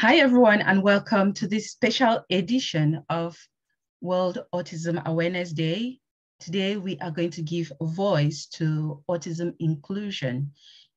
Hi, everyone, and welcome to this special edition of World Autism Awareness Day. Today, we are going to give a voice to autism inclusion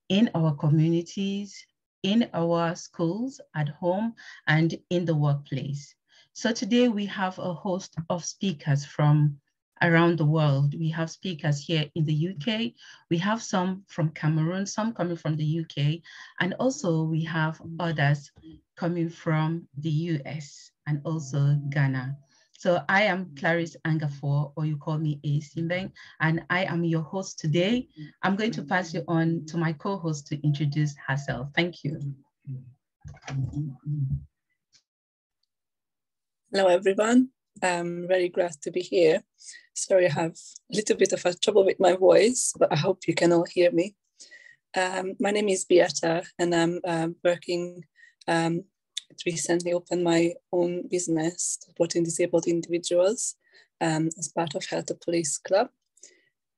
in our communities, in our schools, at home, and in the workplace. So today, we have a host of speakers from around the world. We have speakers here in the UK. We have some from Cameroon, some coming from the UK, and also we have others coming from the US and also Ghana. So I am Clarice Angafor, or you call me A. Simbeng, and I am your host today. I'm going to pass you on to my co-host to introduce herself. Thank you. Hello, everyone. I'm very glad to be here. Sorry, I have a little bit of a trouble with my voice, but I hope you can all hear me. My name is Beata, and I'm working, recently opened my own business supporting disabled individuals as part of Health to Police Club.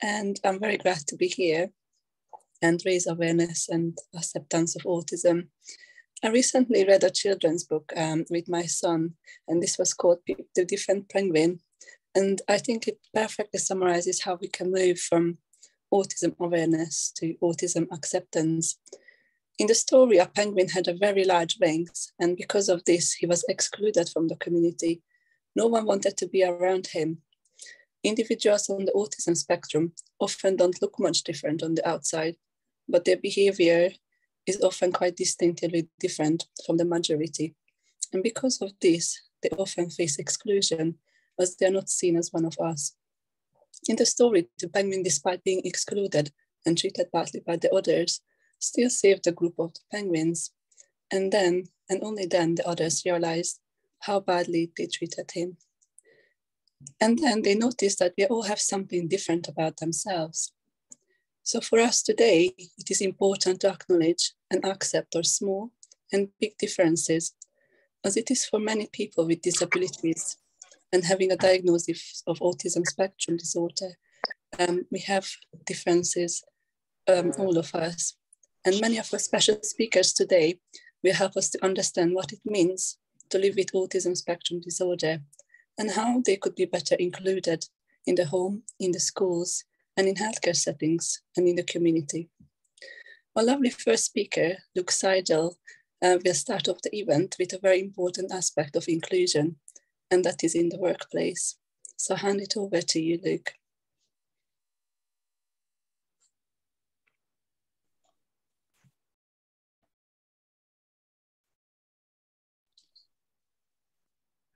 And I'm very glad to be here and raise awareness and acceptance of autism. I recently read a children's book with my son, and this was called The Different Penguin. And I think it perfectly summarizes how we can move from autism awareness to autism acceptance. In the story, a penguin had a very large wings, and because of this, he was excluded from the community. No one wanted to be around him. Individuals on the autism spectrum often don't look much different on the outside, but their behavior is often quite distinctly different from the majority. And because of this, they often face exclusion as they are not seen as one of us. In the story, the penguin, despite being excluded and treated badly by the others, still saved the group of the penguins. And then, and only then, the others realized how badly they treated him. And then they noticed that we all have something different about themselves. So for us today, it is important to acknowledge and accept our small and big differences, as it is for many people with disabilities and having a diagnosis of autism spectrum disorder. We have differences, all of us. And many of our special speakers today will help us to understand what it means to live with autism spectrum disorder and how they could be better included in the home, in the schools, and in healthcare settings and in the community. Our lovely first speaker, Luke Seidel, will start off the event with a very important aspect of inclusion, and that is in the workplace. So I hand it over to you, Luke.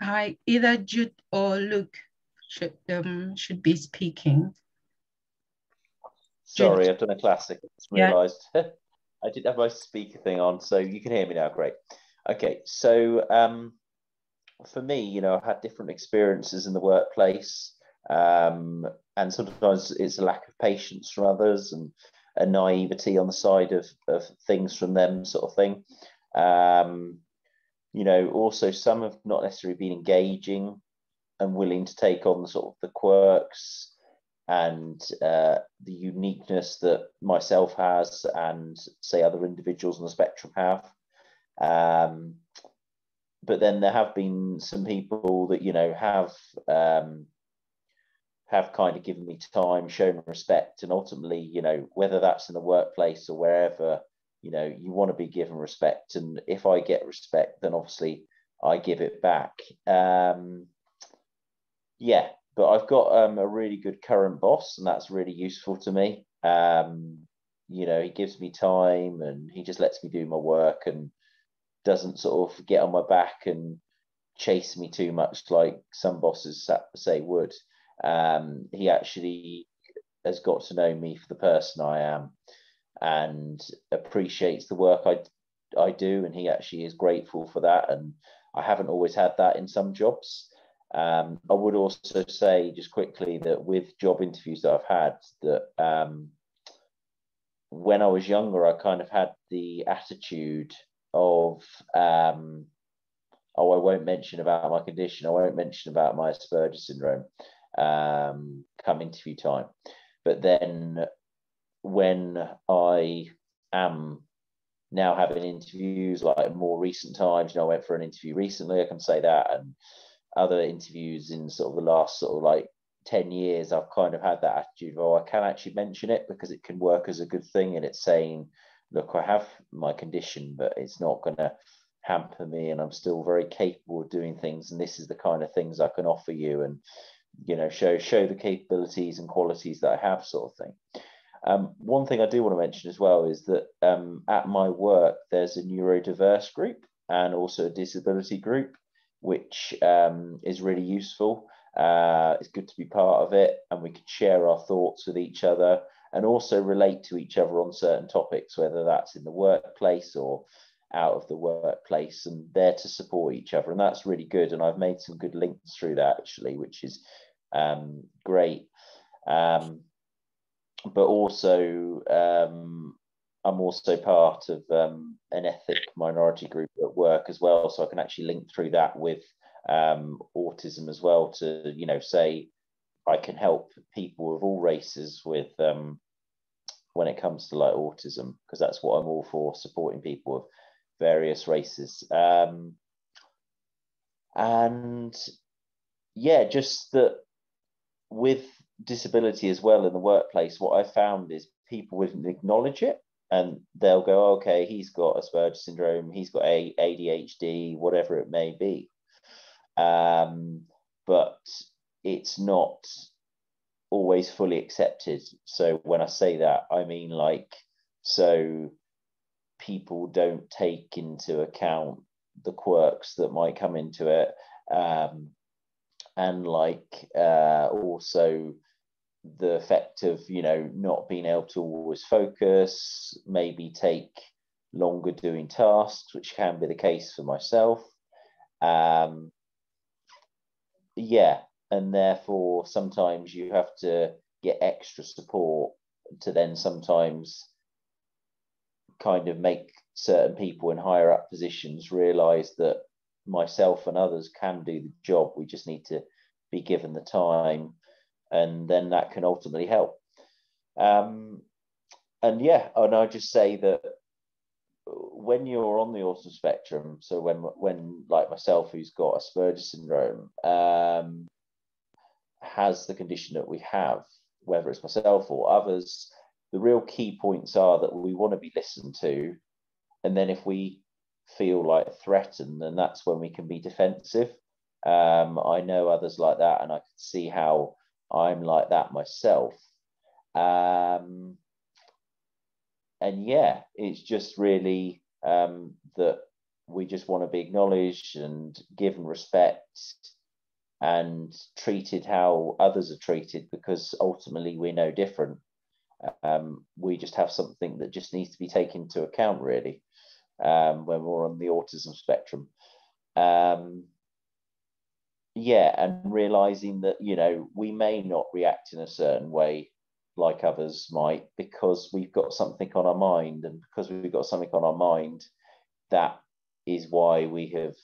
Hi, either Jude or Luke should be speaking. Sorry, Jude. I've done a classic. I just realised I didn't have my speaker thing on, so you can hear me now. Great. Okay, so for me, I've had different experiences in the workplace, and sometimes it's a lack of patience from others and a naivety on the side of things from them, sort of thing. Also some have not necessarily been engaging and willing to take on the sort of the quirks and the uniqueness that myself has and say other individuals on the spectrum have. But then there have been some people that, have kind of given me time, shown respect, and ultimately, whether that's in the workplace or wherever, you want to be given respect. And if I get respect, then obviously I give it back. Yeah, but I've got a really good current boss, and that's really useful to me. He gives me time and he just lets me do my work and doesn't sort of get on my back and chase me too much like some bosses say would. He actually has got to know me for the person I am and appreciates the work I do, and he actually is grateful for that. And I haven't always had that in some jobs. I would also say just quickly that with job interviews that I've had, that when I was younger, I kind of had the attitude of, I won't mention about my condition, I won't mention about my Asperger's syndrome come interview time. But then when I am now having interviews like more recent times. You know, I went for an interview recently, I can say that, and other interviews in sort of the last sort of like 10 years, I've kind of had that attitude of, oh, I can actually mention it because it can work as a good thing. And it's saying, look, I have my condition, but it's not going to hamper me, and I'm still very capable of doing things. And this is the kind of things I can offer you, and, you know, show the capabilities and qualities that I have, sort of thing. One thing I do want to mention as well is that at my work, there's a neurodiverse group and also a disability group, which is really useful. It's good to be part of it, and we can share our thoughts with each other and also relate to each other on certain topics, whether that's in the workplace or out of the workplace, and there to support each other. And that's really good. And I've made some good links through that, actually, which is great. But also, I'm also part of an ethnic minority group at work as well. So I can actually link through that with autism as well, to, you know, say I can help people of all races with when it comes to like autism, because that's what I'm all for, supporting people of various races. And yeah, just that with disability as well in the workplace, what I found is people wouldn't acknowledge it, and they'll go, okay, he's got Asperger's syndrome, he's got ADHD, whatever it may be. But it's not always fully accepted. So when I say that, I mean, like, so people don't take into account the quirks that might come into it, and like also the effect of, you know, not being able to always focus, maybe take longer doing tasks, which can be the case for myself. Yeah, and therefore sometimes you have to get extra support to then sometimes kind of make certain people in higher up positions realize that myself and others can do the job. We just need to be given the time, and then that can ultimately help. And yeah, and I just say that when you're on the autism spectrum, so when like myself, who's got Asperger's syndrome, has the condition that we have, whether it's myself or others, the real key points are that we want to be listened to, and then if we feel like threatened, then that's when we can be defensive. I know others like that, and I can see how I'm like that myself. And yeah, it's just really that we just want to be acknowledged and given respect and treated how others are treated, because ultimately we're no different. We just have something that just needs to be taken into account, really, when we're on the autism spectrum. Yeah, and realizing that, you know, we may not react in a certain way like others might, because we've got something on our mind, and because we've got something on our mind, that is why we have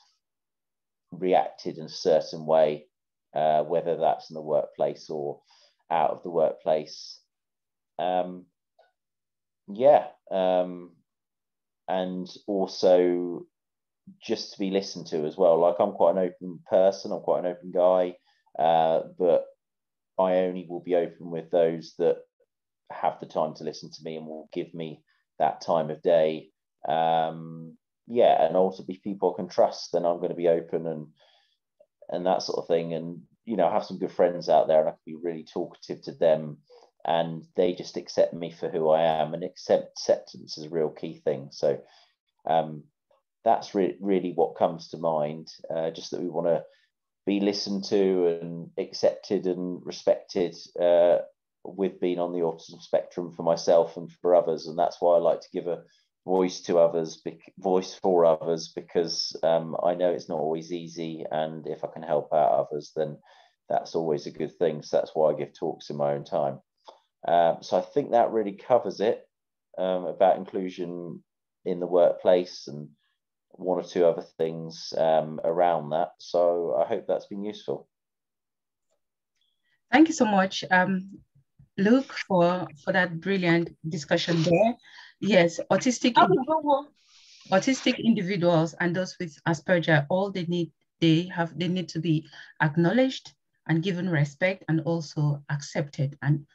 reacted in a certain way, whether that's in the workplace or out of the workplace. Yeah, and also just to be listened to as well. Like, I'm quite an open person, I'm quite an open guy, but I only will be open with those that have the time to listen to me and will give me that time of day. Yeah, and also be people I can trust, then I'm going to be open and that sort of thing. And, you know, I have some good friends out there, and I can be really talkative to them, and they just accept me for who I am, and acceptance is a real key thing. So that's really what comes to mind, just that we want to be listened to and accepted and respected with being on the autism spectrum, for myself and for others. And that's why I like to give a voice to others, voice for others, because I know it's not always easy, and if I can help out others, then that's always a good thing. So that's why I give talks in my own time. So I think that really covers it, about inclusion in the workplace, and one or two other things around that. So I hope that's been useful. Thank you so much, Luke, for that brilliant discussion there. Yes, autistic. Autistic individuals and those with Asperger, all they need to be acknowledged and given respect and also accepted, and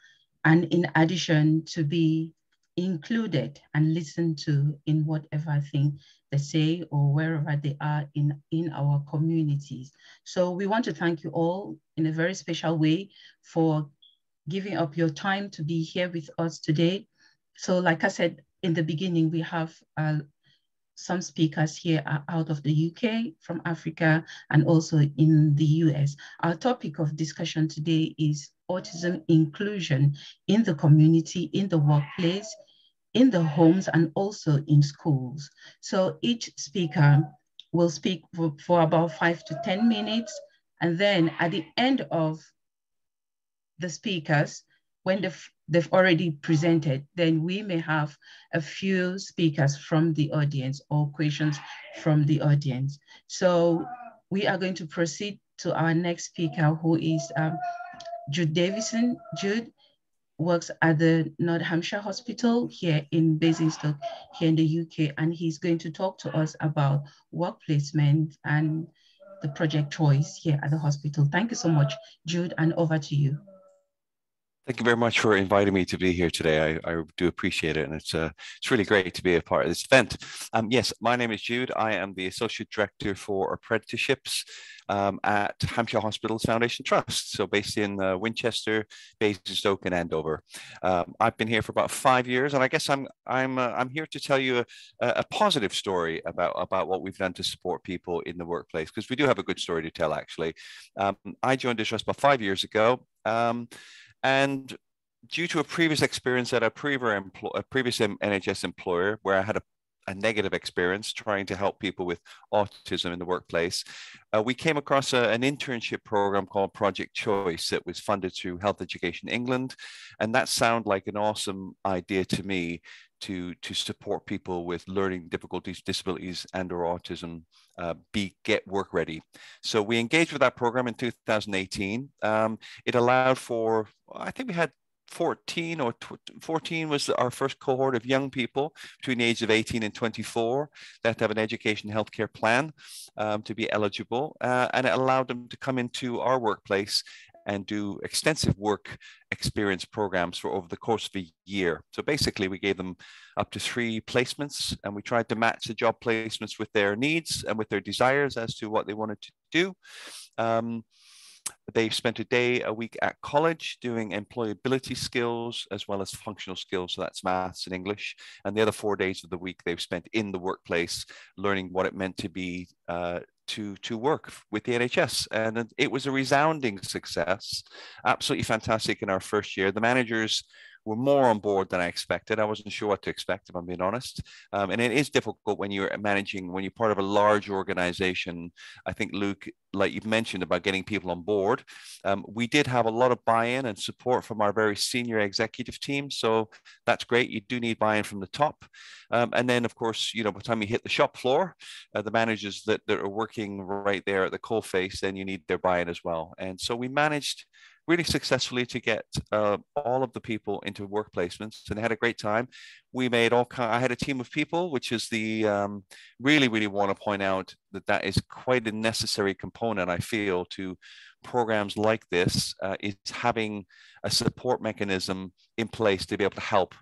in addition to be included and listened to in whatever thing they say or wherever they are in our communities. So we want to thank you all in a very special way for giving up your time to be here with us today. So like I said in the beginning, we have some speakers here are out of the UK, from Africa, and also in the US. Our topic of discussion today is autism inclusion in the community, in the workplace, in the homes, and also in schools. So each speaker will speak for about 5 to 10 minutes. And then at the end of the speakers, when they've already presented, then we may have a few speakers from the audience or questions from the audience. So we are going to proceed to our next speaker, who is Jude Davison. Jude works at the North Hampshire Hospital here in Basingstoke, here in the UK, and he's going to talk to us about work placement and the project choice here at the hospital. Thank you so much, Jude, and over to you. Thank you very much for inviting me to be here today. I do appreciate it, and it's really great to be a part of this event. Yes, my name is Jude. I am the Associate Director for Apprenticeships at Hampshire Hospitals Foundation Trust, so based in Winchester, Basingstoke, and Andover. I've been here for about 5 years, and I guess I'm here to tell you a positive story about what we've done to support people in the workplace, because we do have a good story to tell, actually. I joined the trust about 5 years ago. And due to a previous experience at a previous NHS employer, where I had a negative experience trying to help people with autism in the workplace, we came across an internship program called Project Choice that was funded through Health Education England. And that sounded like an awesome idea to me to support people with learning difficulties, disabilities, and or autism get work ready. So we engaged with that program in 2018. It allowed for, I think we had 14 was our first cohort of young people between the age of 18 and 24 that have an education healthcare plan to be eligible. And it allowed them to come into our workplace and do extensive work experience programs for over the course of a year. So basically, we gave them up to 3 placements, and we tried to match the job placements with their needs and with their desires as to what they wanted to do. They spent a day a week at college doing employability skills as well as functional skills. So that's maths and English. And the other 4 days of the week they've spent in the workplace learning what it meant to be to work with the NHS. And it was a resounding success, absolutely fantastic in our first year. The managers were more on board than I expected. I wasn't sure what to expect, if I'm being honest. And it is difficult when you're managing, when you're part of a large organization. I think, Luke, like you've mentioned about getting people on board, we did have a lot of buy-in and support from our very senior executive team. So that's great. You do need buy-in from the top. And then, of course, by the time you hit the shop floor, the managers that are working right there at the coalface, then you need their buy-in as well. And so we managed really successfully to get all of the people into work placements, and they had a great time. We made I had a team of people, which is the really want to point out that is quite a necessary component, I feel, to programs like this, is having a support mechanism in place to be able to help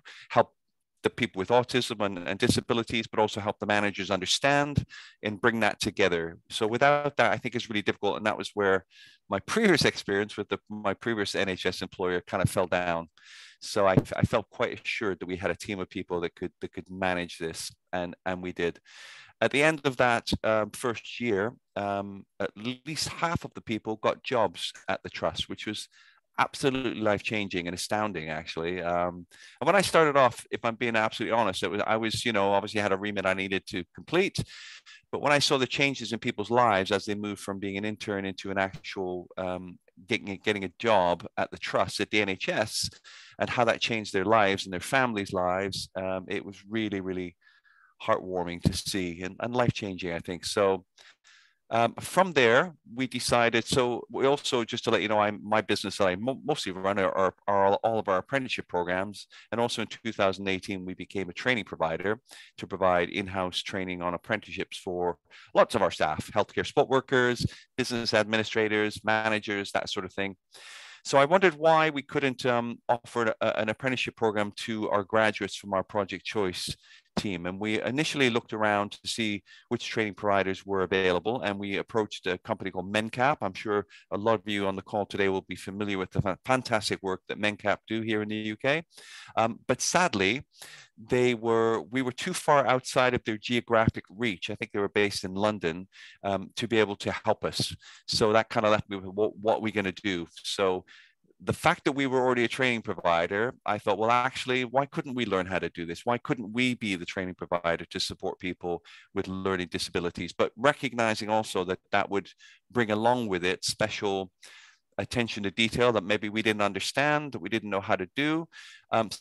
the people with autism and disabilities, but also help the managers understand and bring that together. So without that, I think it's really difficult. And that was where my previous experience with my previous NHS employer kind of fell down. So I felt quite assured that we had a team of people that could manage this, and we did. At the end of that first year, at least half of the people got jobs at the trust, which was absolutely life-changing and astounding, actually. And when I started off, if I'm being absolutely honest, I was obviously had a remit I needed to complete. But when I saw the changes in people's lives as they moved from being an intern into an actual getting a job at the trust at the NHS, and how that changed their lives and their families' lives, it was really, really heartwarming to see and life-changing, I think. So From there, we decided, so we also, just to let you know, my business that I mostly run are all of our apprenticeship programs. And also in 2018, we became a training provider to provide in-house training on apprenticeships for lots of our staff, healthcare support workers, business administrators, managers, that sort of thing. So I wondered why we couldn't offer an apprenticeship program to our graduates from our Project Choice team. And we initially looked around to see which training providers were available. And we approached a company called MENCAP. I'm sure a lot of you on the call today will be familiar with the fantastic work that MENCAP do here in the UK. But sadly, we were too far outside of their geographic reach. I think they were based in London to be able to help us. So that kind of left me with what we're going to do. So the fact that we were already a training provider, I thought, well, actually, why couldn't we learn how to do this? Why couldn't we be the training provider to support people with learning disabilities? But recognizing also that that would bring along with it special attention to detail that maybe we didn't understand, that we didn't know how to do.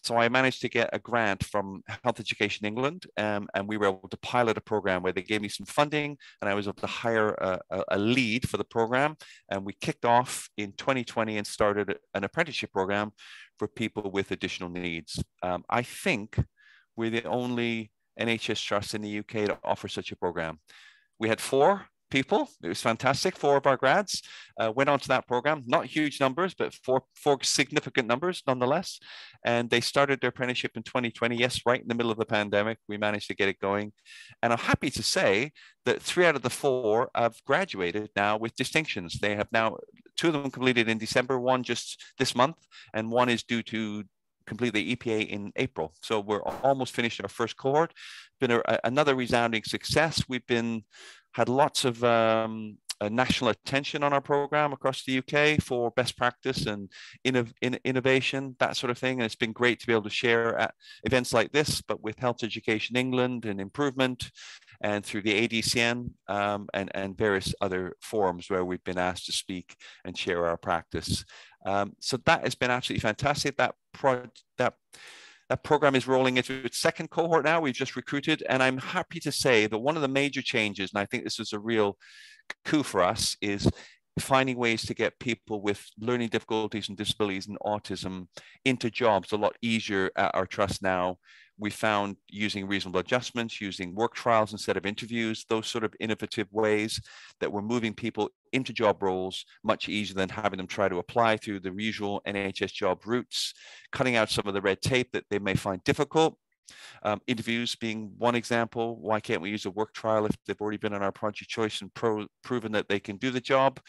So I managed to get a grant from Health Education England, and we were able to pilot a program where they gave me some funding, and I was able to hire a lead for the program. And we kicked off in 2020 and started an apprenticeship program for people with additional needs. I think we're the only NHS trust in the UK to offer such a program. We had 4 people. It was fantastic. 4 of our grads went on to that program. Not huge numbers, but four significant numbers nonetheless. And they started their apprenticeship in 2020. Yes, right in the middle of the pandemic, we managed to get it going. And I'm happy to say that 3 out of the 4 have graduated now with distinctions. They have now, 2 of them completed in December, 1 just this month, and 1 is due to complete the EPA in April. So we're almost finished our first cohort. Been another resounding success. We've had lots of national attention on our program across the UK for best practice and innovation, that sort of thing. And it's been great to be able to share at events like this, but with Health Education England and Improvement, and through the ADCN and various other forums where we've been asked to speak and share our practice. So that has been absolutely fantastic. That program is rolling into its 2nd cohort now. We've just recruited, and I'm happy to say that one of the major changes, and I think this is a real coup for us, is finding ways to get people with learning difficulties and disabilities and autism into jobs a lot easier at our trust now. We found using reasonable adjustments, using work trials instead of interviews, those sort of innovative ways that we're moving people into job roles much easier than having them try to apply through the usual NHS job routes, cutting out some of the red tape that they may find difficult. Interviews being one example. Why can't we use a work trial if they've already been on our Project Choice and proven that they can do the job?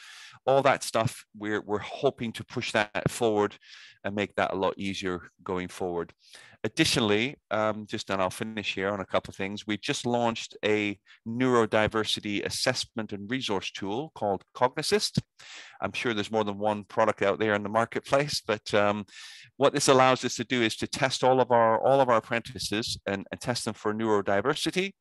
All that stuff, we're hoping to push that forward and make that a lot easier going forward. Additionally, and I'll finish here on a couple of things. We've just launched a neurodiversity assessment and resource tool called Cognosist. I'm sure there's more than one product out there in the marketplace, but what this allows us to do is to test all of our apprentices and test them for neurodiversity,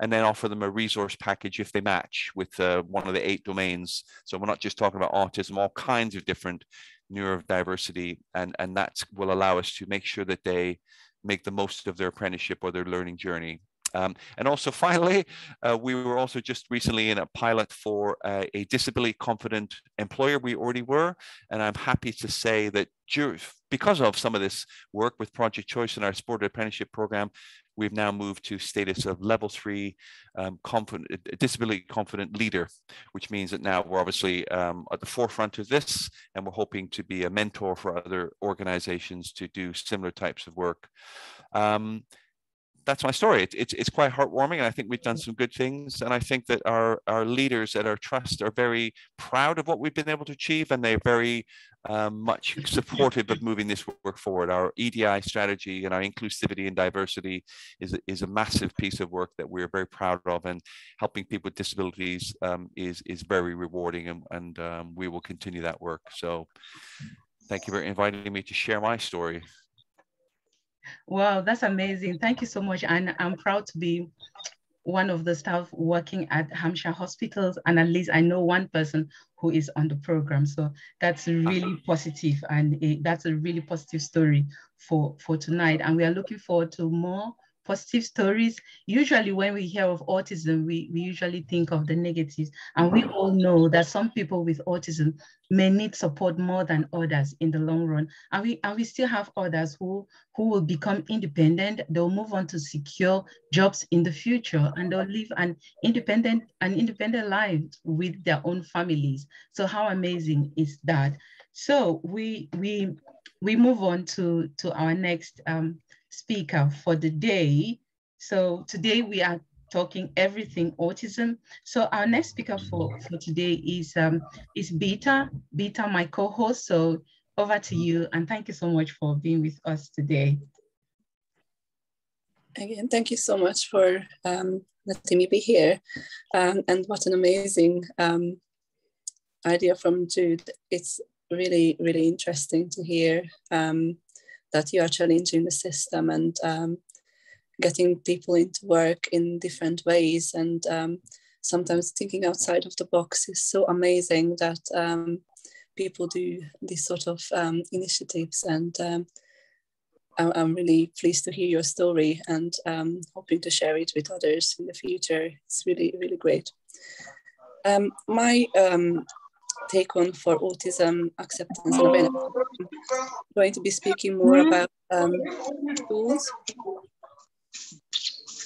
and then offer them a resource package if they match with one of the 8 domains. So we're not just talking about autism, all kinds of different neurodiversity, and that will allow us to make sure that they make the most of their apprenticeship or their learning journey. And also finally, we were also just recently in a pilot for a disability confident employer. We already were, and I'm happy to say that because of some of this work with Project Choice and our supported apprenticeship program, we've now moved to status of level 3 disability confident leader, which means that now we're obviously at the forefront of this, and we're hoping to be a mentor for other organizations to do similar types of work. That's my story. It's quite heartwarming, and I think we've done some good things. And I think that our leaders at our trust are very proud of what we've been able to achieve, and they're very much supportive of moving this work forward. Our EDI strategy and our inclusivity and diversity is a massive piece of work that we're very proud of, and helping people with disabilities is very rewarding, and we will continue that work. So thank you for inviting me to share my story. Wow, that's amazing. Thank you so much. And I'm proud to be one of the staff working at Hampshire Hospitals. And at least I know one person who is on the program. So that's really positive. And that's a really positive story for tonight. And we are looking forward to more positive stories. Usually when we hear of autism, we usually think of the negatives. And we all know that some people with autism may need support more than others in the long run. And we still have others who will become independent. They'll move on to secure jobs in the future, and they'll live an independent life with their own families. So how amazing is that? So we move on to our next speaker for the day. So today we are talking everything autism. So our next speaker for today is Beta, my co-host. So over to you, and thank you so much for being with us today. Again, thank you so much for letting me be here. And what an amazing idea from Jude. It's really, really interesting to hear that you are challenging the system and getting people into work in different ways, and sometimes thinking outside of the box is so amazing that people do these sort of initiatives, and I'm really pleased to hear your story, and hoping to share it with others in the future. It's really, really great. My take on for autism acceptance and awareness, I'm going to be speaking more about schools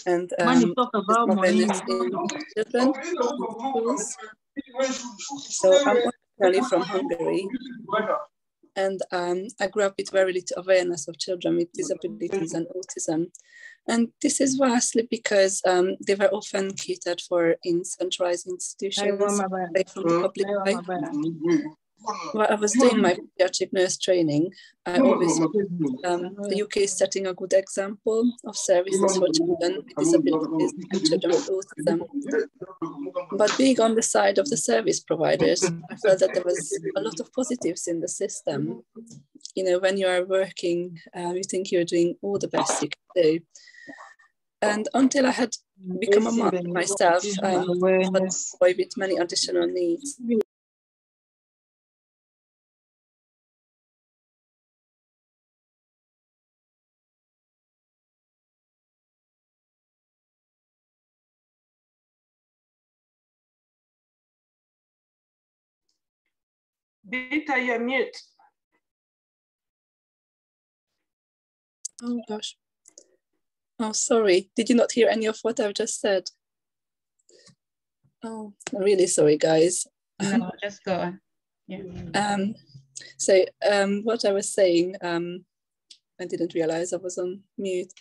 and awareness in children in schools. So I'm originally from Hungary, and I grew up with very little awareness of children with disabilities and autism. And this is vastly because they were often catered for in centralized institutions away from the public eye. While I was doing my pediatric nurse training, I always thought the UK is setting a good example of services for children with disabilities and children with autism. But being on the side of the service providers, I felt that there was a lot of positives in the system. You know, when you are working, you think you're doing all the best you can do. And until I had become a mom myself, a boy with many additional needs. Beta, you're mute. Oh gosh. Oh, sorry. Did you not hear any of what I've just said? Oh, I'm really sorry, guys. No, just go on. Yeah. So what I was saying, I didn't realize I was on mute.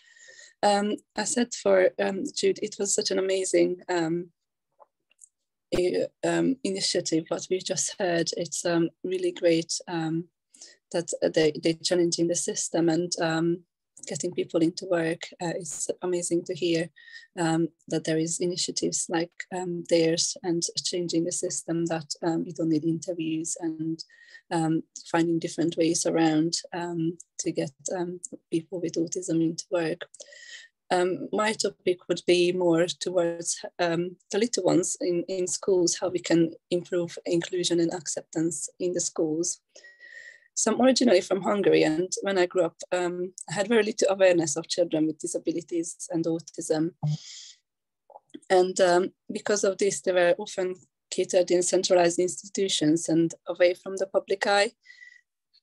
I said for Jude, it was such an amazing initiative, what we just heard. It's really great that they're challenging the system and getting people into work. It's amazing to hear that there is initiatives like theirs and changing the system, that you don't need interviews, and finding different ways around to get people with autism into work. My topic would be more towards the little ones in schools, how we can improve inclusion and acceptance in the schools. So I'm originally from Hungary, and when I grew up, I had very little awareness of children with disabilities and autism. And because of this, they were often catered in centralized institutions and away from the public eye.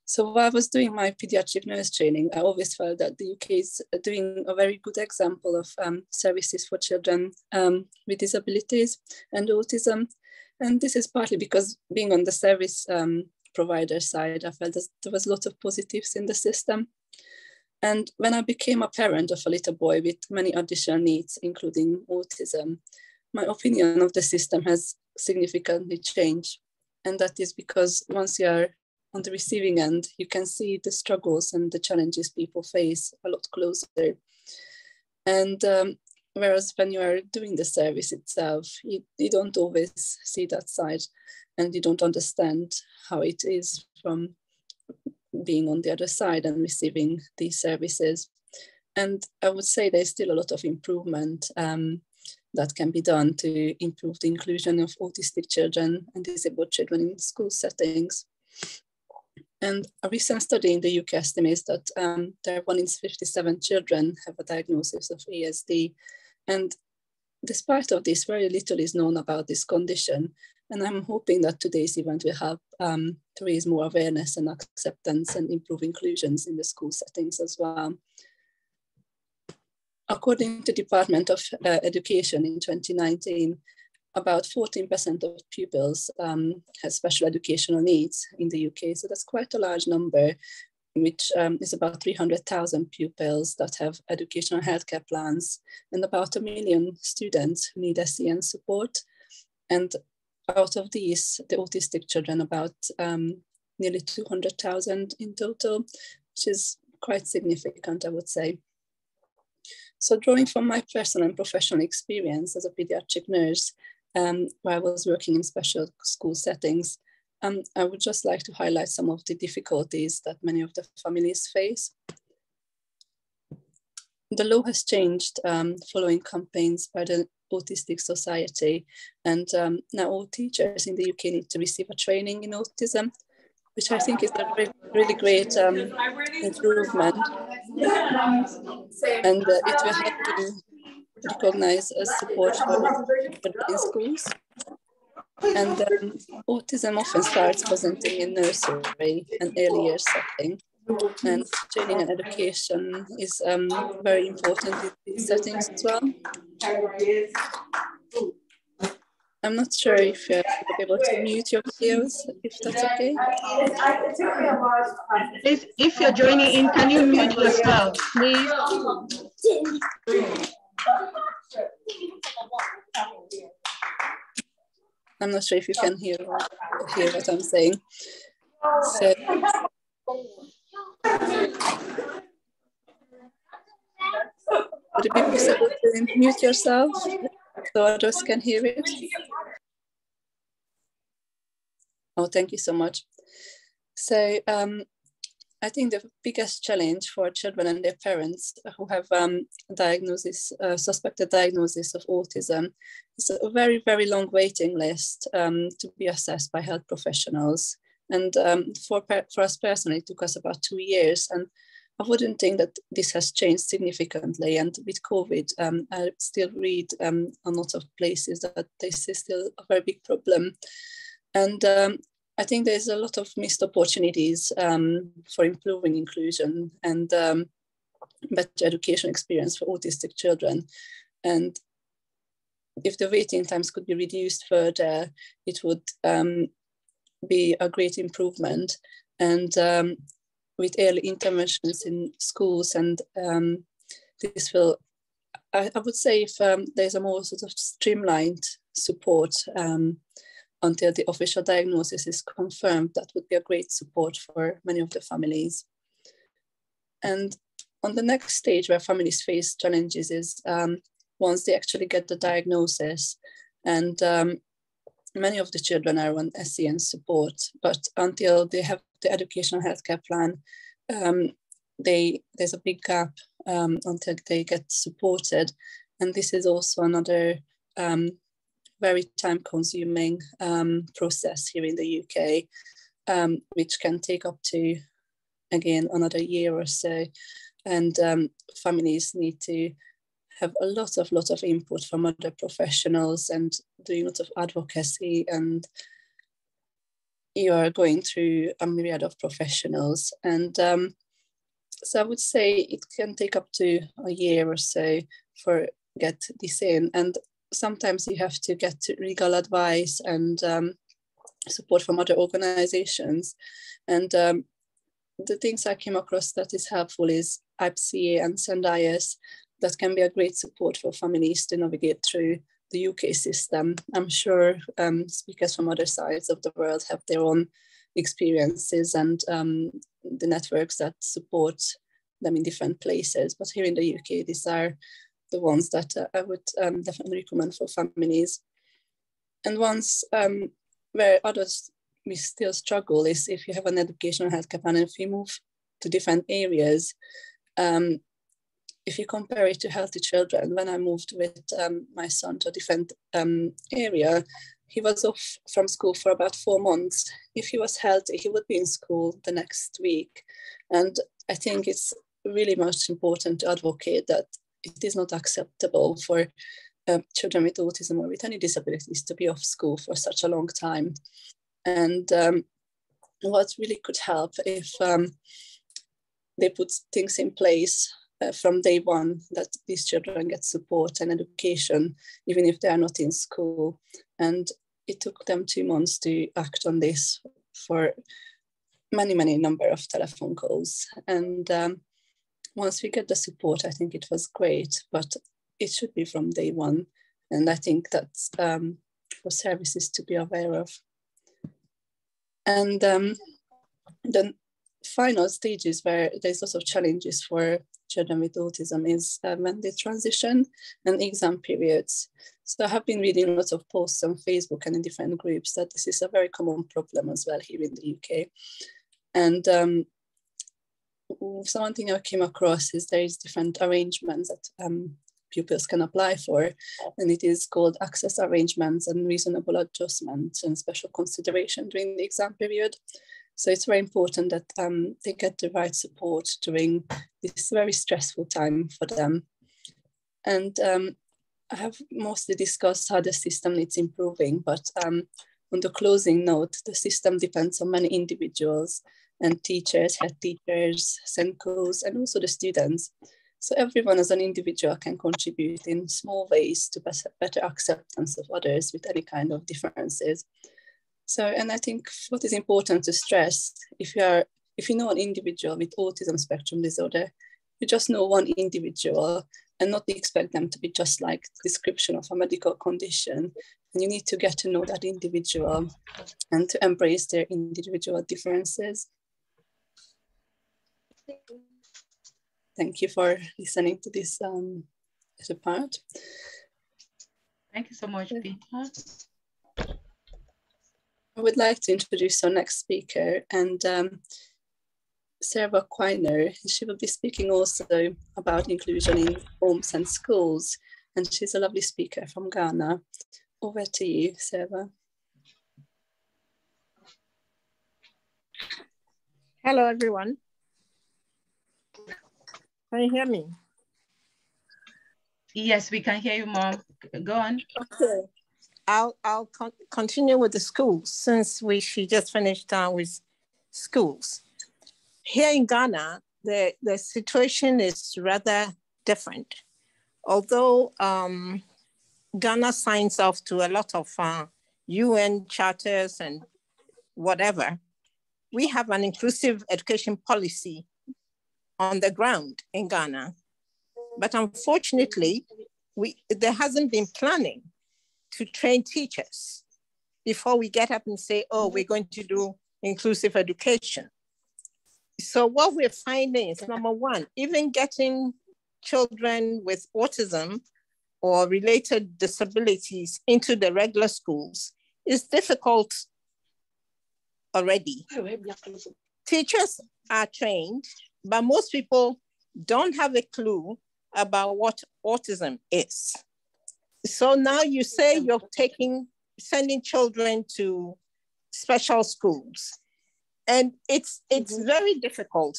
So while I was doing my pediatric nurse training, I always felt that the UK is doing a very good example of services for children with disabilities and autism. And this is partly because being on the service provider side, I felt that there was a lot of positives in the system. And when I became a parent of a little boy with many additional needs, including autism, my opinion of the system has significantly changed. And that is because once you are on the receiving end, you can see the struggles and the challenges people face a lot closer. And whereas when you are doing the service itself, you don't always see that side, and you don't understand how it is from being on the other side and receiving these services. And I would say there's still a lot of improvement that can be done to improve the inclusion of autistic children and disabled children in school settings. And a recent study in the UK estimates that there are 1 in 57 children have a diagnosis of ASD. And despite of this, very little is known about this condition. And I'm hoping that today's event will help to raise more awareness and acceptance and improve inclusions in the school settings as well. According to the Department of Education in 2019, about 14% of pupils have special educational needs in the UK. So that's quite a large number, which is about 300,000 pupils that have educational healthcare plans, and about 1 million students who need SEN support. And out of these, the autistic children, about nearly 200,000 in total, which is quite significant, I would say. So drawing from my personal and professional experience as a pediatric nurse, where I was working in special school settings, I would just like to highlight some of the difficulties that many of the families face. The law has changed following campaigns by the Autistic Society, and now all teachers in the UK need to receive a training in autism, which I think is a really great improvement. And it will help to recognize as support for in schools. And autism often starts presenting in nursery and early years setting. And training and education is very important in these settings as well. I'm not sure if you're able to mute your videos, if that's okay. Please, if you're joining in, can you mute yourself, please? I'm not sure if you can hear what I'm saying. So, would it be possible to mute yourself so others can hear it? Oh, thank you so much. So I think the biggest challenge for children and their parents who have suspected diagnosis of autism is a very, very long waiting list to be assessed by health professionals. And for us personally, it took us about 2 years. And I wouldn't think that this has changed significantly. And with COVID, I still read on lots of places that this is still a very big problem. And I think there's a lot of missed opportunities for improving inclusion and better education experience for autistic children. And if the waiting times could be reduced further, it would be a great improvement. And with early interventions in schools, and this will, I would say, if there's a more sort of streamlined support until the official diagnosis is confirmed, that would be a great support for many of the families. And on the next stage where families face challenges is once they actually get the diagnosis, and many of the children are on SEN support, but until they have the educational healthcare plan, there's a big gap until they get supported. And this is also another very time-consuming process here in the UK, which can take up to, again, another year or so. And families need to have a lot of input from other professionals and doing lots of advocacy, and you are going through a myriad of professionals. And so I would say it can take up to a year or so for get this in. And sometimes you have to get legal advice and support from other organizations. And the things I came across that is helpful is IPCA and SENDIAS, that can be a great support for families to navigate through the UK system. I'm sure speakers from other sides of the world have their own experiences and the networks that support them in different places. But here in the UK, these are the ones that I would definitely recommend for families. And ones where others we still struggle is if you have an educational healthcare plan, and if you move to different areas, if you compare it to healthy children, when I moved with my son to a different area, he was off from school for about 4 months. If he was healthy, he would be in school the next week. And I think it's really much important to advocate that it is not acceptable for children with autism or with any disabilities to be off school for such a long time. And what really could help if they put things in place from day one, that these children get support and education, even if they are not in school. And it took them 2 months to act on this for many number of telephone calls. And once we get the support, I think it was great, but it should be from day one. And I think that's for services to be aware of. And the final stages where there's lots of challenges for children with autism is when they transition and exam periods. So I have been reading lots of posts on Facebook and in different groups that this is a very common problem as well here in the UK. And so one thing I came across is there is different arrangements that pupils can apply for, and it is called access arrangements and reasonable adjustments and special consideration during the exam period. So it's very important that they get the right support during this very stressful time for them. And I have mostly discussed how the system needs improving, but on the closing note, the system depends on many individuals and teachers, head teachers, SENCOs, and also the students. So everyone as an individual can contribute in small ways to better acceptance of others with any kind of differences. So, and I think what is important to stress, if you know an individual with autism spectrum disorder, you just know one individual and not expect them to be just like the description of a medical condition. And you need to get to know that individual and to embrace their individual differences. Thank you for listening to this part. Thank you so much, Peter. I would like to introduce our next speaker, and Sarah Quiner. She will be speaking also about inclusion in homes and schools, and she's a lovely speaker from Ghana. Over to you, Sarah. Hello, everyone. Can you hear me? Yes, we can hear you, Mom. Go on. Okay. I'll continue with the schools since she just finished with schools. Here in Ghana, the situation is rather different. Although Ghana signs off to a lot of UN charters and whatever, we have an inclusive education policy on the ground in Ghana. But unfortunately, there hasn't been planning to train teachers before we get up and say, oh, we're going to do inclusive education. So what we're finding is, number one, even getting children with autism or related disabilities into the regular schools is difficult already. Teachers are trained, but most people don't have a clue about what autism is. So now you say you're sending children to special schools. And it's very difficult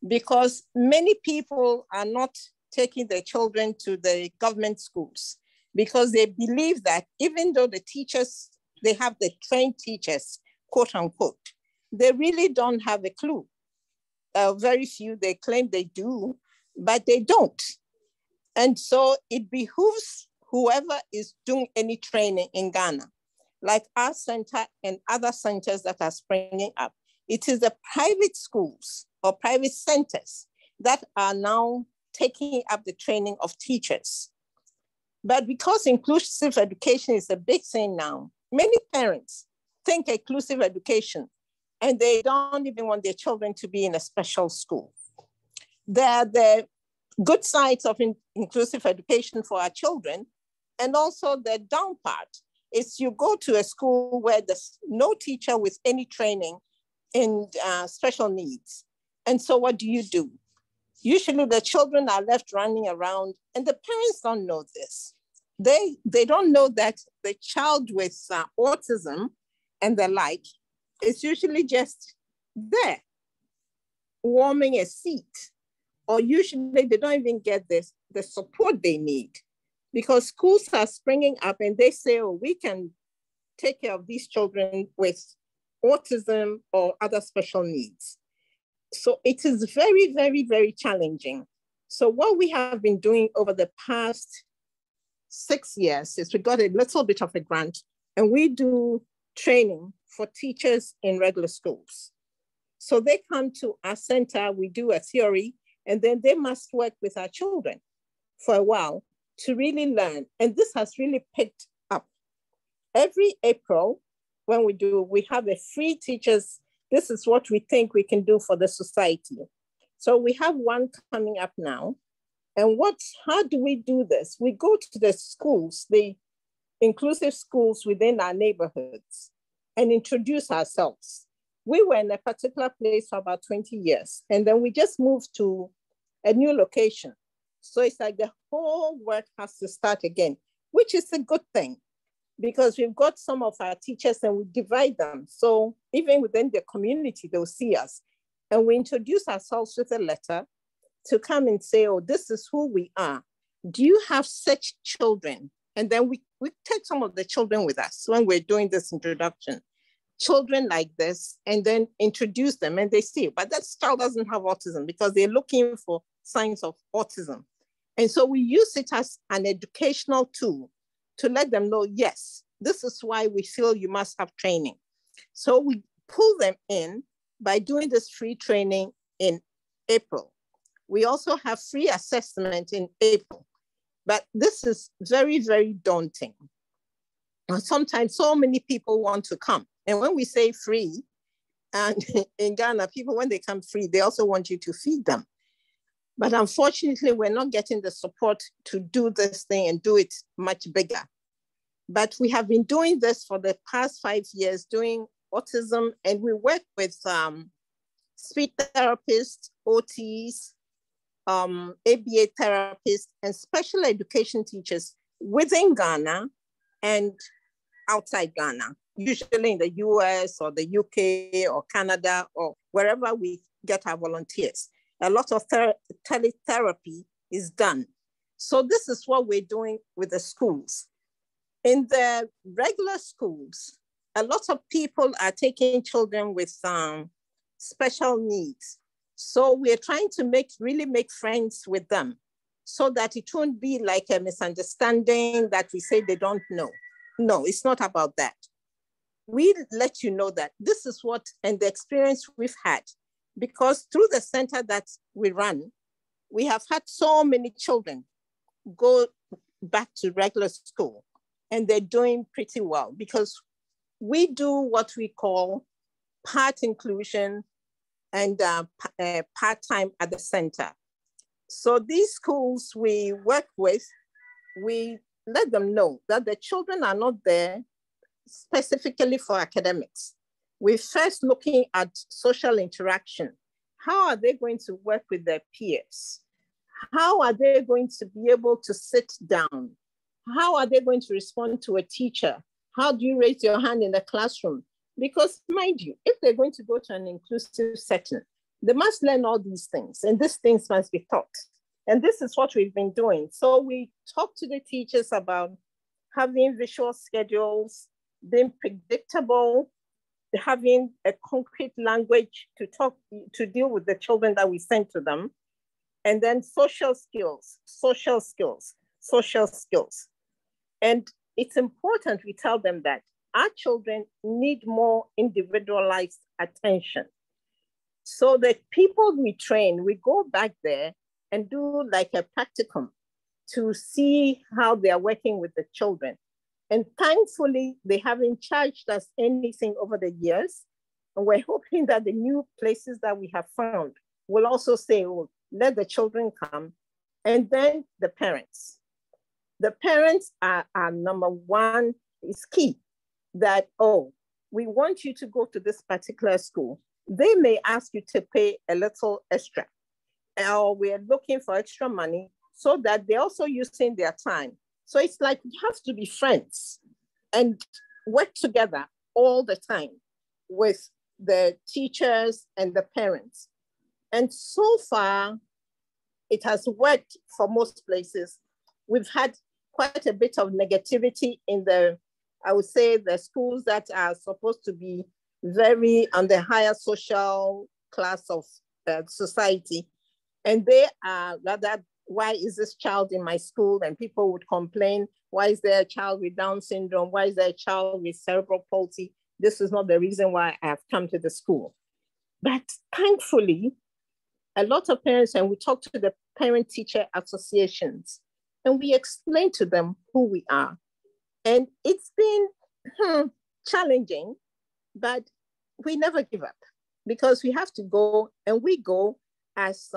because many people are not taking their children to the government schools because they believe that even though the teachers, they have the trained teachers, quote unquote, they really don't have a clue. Very few, they claim they do, but they don't. And so it behooves whoever is doing any training in Ghana, like our center and other centers that are springing up. It is the private schools or private centers that are now taking up the training of teachers. But because inclusive education is a big thing now, many parents think inclusive education and they don't even want their children to be in a special school. The good sides of inclusive education for our children, and also the down part is you go to a school where there's no teacher with any training in special needs. And so what do? Usually the children are left running around and the parents don't know this. they don't know that the child with autism and the like is usually just there, warming a seat, or usually they don't even get the support they need, because schools are springing up and they say, oh, we can take care of these children with autism or other special needs. So it is very, very, very challenging. So what we have been doing over the past 6 years is we got a little bit of a grant, and we do training for teachers in regular schools. So they come to our center, we do a theory, and then they must work with our children for a while to really learn. And this has really picked up. Every April, when we have a free teachers, this is what we think we can do for the society. So we have one coming up now. And how do we do this? We go to the schools, the inclusive schools within our neighborhoods, and introduce ourselves. We were in a particular place for about 20 years, and then we just moved to a new location. So it's like the whole work has to start again, which is a good thing, because we've got some of our teachers and we divide them. So even within the community, they'll see us. And we introduce ourselves with a letter to come and say, oh, this is who we are. Do you have such children? And then we take some of the children with us when we're doing this introduction. Children like this, and then introduce them, and they see, but that child doesn't have autism, because they're looking for signs of autism. And so we use it as an educational tool to let them know, yes, this is why we feel you must have training. So we pull them in by doing this free training in April. We also have free assessment in April, but this is very, very daunting. Sometimes so many people want to come. And when we say free, and in Ghana, people, when they come free, they also want you to feed them. But unfortunately, we're not getting the support to do this thing and do it much bigger. But we have been doing this for the past 5 years, doing autism, and we work with speech therapists, OTs, ABA therapists, and special education teachers within Ghana and outside Ghana, usually in the US or the UK or Canada or wherever we get our volunteers. A lot of teletherapy is done. So this is what we're doing with the schools. In the regular schools, a lot of people are taking children with special needs. So we're trying to really make friends with them so that it won't be like a misunderstanding that we say they don't know. No, it's not about that. We let you know that this is what, and the experience we've had, because through the center that we run, we have had so many children go back to regular school, and they're doing pretty well, because we do what we call part inclusion and part-time at the center. So these schools we work with, we let them know that the children are not there specifically for academics. We're first looking at social interaction. How are they going to work with their peers? How are they going to be able to sit down? How are they going to respond to a teacher? How do you raise your hand in the classroom? Because mind you, if they're going to go to an inclusive setting, they must learn all these things, and these things must be taught. And this is what we've been doing. So we talk to the teachers about having visual schedules, being predictable, having a concrete language to deal with the children that we send to them. And then social skills. And it's important we tell them that our children need more individualized attention. So the people we train, we go back there and do like a practicum to see how they are working with the children. And thankfully, they haven't charged us anything over the years. And we're hoping that the new places that we have found will also say, oh, let the children come. And then the parents. The parents are number one, is key. That, oh, we want you to go to this particular school. They may ask you to pay a little extra, or we're looking for extra money, so that they're also using their time So it's like we have to be friends and work together all the time with the teachers and the parents. And so far, it has worked for most places. We've had quite a bit of negativity in I would say, the schools that are supposed to be very on the higher social class of society. And they are rather, why is this child in my school? And people would complain, why is there a child with Down syndrome? Why is there a child with cerebral palsy? This is not the reason why I have come to the school. But thankfully, a lot of parents, and we talk to the parent-teacher associations, and we explain to them who we are. And it's been challenging, but we never give up because we have to go, and we go as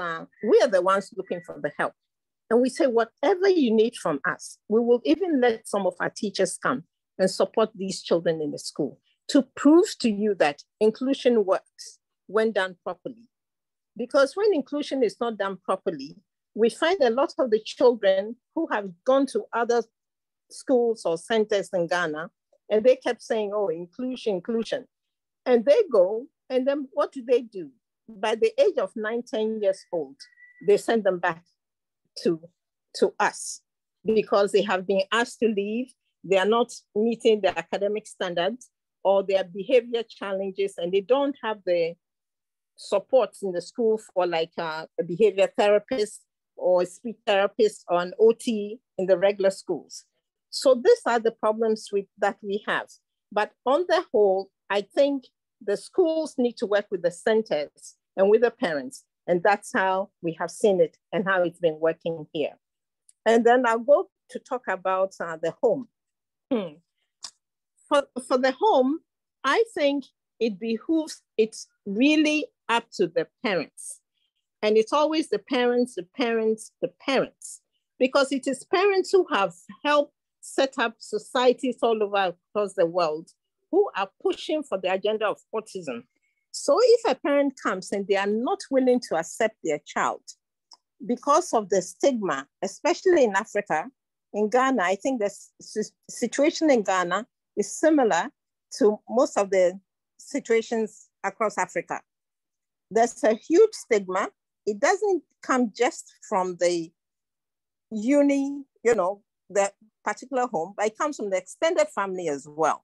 we are the ones looking for the help. And we say, whatever you need from us, we will even let some of our teachers come and support these children in the school to prove to you that inclusion works when done properly. Because when inclusion is not done properly, we find a lot of the children who have gone to other schools or centers in Ghana, and they kept saying, oh, inclusion, inclusion. And they go, and then what do? By the age of 9, 10 years old, they send them back to us because they have been asked to leave. They are not meeting the academic standards or their behavior challenges, and they don't have the supports in the school for like a behavior therapist or a speech therapist or an OT in the regular schools. So these are the problems that we have. But on the whole, I think the schools need to work with the centers and with the parents. And that's how we have seen it and how it's been working here. And then I'll go to talk about the home. For the home, I think it behooves, it's really up to the parents. And it's always the parents, because it is parents who have helped set up societies all over across the world who are pushing for the agenda of autism. So if a parent comes and they are not willing to accept their child because of the stigma, especially in Africa, in Ghana, I think the situation in Ghana is similar to most of the situations across Africa. There's a huge stigma. It doesn't come just from the the particular home, but it comes from the extended family as well.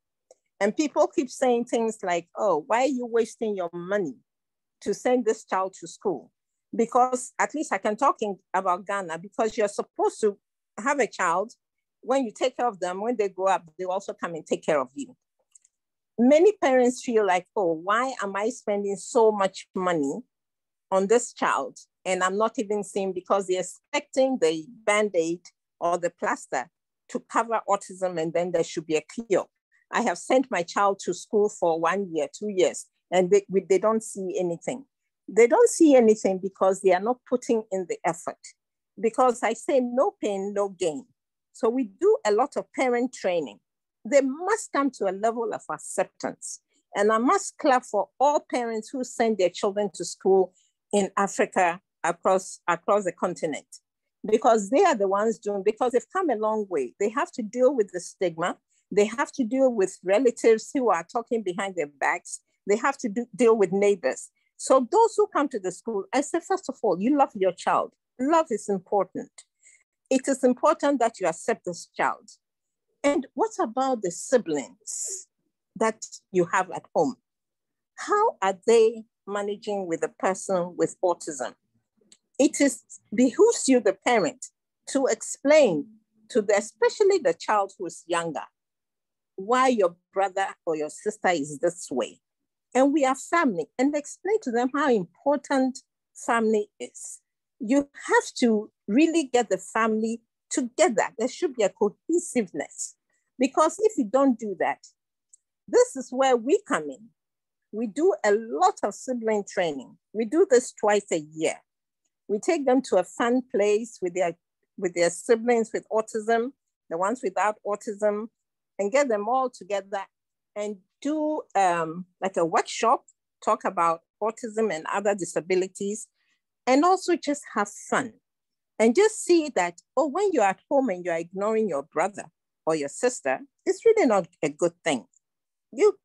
And people keep saying things like, oh, why are you wasting your money to send this child to school? Because at least I can talk about Ghana, because you're supposed to have a child. When you take care of them, when they grow up, they also come and take care of you. Many parents feel like, oh, why am I spending so much money on this child? And I'm not even seeing, because they're expecting the Band-Aid or the plaster to cover autism, and then there should be a cure. I have sent my child to school for 1 year, 2 years, and they don't see anything. They don't see anything because they are not putting in the effort. Because I say no pain, no gain. So we do a lot of parent training. They must come to a level of acceptance. And I must clap for all parents who send their children to school in Africa, across the continent, because they are the ones doing, because they've come a long way. They have to deal with the stigma. They have to deal with relatives who are talking behind their backs. They have to deal with neighbors. So those who come to the school, I say, first of all, you love your child. Love is important. It is important that you accept this child. And what about the siblings that you have at home? How are they managing with a person with autism? It behooves you, the parent, to explain to especially the child who is younger, why your brother or your sister is this way. And we are family, and explain to them how important family is. You have to really get the family together. There should be a cohesiveness, because if you don't do that, this is where we come in. We do a lot of sibling training. We do this twice a year. We take them to a fun place with their siblings with autism, the ones without autism, and get them all together and do like a workshop, talk about autism and other disabilities, and also just have fun. And just see that, oh, when you're at home and you're ignoring your brother or your sister, it's really not a good thing.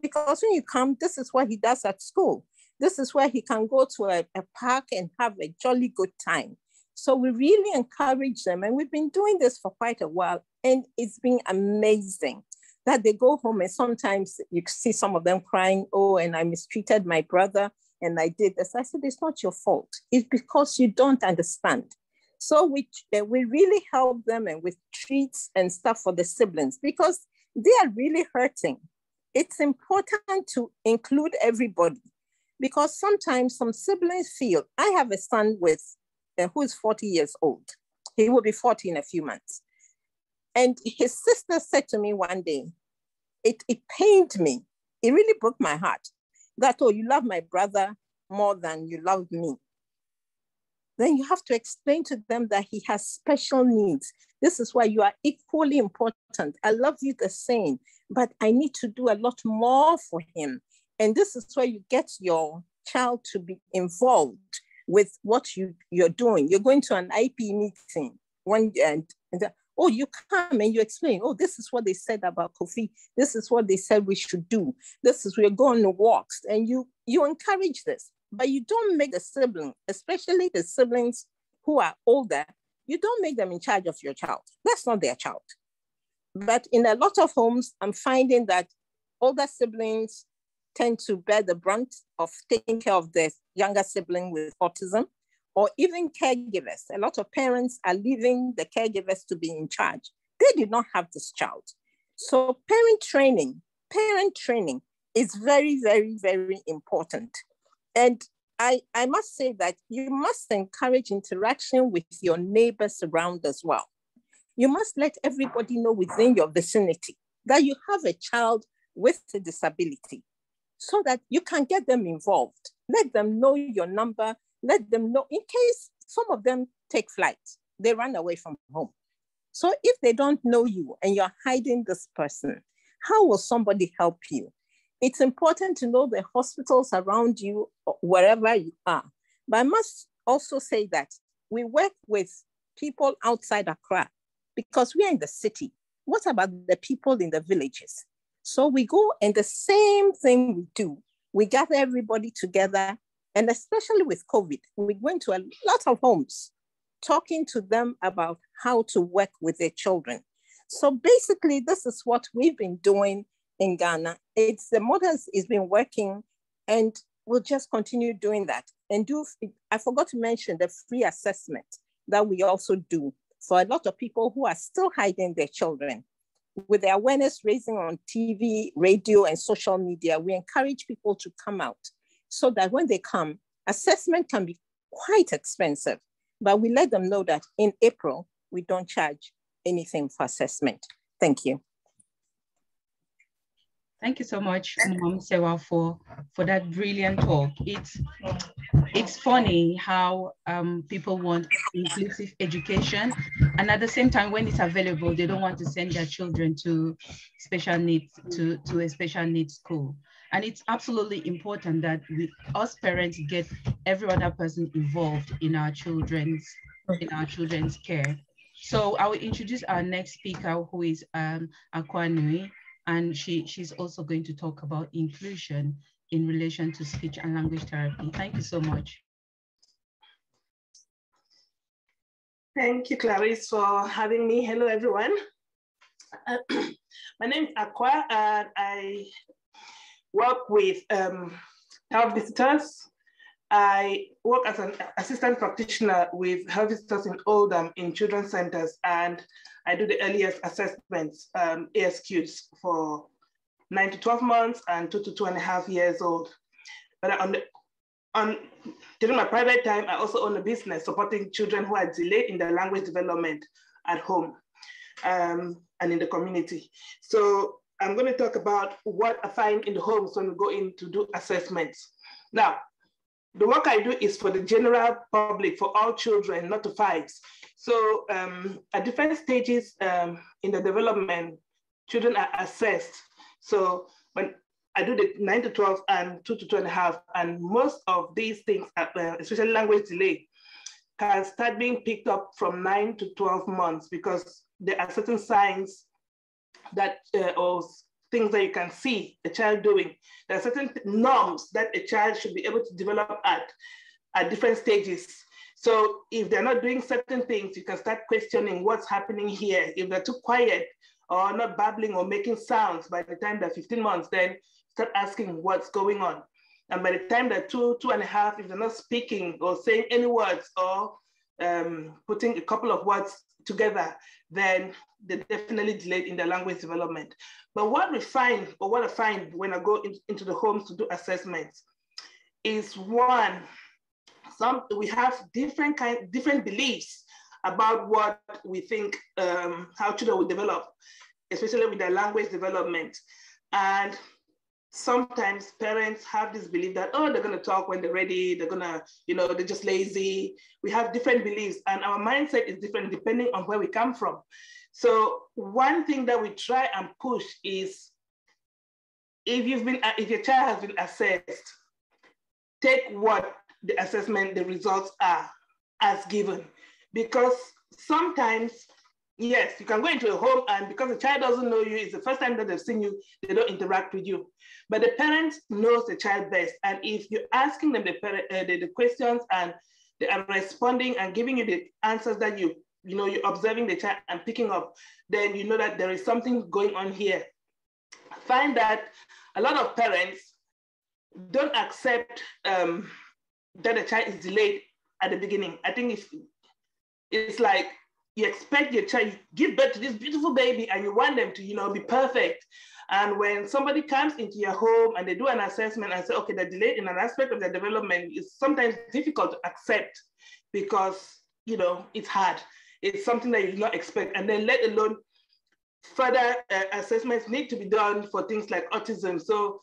Because when you come, this is what he does at school. This is where he can go to a park and have a jolly good time. So we really encourage them. And we've been doing this for quite a while. And it's been amazing that they go home and sometimes you see some of them crying, oh, and I mistreated my brother and I did this. I said, it's not your fault. It's because you don't understand. So we really help them and with treats and stuff for the siblings because they are really hurting. It's important to include everybody because sometimes some siblings feel, I have a son who is 40 years old. He will be 40 in a few months. And his sister said to me one day, it pained me. It really broke my heart that, oh, you love my brother more than you love me. Then you have to explain to them that he has special needs. This is why you are equally important. I love you the same, but I need to do a lot more for him. And this is where you get your child to be involved with what you're doing. You're going to an IP meeting oh, you come and you explain, oh, this is what they said about Kofi. This is what they said we should do. This is, we're going on walks. And you encourage this, but you don't make the sibling, especially the siblings who are older, you don't make them in charge of your child. That's not their child. But in a lot of homes, I'm finding that older siblings tend to bear the brunt of taking care of their younger sibling with autism, or even caregivers. A lot of parents are leaving the caregivers to be in charge. They did not have this child. So parent training is very, very, very important. And I must say that you must encourage interaction with your neighbors around as well. You must let everybody know within your vicinity that you have a child with a disability so that you can get them involved. Let them know your number. Let them know in case some of them take flight, they run away from home. So if they don't know you and you're hiding this person, how will somebody help you? It's important to know the hospitals around you, wherever you are. But I must also say that we work with people outside Accra because we are in the city. What about the people in the villages? So we go and the same thing we do. We gather everybody together. And especially with COVID, we went to a lot of homes talking to them about how to work with their children. So basically, this is what we've been doing in Ghana. It's the models has been working and we'll just continue doing that. And I forgot to mention the free assessment that we also do for a lot of people who are still hiding their children. With the awareness raising on TV, radio, and social media, we encourage people to come out so that when they come, assessment can be quite expensive, but we let them know that in April, we don't charge anything for assessment. Thank you. Thank you so much, Mom Sewa, for that brilliant talk. It's funny how people want inclusive education, and at the same time, when it's available, they don't want to send their children to special needs to a special needs school. And it's absolutely important that us parents get every other person involved in our children's care. So I will introduce our next speaker, who is Quiner, and she's also going to talk about inclusion in relation to speech and language therapy. Thank you so much. Thank you, Clarice, for having me. Hello, everyone. My name is Aqua, and I work with health visitors. I work as an assistant practitioner with health visitors in Oldham in children's centers, and I do the earliest assessments, ASQs, for 9 to 12 months and 2 to 2.5 years old. But during my private time, I also own a business supporting children who are delayed in their language development at home and in the community. So I'm going to talk about what I find in the homes when we go in to do assessments. Now, the work I do is for the general public, for all children, not to fights. So at different stages in the development, children are assessed. So when I do the 9 to 12 and 2 to 2.5, and most of these things, especially language delay, can start being picked up from 9 to 12 months because there are certain signs that or things that you can see a child doing. There are certain norms that a child should be able to develop at different stages. So if they're not doing certain things, you can start questioning what's happening here. If they're too quiet or not babbling or making sounds by the time they're 15 months, then start asking what's going on. And by the time they're 2.5, if they're not speaking or saying any words or putting a couple of words together, then they're definitely delayed in their language development. But what we find, or what I find when I go into the homes to do assessments, is one, we have different beliefs about what we think how children will develop, especially with their language development. And sometimes parents have this belief that, oh, they're going to talk when they're ready, they're going to, they're just lazy. We have different beliefs, and our mindset is different depending on where we come from. So one thing that we try and push is, if your child has been assessed, take what the assessment, the results are as given. Because sometimes, yes, you can go into a home and because the child doesn't know you, it's the first time that they've seen you, they don't interact with you. But the parent knows the child best. And if you're asking them the questions and they are responding and giving you the answers that you're observing the child and picking up, then you know that there is something going on here. I find that a lot of parents don't accept that the child is delayed at the beginning. I think it's like you expect your child, you give birth to this beautiful baby and you want them to, be perfect. And when somebody comes into your home and they do an assessment and say, okay, they're delayed in an aspect of their development, it's sometimes difficult to accept because, it's hard. It's something that you do not expect. And then let alone further assessments need to be done for things like autism. So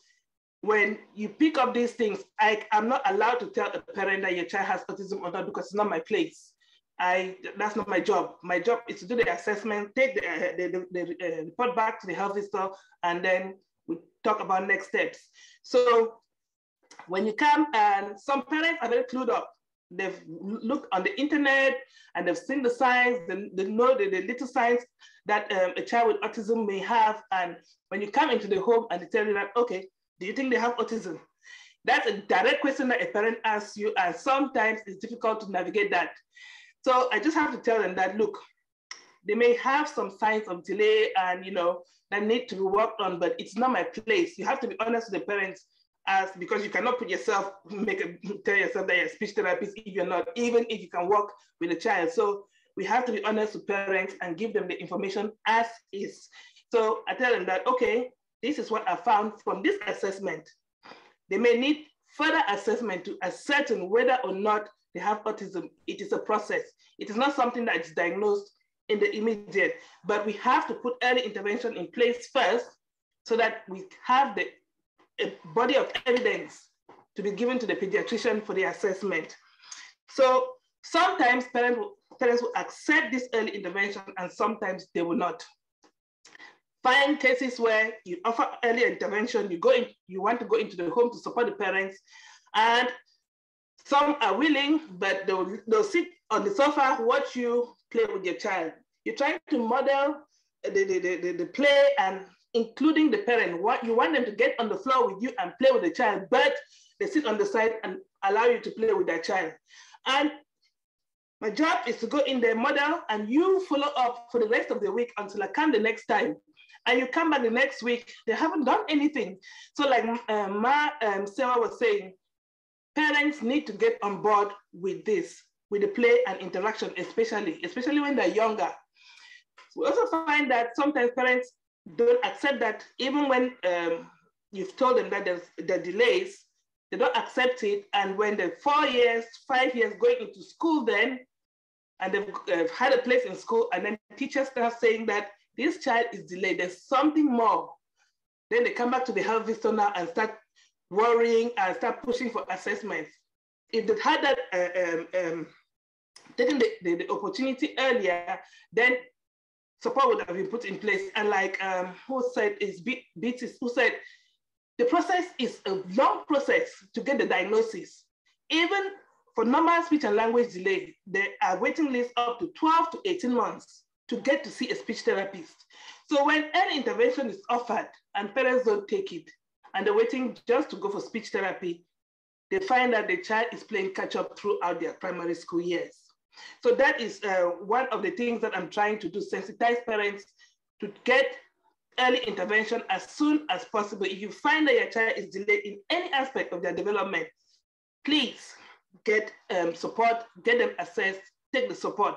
when you pick up these things, I'm not allowed to tell a parent that your child has autism or not because it's not my place. That's not my job. My job is to do the assessment, take the report back to the health visitor, and then we talk about next steps. So when you come, and some parents are very clued up. They've looked on the internet and they've seen the signs, they know the little signs that a child with autism may have. And when you come into the home and they tell you that, okay, do you think they have autism? That's a direct question that a parent asks you, and sometimes it's difficult to navigate that. So I just have to tell them that, look, they may have some signs of delay and, that need to be worked on, but it's not my place. You have to be honest with the parents, because you cannot tell yourself that you're a speech therapist if you're not, even if you can work with a child. So we have to be honest with parents and give them the information as is. So I tell them that, okay, this is what I found from this assessment. They may need further assessment to ascertain whether or not they have autism. It is a process. It is not something that is diagnosed in the immediate, but we have to put early intervention in place first so that we have a body of evidence to be given to the pediatrician for the assessment. So sometimes parents will accept this early intervention and sometimes they will not. Find cases where you offer early intervention, you want to go into the home to support the parents, and some are willing, but they'll sit on the sofa, watch you play with your child. You're trying to model the play and including the parent. You want them to get on the floor with you and play with the child, but they sit on the side and allow you to play with their child. And my job is to go in there, model, and you follow up for the rest of the week until I come the next time. And you come back the next week, they haven't done anything. So like Sarah was saying, parents need to get on board with this, with the play and interaction, especially when they're younger. We also find that sometimes parents don't accept that, even when you've told them that there are delays, they don't accept it. And when they're 4 years, 5 years going into school then, and they've had a place in school, and then teachers start saying that this child is delayed, there's something more. Then they come back to the health visitor now and start worrying and start pushing for assessments. If they had that, taken the opportunity earlier, then support would have been put in place. And like who said, is Beatrice, who said, the process is a long process to get the diagnosis. Even for normal speech and language delay, there are waiting lists up to 12 to 18 months to get to see a speech therapist. So when early intervention is offered and parents don't take it, and they're waiting just to go for speech therapy, they find that the child is playing catch up throughout their primary school years. So that is one of the things that I'm trying to do, sensitize parents to get early intervention as soon as possible. If you find that your child is delayed in any aspect of their development, please get support, get them assessed, take the support.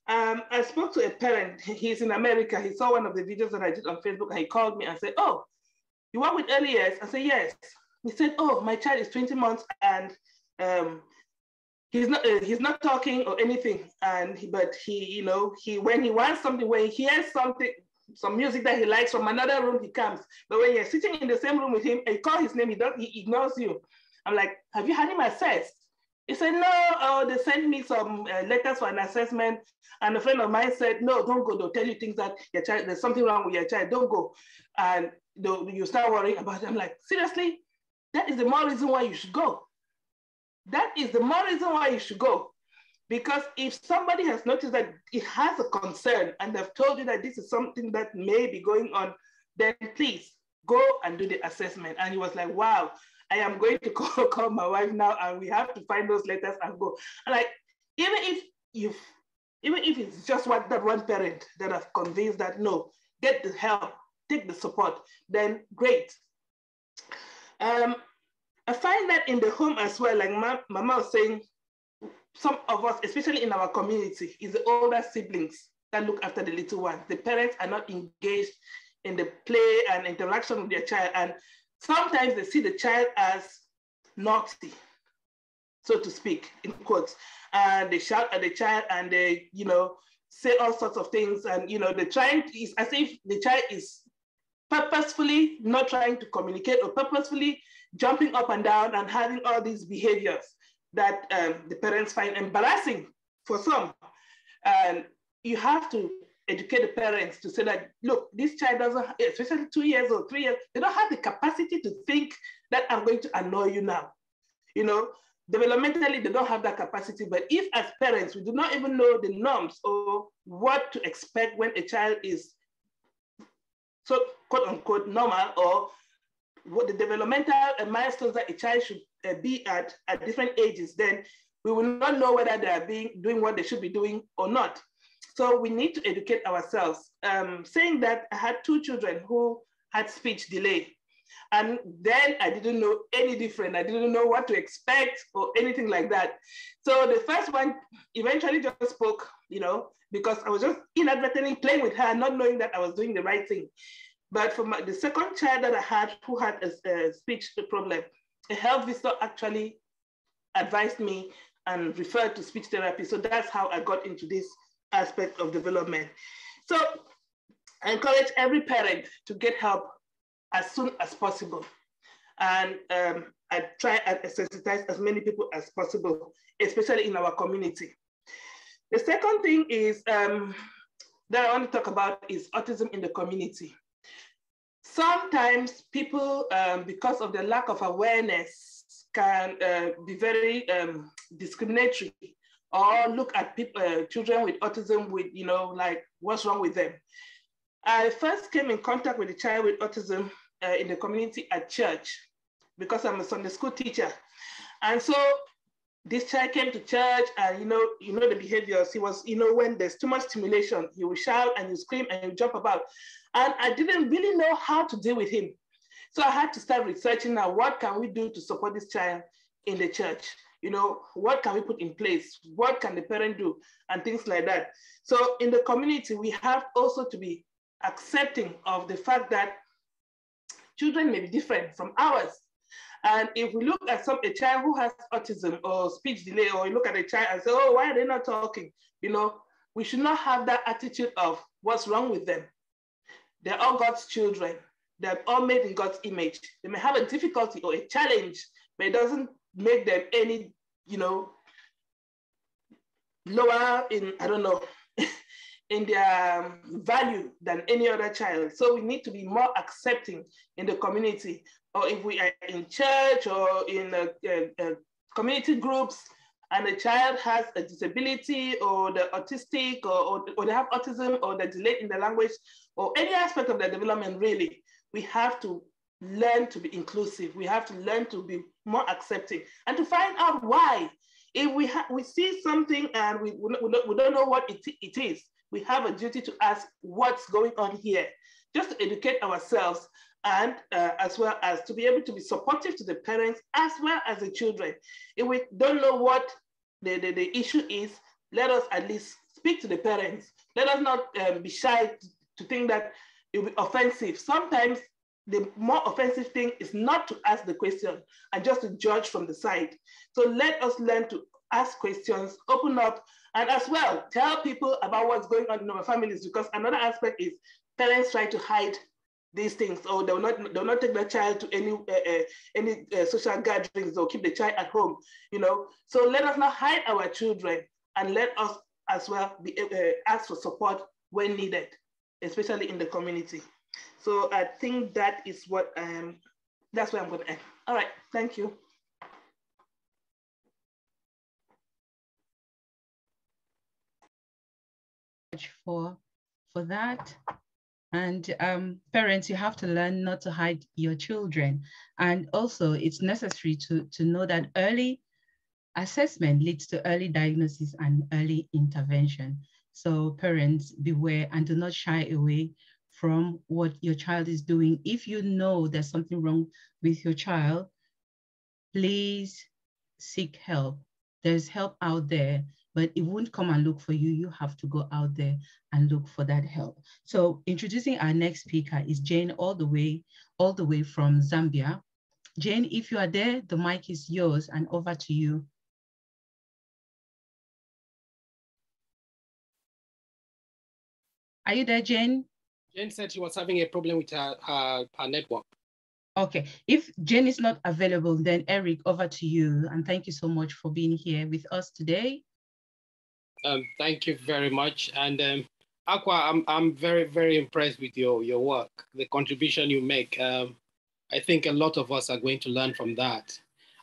I spoke to a parent, he's in America. He saw one of the videos that I did on Facebook and he called me and said, "Oh, you work with early years?" I said, "Yes." He said, "Oh, my child is 20 months and he's not talking or anything. But when he wants something, when he hears something, some music that he likes from another room, he comes. But when you're sitting in the same room with him and you call his name, he ignores you." I'm like, "Have you had him assessed?" He said, "No, they sent me some letters for an assessment. And a friend of mine said, no, don't go. They'll tell you things that your child, there's something wrong with your child. Don't go." And you start worrying about it. I'm like, seriously? That is the more reason why you should go. That is the more reason why you should go. Because if somebody has noticed that it has a concern and they've told you that this is something that may be going on, then please go and do the assessment. And he was like, "Wow, I am going to call my wife now and we have to find those letters and go." And like, even if it's just that one parent that have convinced that, no, get the help, take the support, then great. I find that in the home as well, like Mama was saying, some of us, especially in our community, is the older siblings that look after the little ones. The parents are not engaged in the play and interaction with their child. And sometimes they see the child as naughty, so to speak, in quotes. And they shout at the child and they, say all sorts of things. And, it's as if the child is purposefully not trying to communicate or purposefully jumping up and down and having all these behaviors that the parents find embarrassing for some. And you have to educate the parents to say that, look, this child doesn't, especially 2 years or 3 years, they don't have the capacity to think that I'm going to annoy you now. Developmentally, they don't have that capacity. But if as parents, we do not even know the norms or what to expect when a child is so quote unquote normal, or what the developmental milestones that a child should be at different ages, then we will not know whether they are doing what they should be doing or not. So we need to educate ourselves. Saying that, I had 2 children who had speech delay. And then I didn't know any different. I didn't know what to expect or anything like that. So the first one eventually just spoke, because I was just inadvertently playing with her, not knowing that I was doing the right thing. But for the second child that I had who had a speech problem, a health visitor actually advised me and referred to speech therapy. So that's how I got into this aspect of development. So I encourage every parent to get help as soon as possible. And I try and sensitize as many people as possible, especially in our community. The second thing is that I want to talk about is autism in the community. Sometimes people, because of the lack of awareness, can be very discriminatory or look at people, children with autism with, like, what's wrong with them. I first came in contact with a child with autism in the community at church because I'm a Sunday school teacher. And so this child came to church and, you know the behaviors. He was, when there's too much stimulation, he will shout and you scream and you jump about. And I didn't really know how to deal with him. So I had to start researching now, what can we do to support this child in the church? What can we put in place? What can the parent do? And things like that. So in the community, we have also to be accepting of the fact that children may be different from ours. And if we look at a child who has autism or speech delay, or you look at a child and say, oh, why are they not talking? We should not have that attitude of what's wrong with them. They're all God's children. They're all made in God's image. They may have a difficulty or a challenge, but it doesn't make them any, lower in, in their value than any other child. So we need to be more accepting in the community, or if we are in church or in community groups, and a child has a disability or the autistic or they have autism or they're delayed in the language or any aspect of their development, really, we have to learn to be inclusive. We have to learn to be more accepting and to find out why. If we see something and we don't know what it is, we have a duty to ask what's going on here, just to educate ourselves and as well as to be able to be supportive to the parents as well as the children. If we don't know what the issue is, let us at least speak to the parents. Let us not be shy to think that it will be offensive. Sometimes the more offensive thing is not to ask the question and just to judge from the side. So let us learn to ask questions, open up, and as well, tell people about what's going on in our families, because another aspect is parents try to hide these things, or they'll not take their child to any social gatherings or keep the child at home, you know. So let us not hide our children, and let us as well be ask for support when needed, especially in the community. So I think that is what that's where I'm going to end. All right, thank you. For that. And parents, you have to learn not to hide your children. And also it's necessary to know that early assessment leads to early diagnosis and early intervention. So parents, beware and do not shy away from what your child is doing. If you know there's something wrong with your child, please seek help. There's help out there, but it won't come and look for you. You have to go out there and look for that help. So introducing our next speaker is Jane, all the way from Zambia. Jane, if you are there, the mic is yours and over to you. Are you there, Jane? Jane said she was having a problem with her network. Okay, if Jane is not available, then Eric, over to you. And thank you so much for being here with us today. Thank you very much. And Aqua, I'm very, very impressed with your work, the contribution you make. I think a lot of us are going to learn from that.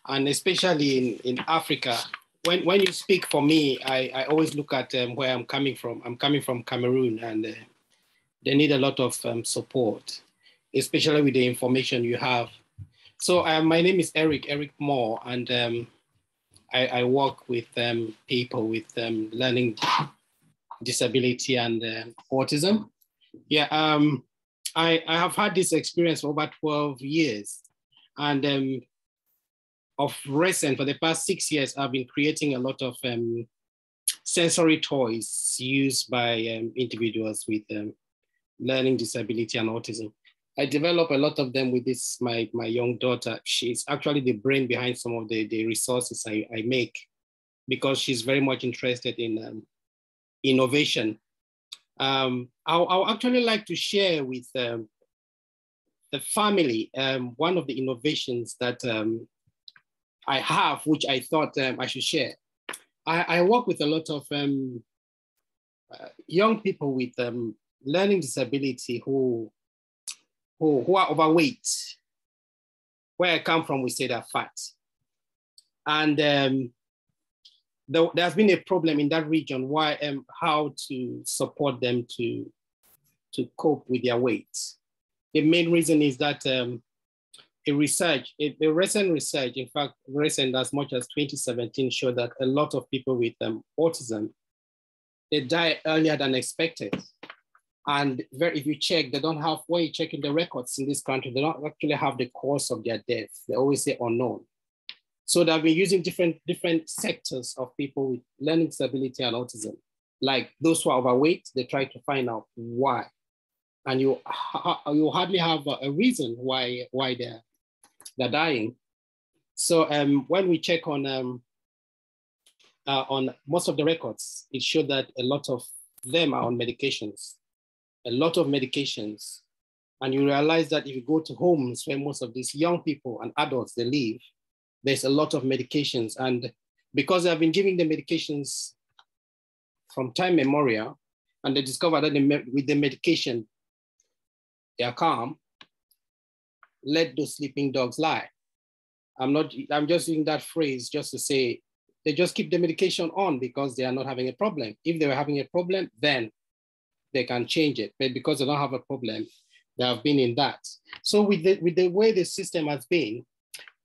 And especially in Africa, when you speak for me, I always look at where I'm coming from. I'm coming from Cameroon, and they need a lot of support, especially with the information you have. So my name is Eric Moore, and I work with people with learning disability and autism. Yeah, I have had this experience for about 12 years. And of recent, for the past 6 years, I've been creating a lot of sensory toys used by individuals with learning disability and autism. I develop a lot of them with my young daughter. She's actually the brain behind some of the resources I make, because she's very much interested in innovation. I'll actually like to share with the family one of the innovations that I have, which I thought I should share. I work with a lot of young people with learning disability who are overweight. Where I come from, we say they're fat. And there's been a problem in that region how to support them to cope with their weight. The main reason is that a recent research, in fact, recent as much as 2017, showed that a lot of people with autism, they die earlier than expected. And if you check, they don't have, when you check in the records in this country, they don't actually have the cause of their death. They always say unknown. So they've been using different sectors of people with learning disability and autism. Like those who are overweight, they try to find out why. And you hardly have a reason why they're dying. So when we check on most of the records, it showed that a lot of them are on medications. A lot of medications. And you realize that if you go to homes where most of these young people and adults, they live, there's a lot of medications. And because they've been giving the medications from time memorial, and they discovered that with the medication, they are calm, let those sleeping dogs lie. I'm just using that phrase just to say they just keep the medication on because they are not having a problem. If they were having a problem, then they can change it. But because they don't have a problem, they have been in that. So with the way the system has been,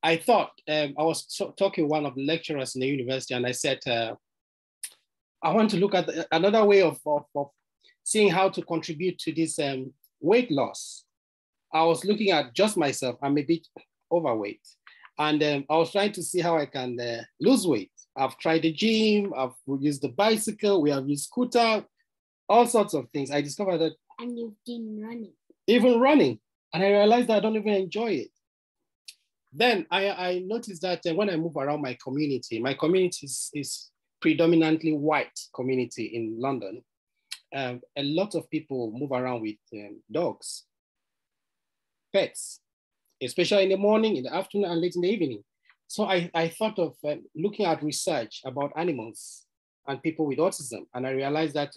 I thought, I was talking to one of the lecturers in the university, and I said, I want to look at another way of seeing how to contribute to this weight loss. I was looking at just myself. I'm a bit overweight. And I was trying to see how I can lose weight. I've tried the gym, I've used the bicycle, we have used scooter, all sorts of things. I discovered that. And you've been running. Even running. And I realized that I don't even enjoy it. Then I noticed that when I move around my community is predominantly white community in London. A lot of people move around with dogs, pets, especially in the morning, in the afternoon, and late in the evening. So I thought of looking at research about animals and people with autism. And I realized that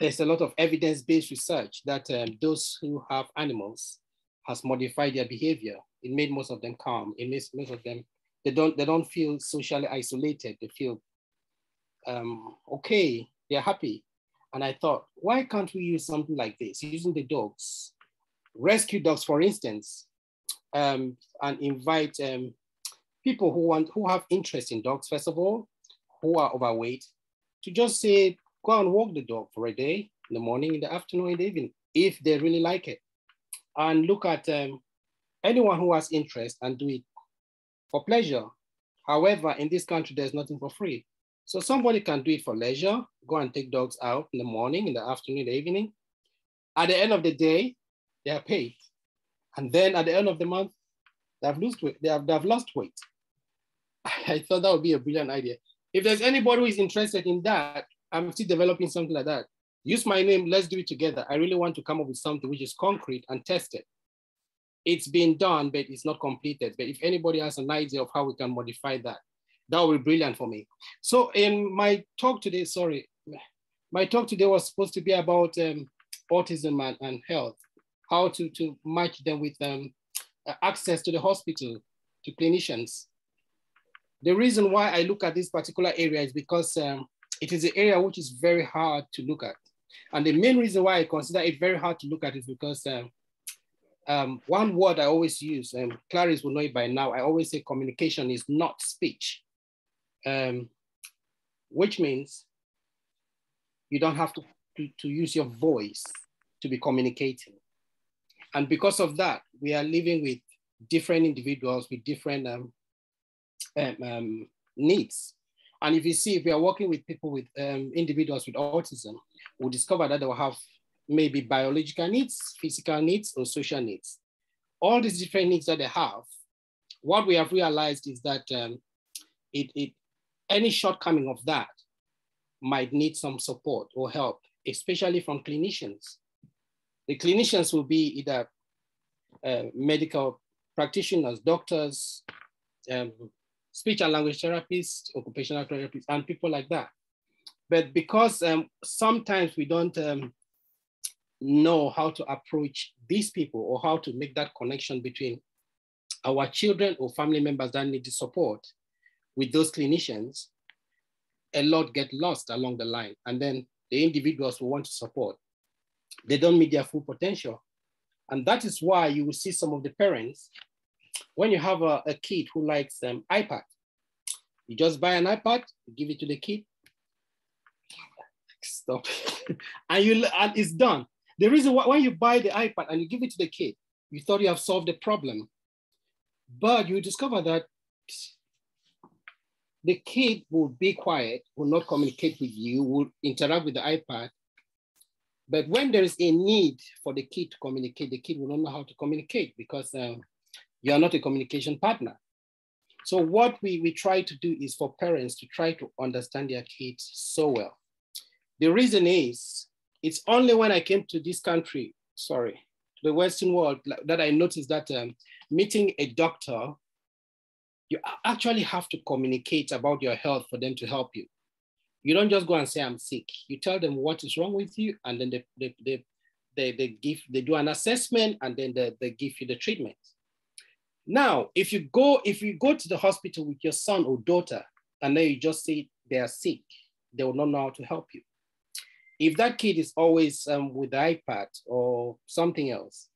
there's a lot of evidence-based research that those who have animals has modified their behavior. It made most of them calm. It makes most of them, they don't feel socially isolated. They feel okay, they're happy. And I thought, why can't we use something like this, using the dogs, rescue dogs, for instance, and invite people who have interest in dogs, first of all, who are overweight, to just say, go and walk the dog for a day, in the morning, in the afternoon, in the evening, if they really like it. And look at anyone who has interest and do it for pleasure. However, in this country, there's nothing for free. So somebody can do it for leisure, go and take dogs out in the morning, in the afternoon, in the evening. At the end of the day, they are paid. And then at the end of the month, they have lost weight. I thought that would be a brilliant idea. If there's anybody who is interested in that, I'm still developing something like that. Use my name, let's do it together. I really want to come up with something which is concrete and tested. It's been done, but it's not completed. But if anybody has an idea of how we can modify that, that would be brilliant for me. So in my talk today, my talk today was supposed to be about autism and health, how to match them with access to the hospital, to clinicians. The reason why I look at this particular area is because it is an area which is very hard to look at. And the main reason why I consider it very hard to look at is because one word I always use, and Clarice will know it by now, I always say communication is not speech, which means you don't have to use your voice to be communicating. And because of that, we are living with different individuals with different needs. And if you see, if we are working with people with individuals with autism, we'll discover that they will have maybe biological needs, physical needs, or social needs. All these different needs that they have, what we have realized is that any shortcoming of that might need some support or help, especially from clinicians. The clinicians will be either medical practitioners, doctors, speech and language therapists, occupational therapists, and people like that. But because sometimes we don't know how to approach these people or how to make that connection between our children or family members that need the support with those clinicians, a lot get lost along the line. And then the individuals who want to support, they don't meet their full potential. And that is why you will see some of the parents, when you have a kid who likes iPad, you just buy an iPad, you give it to the kid, stop, and it's done. The reason why when you buy the iPad and you give it to the kid, you thought you have solved the problem, but you discover that the kid will be quiet, will not communicate with you, will interact with the iPad. But when there is a need for the kid to communicate, the kid will not know how to communicate because you are not a communication partner. So what we try to do is for parents to try to understand their kids so well. The reason is, it's only when I came to this country, to the Western world, that I noticed that meeting a doctor, you actually have to communicate about your health for them to help you. You don't just go and say, I'm sick. You tell them what is wrong with you, and then they do an assessment, and then they give you the treatment. Now, if you go to the hospital with your son or daughter, and then you just say they are sick, they will not know how to help you. If that kid is always with the iPad or something else,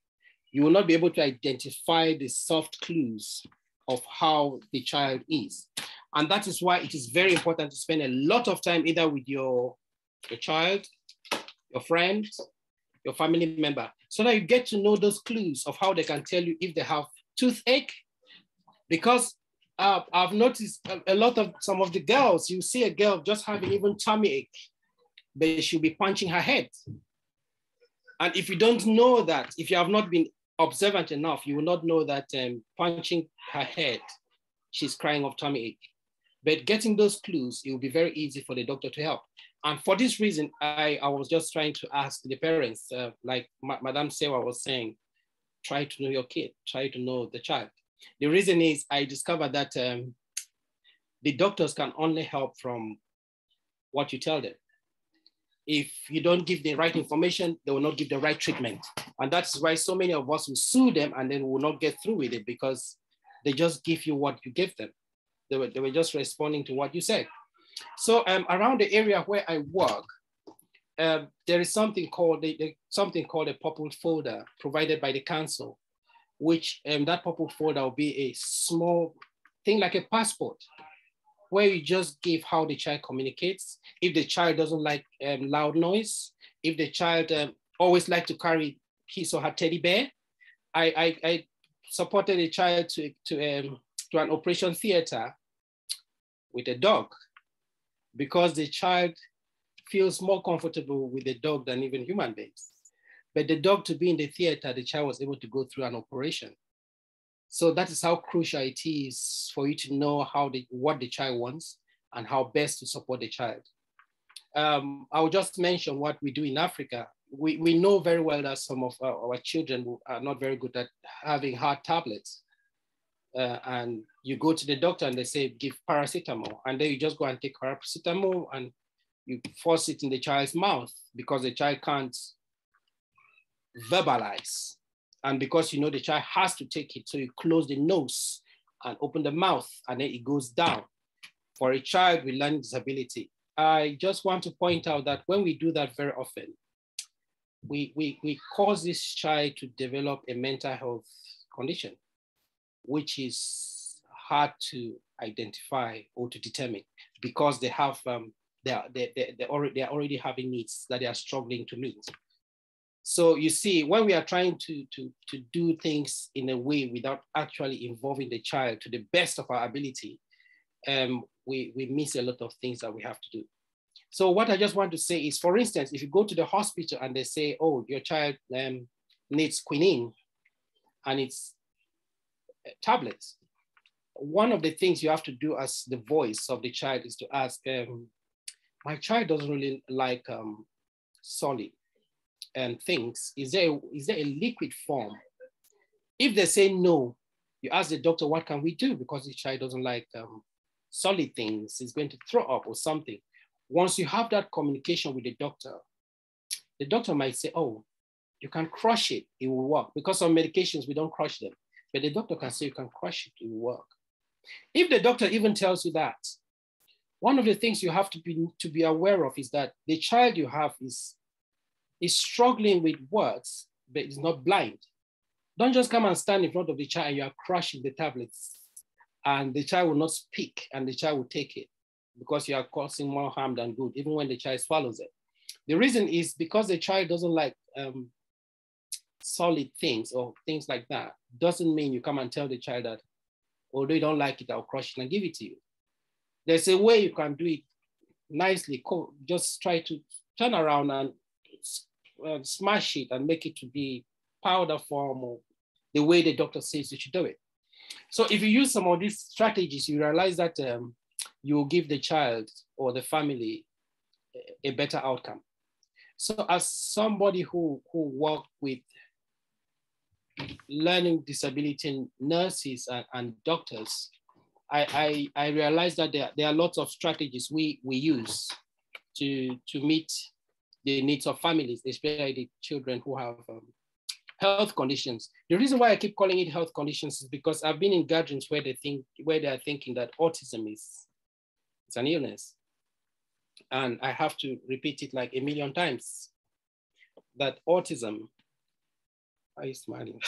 you will not be able to identify the soft clues of how the child is. And that is why it is very important to spend a lot of time either with your child, your friend, your family member, so that you get to know those clues of how they can tell you if they have toothache. Because I've noticed a lot of some of the girls, you see a girl just having even tummy ache, but she'll be punching her head. And if you don't know that, if you have not been observant enough, you will not know that punching her head, she's crying of tummy ache. But getting those clues, it will be very easy for the doctor to help. And for this reason, I was just trying to ask the parents, like Madame Sewa was saying, try to know your kid, try to know the child. The reason is I discovered that the doctors can only help from what you tell them. If you don't give the right information, they will not give the right treatment. And that's why so many of us will sue them and then will not get through with it, because they just give you what you give them. They were just responding to what you said. So around the area where I work, there is something called a purple folder provided by the council, which that purple folder will be a small thing like a passport, where you just give how the child communicates. If the child doesn't like loud noise, if the child always like to carry his or her teddy bear, I supported a child to an operation theater with a dog, because the child feels more comfortable with the dog than even human beings. But the dog to be in the theater, the child was able to go through an operation. So that is how crucial it is for you to know what the child wants and how best to support the child. I will just mention what we do in Africa. We know very well that some of our children are not very good at having hard tablets. And you go to the doctor and they say, give paracetamol. And then you just go and take paracetamol and you force it in the child's mouth, because the child can't verbalize. And because you know the child has to take it, so you close the nose and open the mouth, and then it goes down. For a child with learning disability, I just want to point out that when we do that very often, we cause this child to develop a mental health condition, which is hard to identify or to determine, because they have they're already having needs that they are struggling to meet. So you see, when we are trying to do things in a way without actually involving the child to the best of our ability, we miss a lot of things that we have to do. So what I just want to say is, for instance, if you go to the hospital and they say, oh, your child needs quinine and it's tablets, one of the things you have to do as the voice of the child is to ask, my child doesn't really like solid things. Is there a liquid form? If they say no, you ask the doctor, what can we do? Because the child doesn't like solid things, he's going to throw up or something. Once you have that communication with the doctor might say, oh, you can crush it, it will work. Because on medications, we don't crush them. But the doctor can say you can crush it, it will work. If the doctor even tells you that, one of the things you have to be aware of is that the child you have is struggling with words, but is not blind. Don't just come and stand in front of the child and you are crushing the tablets and the child will not speak and the child will take it, because you are causing more harm than good, even when the child swallows it. The reason is because the child doesn't like solid things or things like that. Doesn't mean you come and tell the child that, although you don't like it, I'll crush it and give it to you. There's a way you can do it nicely. Just try to turn around and smash it and make it to be powder form, or the way the doctor says you should do it. So if you use some of these strategies, you realize that you will give the child or the family a better outcome. So as somebody who worked with learning disability nurses and doctors, I realized that there are lots of strategies we use to meet the needs of families, especially the children who have health conditions. The reason why I keep calling it health conditions is because I've been in gatherings where they are thinking that autism It's an illness. And I have to repeat it like a million times, that autism, are you smiling?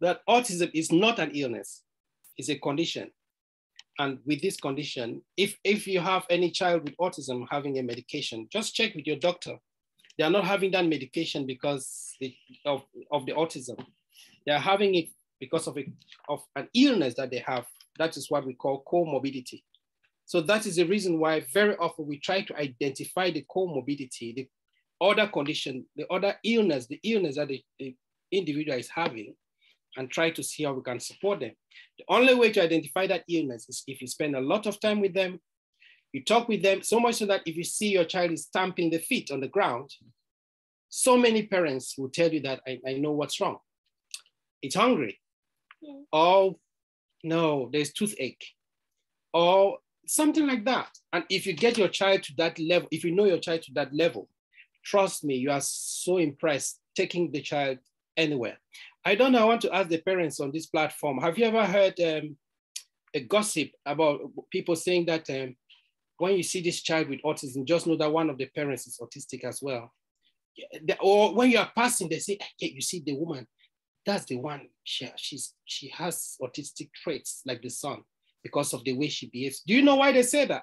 That autism is not an illness, it's a condition. And with this condition, if you have any child with autism having a medication, just check with your doctor. They are not having that medication because of the autism. They are having it because of an illness that they have. That is what we call comorbidity. So that is the reason why very often we try to identify the comorbidity, the other condition, the other illness, the illness that the individual is having, and try to see how we can support them. The only way to identify that illness is if you spend a lot of time with them, you talk with them, so much so that if you see your child is stamping the feet on the ground, so many parents will tell you that I know what's wrong. It's hungry. Yeah. Oh, no, there's toothache. Or something like that. And if you get your child to that level, if you know your child to that level, trust me, you are so impressed taking the child anywhere. I don't know, I want to ask the parents on this platform, have you ever heard a gossip about people saying that when you see this child with autism, just know that one of the parents is autistic as well? Or when you are passing, they say, hey, you see the woman, that's the one, she has autistic traits like the son because of the way she behaves. Do you know why they say that?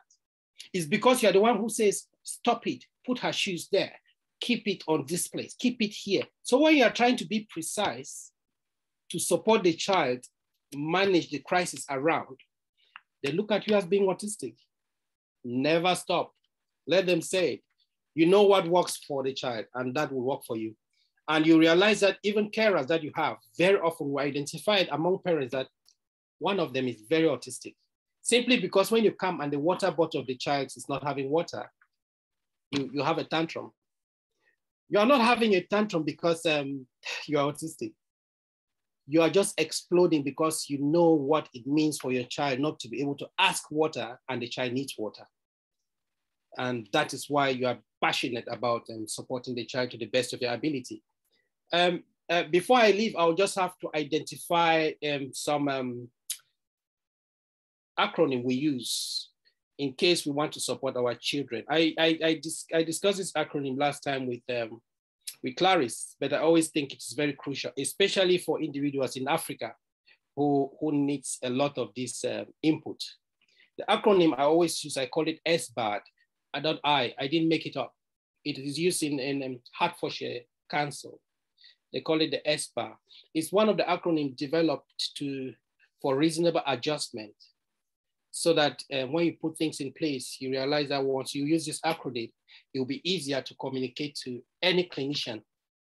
It's because you're the one who says, stop it, put her shoes there, keep it on this place, keep it here. So when you are trying to be precise to support the child, manage the crisis around, they look at you as being autistic. Never stop. Let them say it. You know what works for the child, and that will work for you. And you realize that even carers that you have very often were identified among parents that one of them is very autistic. Simply because when you come and the water bottle of the child is not having water, you have a tantrum. You are not having a tantrum because you are autistic. You are just exploding because you know what it means for your child not to be able to ask water and the child needs water. And that is why you are passionate about supporting the child to the best of your ability. Before I leave, I'll just have to identify some acronym we use in case we want to support our children. I discussed this acronym last time with Clarice, but I always think it's very crucial, especially for individuals in Africa who needs a lot of this input. The acronym I always use, I call it SBAD. I didn't make it up. It is used in Hertfordshire Council. They call it the SBAD. It's one of the acronyms developed for reasonable adjustment, so that when you put things in place, you realize that once you use this acronym, it will be easier to communicate to any clinician.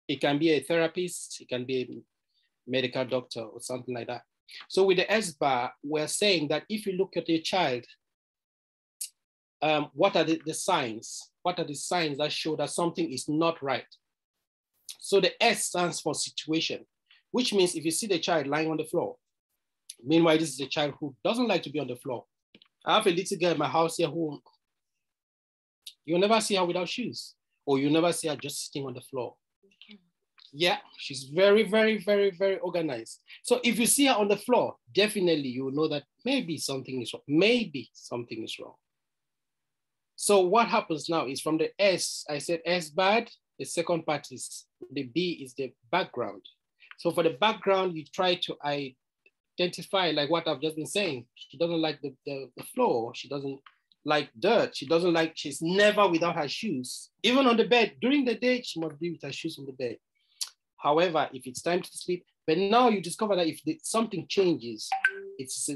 It can be a therapist, it can be a medical doctor or something like that. So with the SBAD, we're saying that if you look at your child, what are the signs? What are the signs that show that something is not right? So the S stands for situation, which means if you see the child lying on the floor, meanwhile, this is a child who doesn't like to be on the floor. I have a little girl in my house here who you'll never see her without shoes, or you'll never see her just sitting on the floor. Yeah, she's very, very, very, very organized. So if you see her on the floor, definitely you will know that maybe something is wrong. Maybe something is wrong. So what happens now is from the S, I said SBAD, the second part is, the B is the background. So for the background, you try to identify like what I've just been saying. She doesn't like the floor. She doesn't like dirt. She's never without her shoes. Even on the bed, during the day, she must be with her shoes on the bed. However, if it's time to sleep, but now you discover that if something changes, it's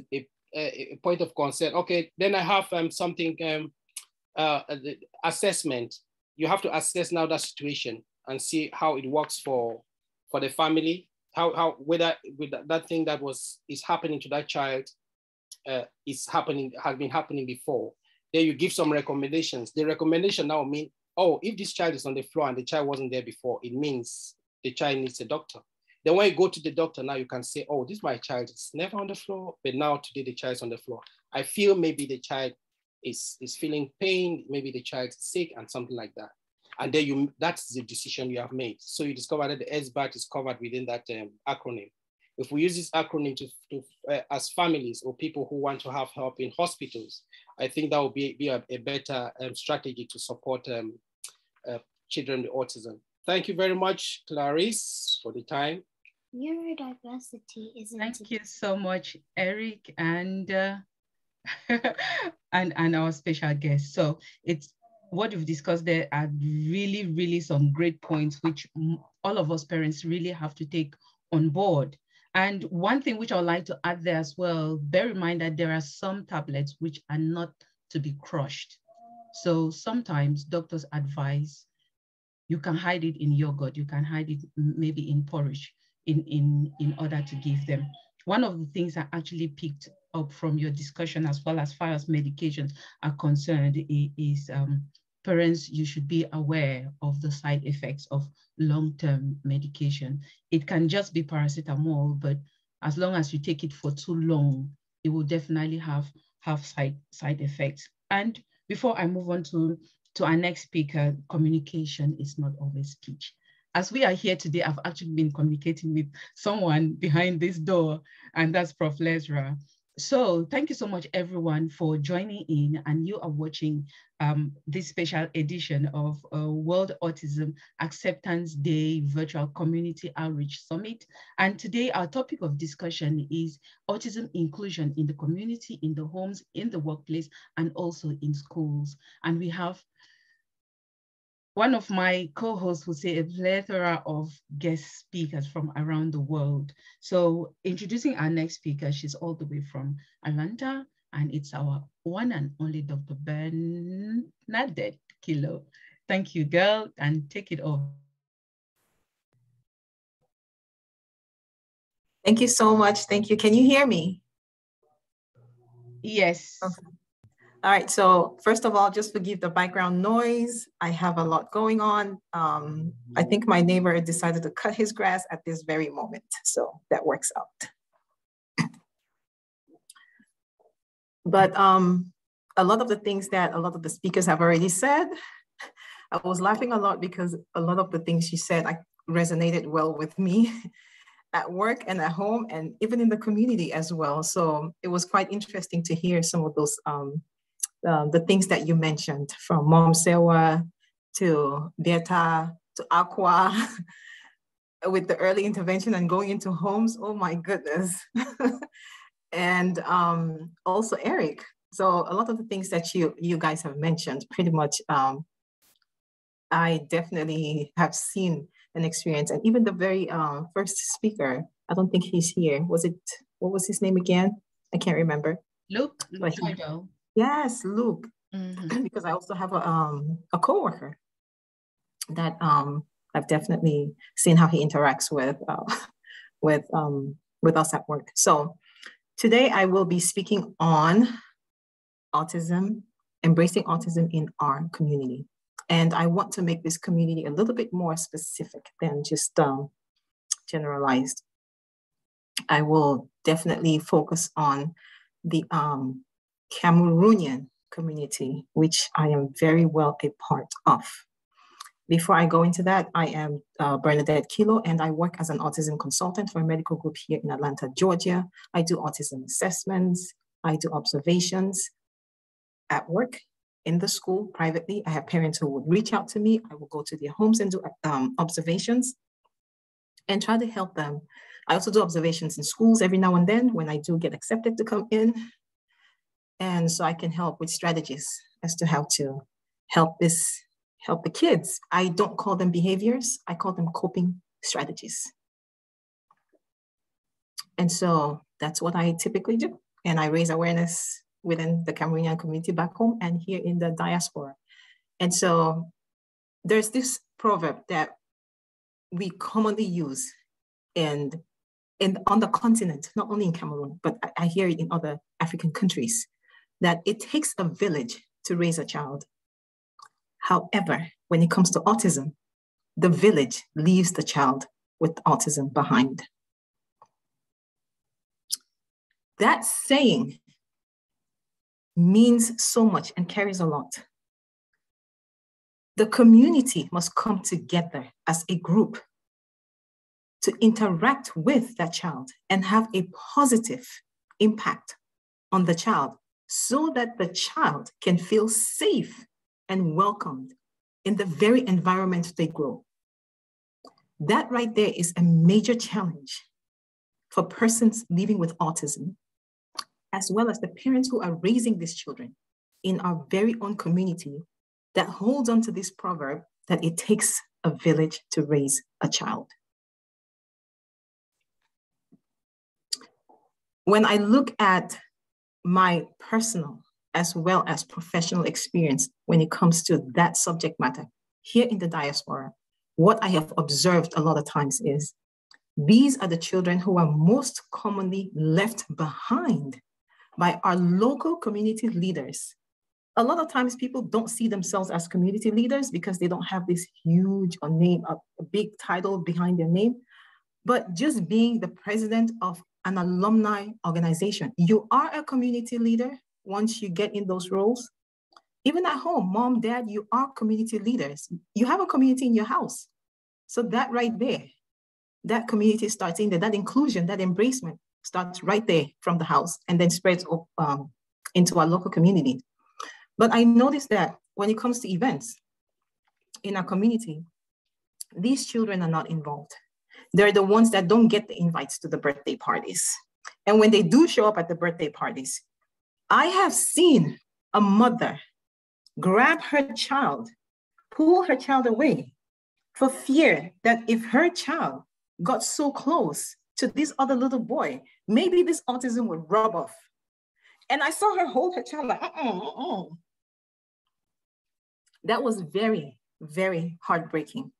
a point of concern. Okay, then I have something, the assessment. You have to assess now that situation and see how it works for the family, whether with that thing that is happening to that child has been happening before. Then you give some recommendations. The recommendation now mean, oh, if this child is on the floor and the child wasn't there before, it means the child needs a doctor. Then when you go to the doctor, now you can say, oh, this my child is never on the floor, but now today the child is on the floor. I feel maybe the child is feeling pain, maybe the child is sick and something like that. And then that's the decision you have made. So you discover that the SBAD is covered within that acronym. If we use this acronym as families or people who want to have help in hospitals, I think that would be a better strategy to support children with autism. Thank you very much, Clarice, for the time. Neurodiversity isn't. Thank you so much, Eric, and and our special guest. So it's what we've discussed there are really, really some great points which all of us parents really have to take on board. And one thing which I would like to add there as well, bear in mind that there are some tablets which are not to be crushed. So sometimes doctors advise you can hide it in yogurt, you can hide it maybe in porridge in order to give them. One of the things I actually picked up from your discussion as far as medications are concerned is parents, you should be aware of the side effects of long-term medication. It can just be paracetamol, but as long as you take it for too long, it will definitely have side effects. And before I move on to our next speaker, communication is not always speech. As we are here today, I've actually been communicating with someone behind this door, and that's Prof. Lesra. So thank you so much, everyone, for joining in. And you are watching this special edition of World Autism Acceptance Day Virtual Community Outreach Summit. And today, our topic of discussion is autism inclusion in the community, in the homes, in the workplace, and also in schools. And we have one of my co-hosts will say a plethora of guest speakers from around the world. So introducing our next speaker, she's all the way from Atlanta, and it's our one and only Dr. Bernadette Kilo. Thank you, girl, and take it over. Thank you so much. Thank you. Can you hear me? Yes. Okay. All right, so first of all, just forgive the background noise. I have a lot going on. I think my neighbor decided to cut his grass at this very moment, so that works out. But a lot of the things that a lot of the speakers have already said, I was laughing a lot because a lot of the things she said resonated well with me at work and at home and even in the community as well. So it was quite interesting to hear some of those the things that you mentioned, from Mom Sewa to Beta to Aqua, with the early intervention and going into homes. Oh my goodness. And also Eric. So a lot of the things that you guys have mentioned, pretty much, I definitely have seen and experienced. And even the very first speaker, I don't think he's here. What was his name again? I can't remember. Luke Seidel. Yes, Luke. Mm-hmm. Because I also have a coworker that I've definitely seen how he interacts with us at work. So today I will be speaking on autism, embracing autism in our community. And I want to make this community a little bit more specific than just generalized. I will definitely focus on the Cameroonian community, which I am very well a part of. Before I go into that, I am Bernadette Kilo, and I work as an autism consultant for a medical group here in Atlanta, Georgia. I do autism assessments. I do observations at work, in the school, privately. I have parents who would reach out to me. I will go to their homes and do observations and try to help them. I also do observations in schools every now and then when I do get accepted to come in. And so I can help with strategies as to how to help the kids. I don't call them behaviors, I call them coping strategies. And so that's what I typically do. And I raise awareness within the Cameroonian community back home and here in the diaspora. And so there's this proverb that we commonly use on the continent, not only in Cameroon, but I hear it in other African countries, that it takes a village to raise a child. However, when it comes to autism, the village leaves the child with autism behind. That saying means so much and carries a lot. The community must come together as a group to interact with that child and have a positive impact on the child so that the child can feel safe and welcomed in the very environment they grow. That right there is a major challenge for persons living with autism, as well as the parents who are raising these children in our very own community that holds on to this proverb that it takes a village to raise a child. When I look at my personal as well as professional experience when it comes to that subject matter here in the diaspora, what I have observed a lot of times is these are the children who are most commonly left behind by our local community leaders. A lot of times people don't see themselves as community leaders because they don't have this huge a big title behind their name, but just being the president of an alumni organization. You are a community leader once you get in those roles. Even at home, mom, dad, you are community leaders. You have a community in your house. So that right there, that community starts in there, that inclusion, that embracement starts right there from the house and then spreads into our local community. But I noticed that when it comes to events in our community, these children are not involved. They're the ones that don't get the invites to the birthday parties. And when they do show up at the birthday parties, I have seen a mother grab her child, pull her child away for fear that if her child got so close to this other little boy, maybe this autism would rub off. And I saw her hold her child like, That was very, very heartbreaking.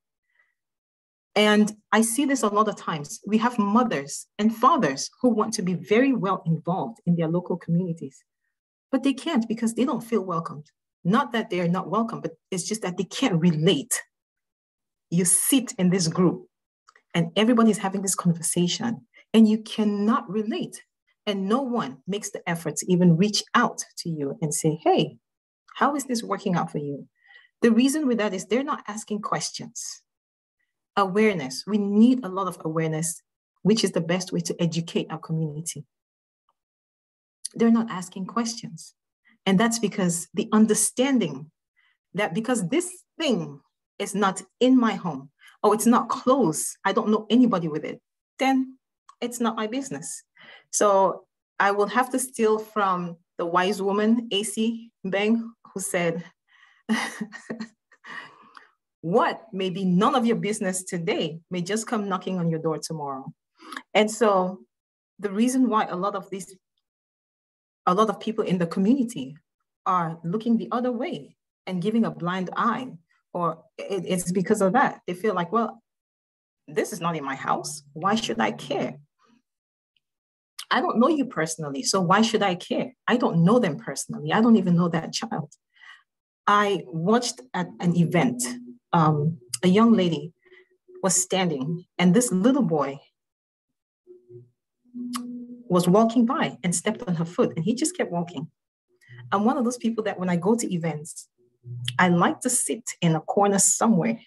And I see this a lot of times. We have mothers and fathers who want to be very well involved in their local communities, but they can't because they don't feel welcomed. Not that they're not welcome, but it's just that they can't relate. You sit in this group and everybody's having this conversation and you cannot relate. And no one makes the effort to even reach out to you and say, hey, how is this working out for you? The reason with that is they're not asking questions. Awareness, we need a lot of awareness, which is the best way to educate our community. They're not asking questions. And that's because the understanding that because this thing is not in my home, or it's not close, I don't know anybody with it, then it's not my business. So I will have to steal from the wise woman, AC Beng, who said, what may be none of your business today may just come knocking on your door tomorrow. And so the reason why a lot of people in the community are looking the other way and giving a blind eye, or it's because of that. They feel like, well, this is not in my house. Why should I care? I don't know you personally, so why should I care? I don't know them personally. I don't even know that child. I watched at an event, a young lady was standing and this little boy was walking by and stepped on her foot and he just kept walking. I'm one of those people that when I go to events, I like to sit in a corner somewhere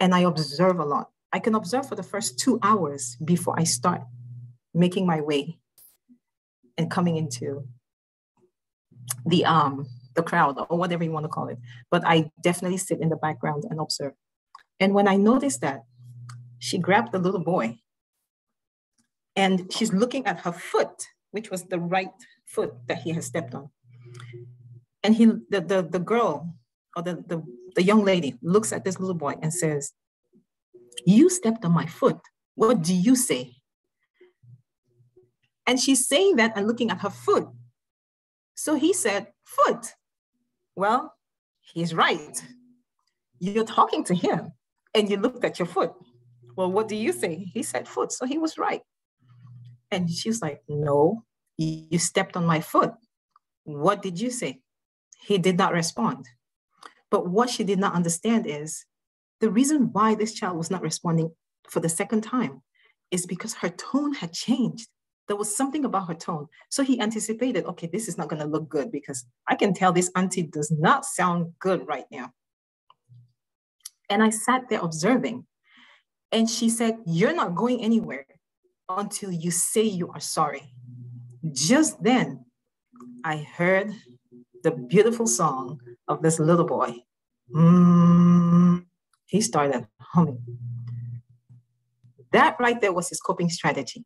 and I observe a lot. I can observe for the first 2 hours before I start making my way and coming into the crowd or whatever you want to call it. But I definitely sit in the background and observe. And when I noticed that, she grabbed the little boy and she's looking at her foot, which was the right foot that he had stepped on. And the girl or the young lady looks at this little boy and says, you stepped on my foot. What do you say? And she's saying that and looking at her foot. So he said, foot. Well, he's right. You're talking to him and you looked at your foot. Well, what do you say? He said foot. So he was right. And she's like, no, you stepped on my foot. What did you say? He did not respond. But what she did not understand is the reason why this child was not responding for the second time is because her tone had changed. There was something about her tone. So he anticipated, okay, this is not going to look good because I can tell this auntie does not sound good right now. And I sat there observing. And she said, "You're not going anywhere until you say you are sorry." Just then, I heard the beautiful song of this little boy. He started humming. That right there was his coping strategy.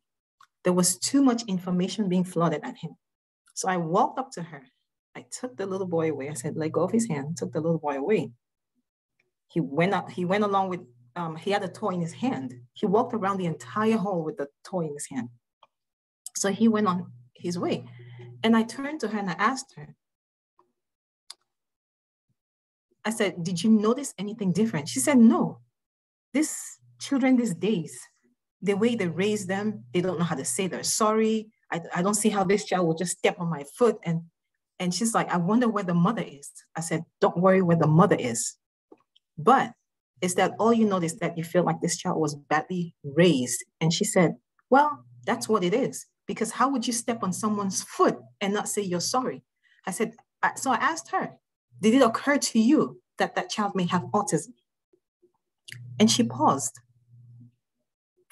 There was too much information being flooded at him. So I walked up to her. I took the little boy away. I said, "Let go of his hand," took the little boy away. He went along with, he had a toy in his hand. He walked around the entire hall with the toy in his hand. So he went on his way. And I turned to her and I asked her, I said, "Did you notice anything different?" She said, "No. These children these days, the way they raise them, they don't know how to say they're sorry. I don't see how this child will just step on my foot." And she's like, "I wonder where the mother is." I said, "Don't worry where the mother is. But is that all you notice, that you feel like this child was badly raised?" And she said, "Well, that's what it is. Because how would you step on someone's foot and not say you're sorry?" I said, so I asked her, "Did it occur to you that that child may have autism?" And she paused.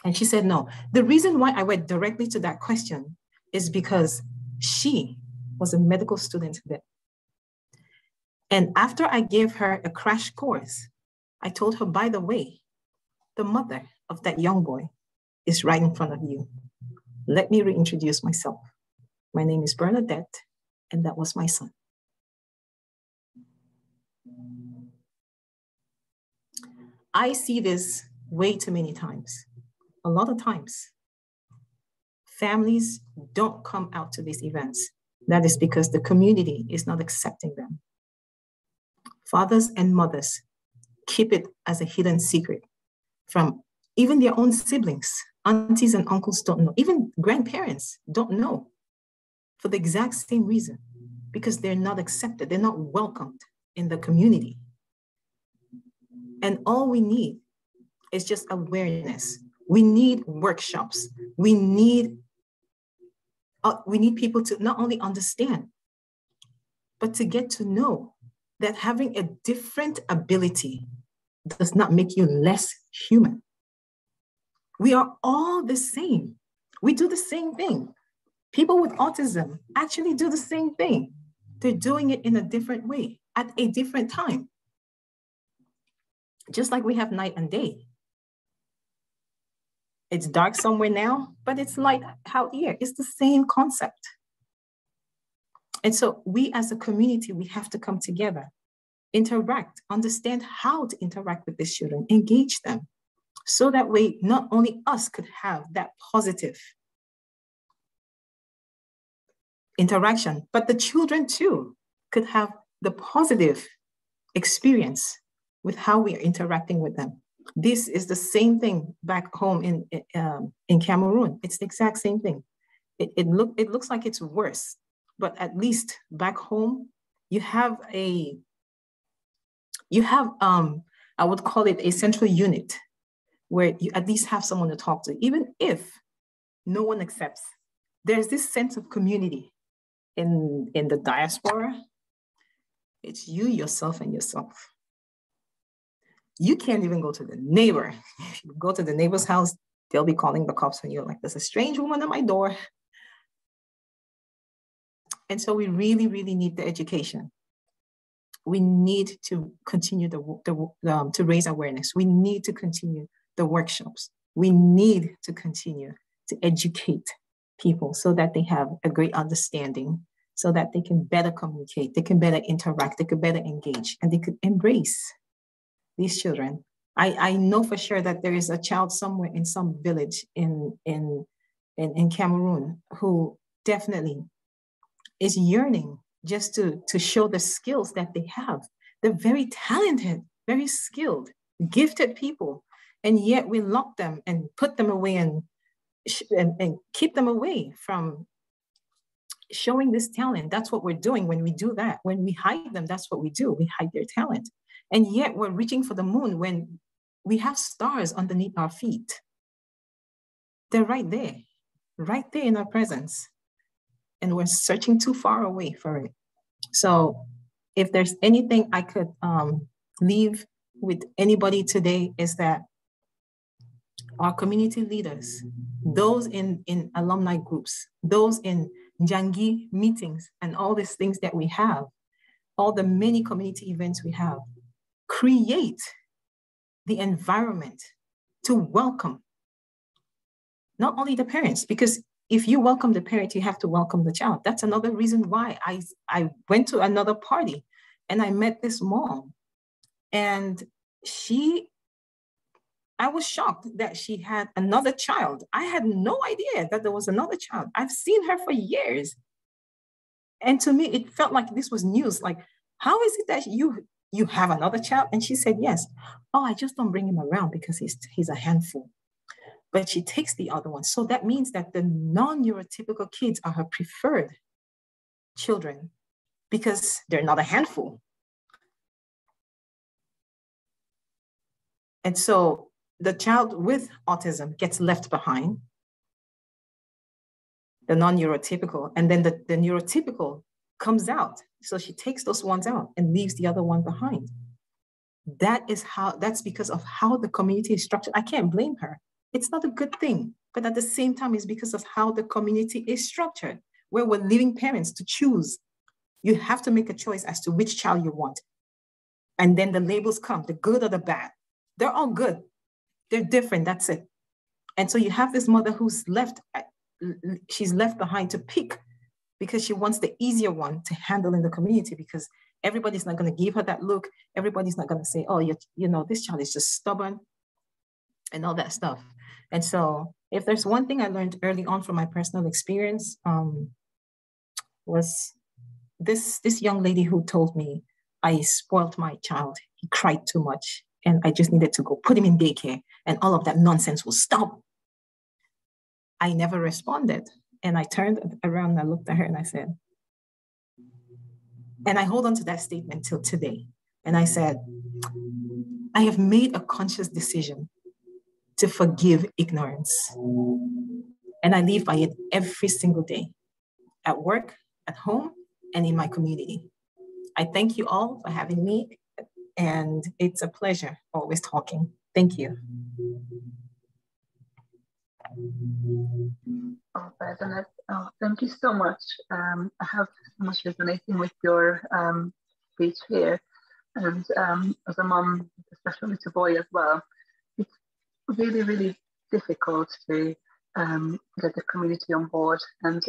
And she said, "No." The reason why I went directly to that question is because she was a medical student then. And after I gave her a crash course, I told her, "By the way, the mother of that young boy is right in front of you. Let me reintroduce myself. My name is Bernadette, and that was my son." I see this way too many times. A lot of times, families don't come out to these events. That is because the community is not accepting them. Fathers and mothers keep it as a hidden secret from even their own siblings. Aunties and uncles don't know. Even grandparents don't know, for the exact same reason, because they're not accepted. They're not welcomed in the community. And all we need is just awareness. We need workshops. We need people to not only understand, but to get to know that having a different ability does not make you less human. We are all the same. We do the same thing. People with autism actually do the same thing. They're doing it in a different way at a different time. Just like we have night and day. It's dark somewhere now, but it's light out here. It's the same concept. And so we as a community, we have to come together, interact, understand how to interact with these children, engage them. So that way, not only us could have that positive interaction, but the children too could have the positive experience with how we are interacting with them. This is the same thing back home in Cameroon. It's the exact same thing. It looks like it's worse, but at least back home, you have I would call it a central unit where you at least have someone to talk to, even if no one accepts. There's this sense of community in the diaspora. It's you, yourself, and yourself. You can't even go to the neighbor. If you go to the neighbor's house, they'll be calling the cops on you, like, "There's a strange woman at my door." And so we really, really need the education. We need to continue to raise awareness. We need to continue the workshops. We need to continue to educate people so that they have a great understanding, so that they can better communicate, they can better interact, they can better engage, and they could embrace these children. I know for sure that there is a child somewhere in some village in Cameroon who definitely is yearning just to show the skills that they have. They're very talented, very skilled, gifted people, and yet we lock them and put them away and keep them away from showing this talent. That's what we're doing when we do that. When we hide them, that's what we do. We hide their talent. And yet we're reaching for the moon when we have stars underneath our feet. They're right there in our presence. And we're searching too far away for it. So if there's anything I could leave with anybody today, is that our community leaders, those in alumni groups, those in Njangi meetings, and all these things that we have, all the many community events we have, create the environment to welcome not only the parents, because if you welcome the parent, you have to welcome the child. That's another reason why I went to another party and I met this mom. And I was shocked that she had another child. I had no idea that there was another child. I've seen her for years. And to me, it felt like this was news. Like, how is it that you have another child? And she said, yes. Oh, I just don't bring him around because he's a handful. But she takes the other one. So that means that the non-neurotypical kids are her preferred children because they're not a handful. And so the child with autism gets left behind, the non-neurotypical, and then the neurotypical comes out. So she takes those ones out and leaves the other one behind. That's because of how the community is structured. I can't blame her. It's not a good thing, but at the same time, it's because of how the community is structured, where we're leaving parents to choose. You have to make a choice as to which child you want. And then the labels come, the good or the bad. They're all good. They're different, that's it. And so you have this mother who's she's left behind to pick because she wants the easier one to handle in the community because everybody's not gonna give her that look. Everybody's not gonna say, oh, you know, this child is just stubborn and all that stuff. And so if there's one thing I learned early on from my personal experience was this young lady who told me I spoiled my child. He cried too much and I just needed to go put him in daycare and all of that nonsense will stop. I never responded. And I turned around and I looked at her and I said, and I hold on to that statement till today. And I said, I have made a conscious decision to forgive ignorance. And I live by it every single day, at work, at home, and in my community. I thank you all for having me, and it's a pleasure always talking. Thank you. Oh, Bernadette, thank you so much. I have so much resonating with your speech here. And as a mom, especially to boy as well, it's really, really difficult to get the community on board. And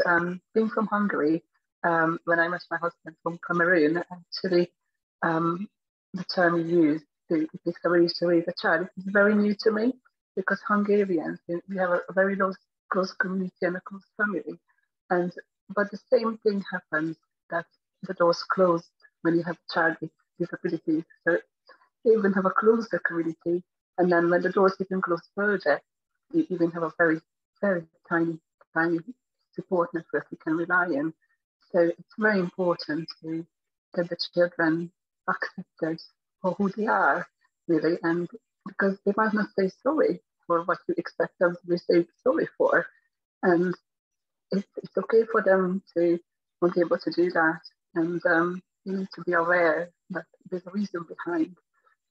being from Hungary, when I met my husband from Cameroon, actually the term you used, to raise a child, is very new to me because Hungarians, we have a very close community and a close family. But the same thing happens, that the doors closed when you have a child with disabilities. So you even have a closer community, and then when the doors even close further, you even have a very, very tiny support network you can rely on. So it's very important to get the children accepted for who they are, really, and because they might not say sorry for what you expect them to be say sorry for. And it's okay for them to not be able to do that. And you need to be aware that there's a reason behind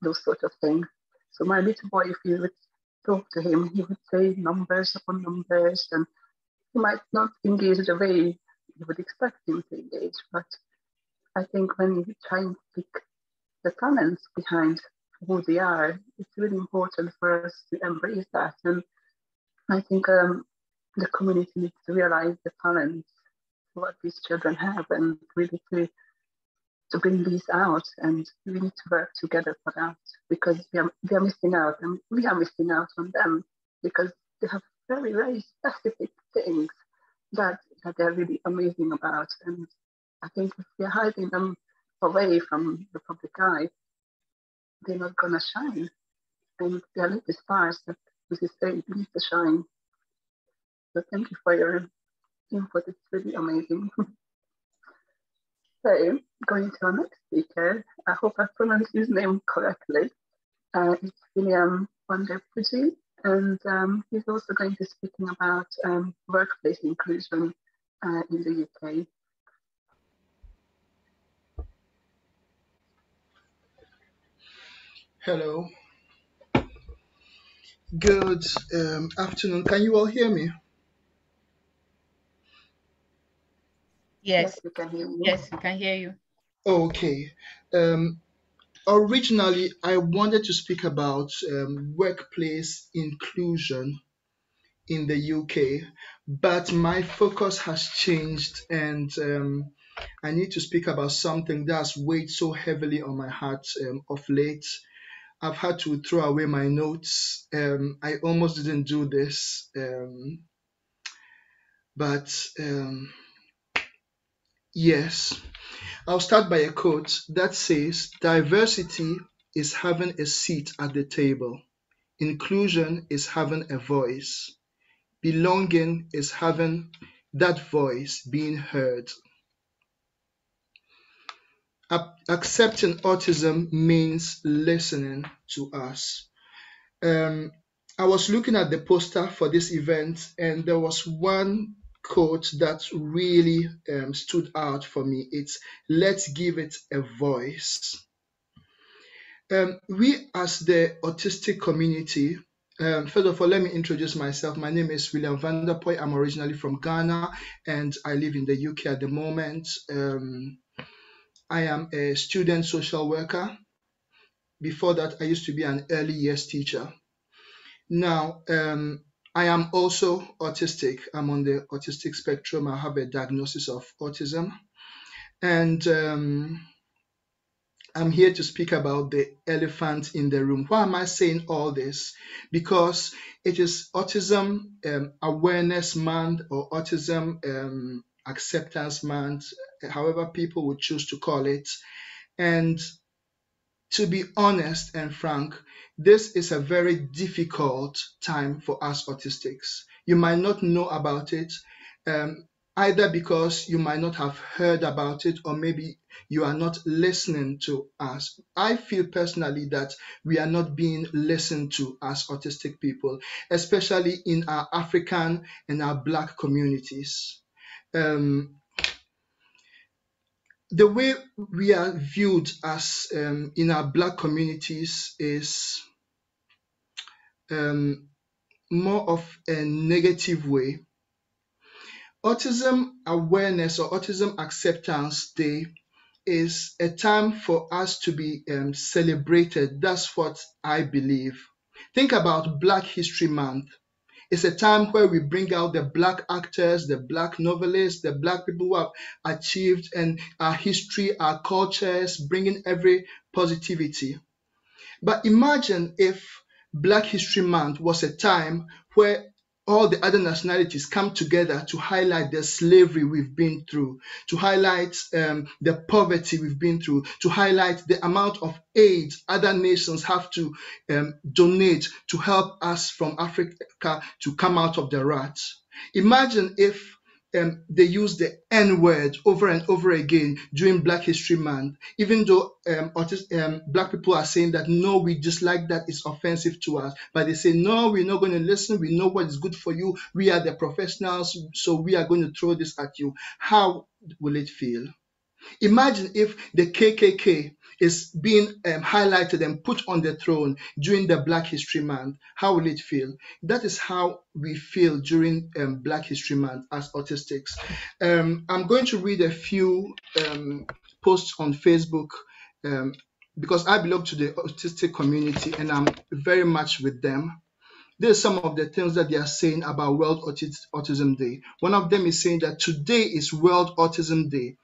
those sort of things. So my little boy, if you would talk to him, he would say numbers upon numbers, and he might not engage the way you would expect him to engage. But I think when you try and pick the talents behind who they are, it's really important for us to embrace that. And I think the community needs to realize the talents what these children have and really to bring these out, and we need to work together for that, because they are missing out, and we are missing out on them because they have very, very specific things that they're really amazing about. And I think if we're hiding them away from the public eye, they're not gonna shine. And they're little stars that this is saying need to shine. So thank you for your input, it's really amazing. So, going to our next speaker, I hope I pronounced his name correctly. It's William Wanderpuji, and he's also going to be speaking about workplace inclusion in the UK. Hello. Good afternoon. Can you all hear me? Yes, we can hear you. yes, we can hear you. Okay. Originally, I wanted to speak about workplace inclusion in the UK, but my focus has changed, and I need to speak about something that's weighed so heavily on my heart of late. I've had to throw away my notes. I almost didn't do this, but yes. I'll start by a quote that says, "Diversity is having a seat at the table. Inclusion is having a voice. Belonging is having that voice being heard." Accepting autism means listening to us. I was looking at the poster for this event, and there was one quote that really stood out for me. It's, "Let's give it a voice." We as the autistic community, first of all, let me introduce myself. My name is William Vanderpoy. I'm originally from Ghana and I live in the UK at the moment. I am a student social worker. Before that, I used to be an early years teacher. Now, I am also autistic. I'm on the autistic spectrum. I have a diagnosis of autism. And I'm here to speak about the elephant in the room. Why am I saying all this? Because it is Autism Awareness Month or Autism Acceptance Month, however people would choose to call it. And to be honest and frank, this is a very difficult time for us autistics. You might not know about it, either because you might not have heard about it, or maybe you are not listening to us. I feel personally that we are not being listened to as autistic people, especially in our African and our Black communities. The way we are viewed as in our Black communities is more of a negative way. Autism Awareness or Autism Acceptance Day is a time for us to be celebrated. That's what I believe. Think about Black History Month. It's a time where we bring out the Black actors, the Black novelists, the Black people who have achieved and our history, our cultures, bringing every positivity. But imagine if Black History Month was a time where all the other nationalities come together to highlight the slavery we've been through, to highlight the poverty we've been through, to highlight the amount of aid other nations have to donate to help us from Africa to come out of the rut. Imagine if they use the N-word over and over again during Black History Month, even though Black people are saying that, no, we dislike that, it's offensive to us. But they say, no, we're not going to listen. We know what is good for you. We are the professionals, so we are going to throw this at you. How will it feel? Imagine if the KKK is being highlighted and put on the throne during the Black History Month. How will it feel? That is how we feel during Black History Month as autistics. I'm going to read a few posts on Facebook because I belong to the autistic community and I'm very much with them. There's some of the things that they are saying about World Autism Day. One of them is saying that today is World Autism Day.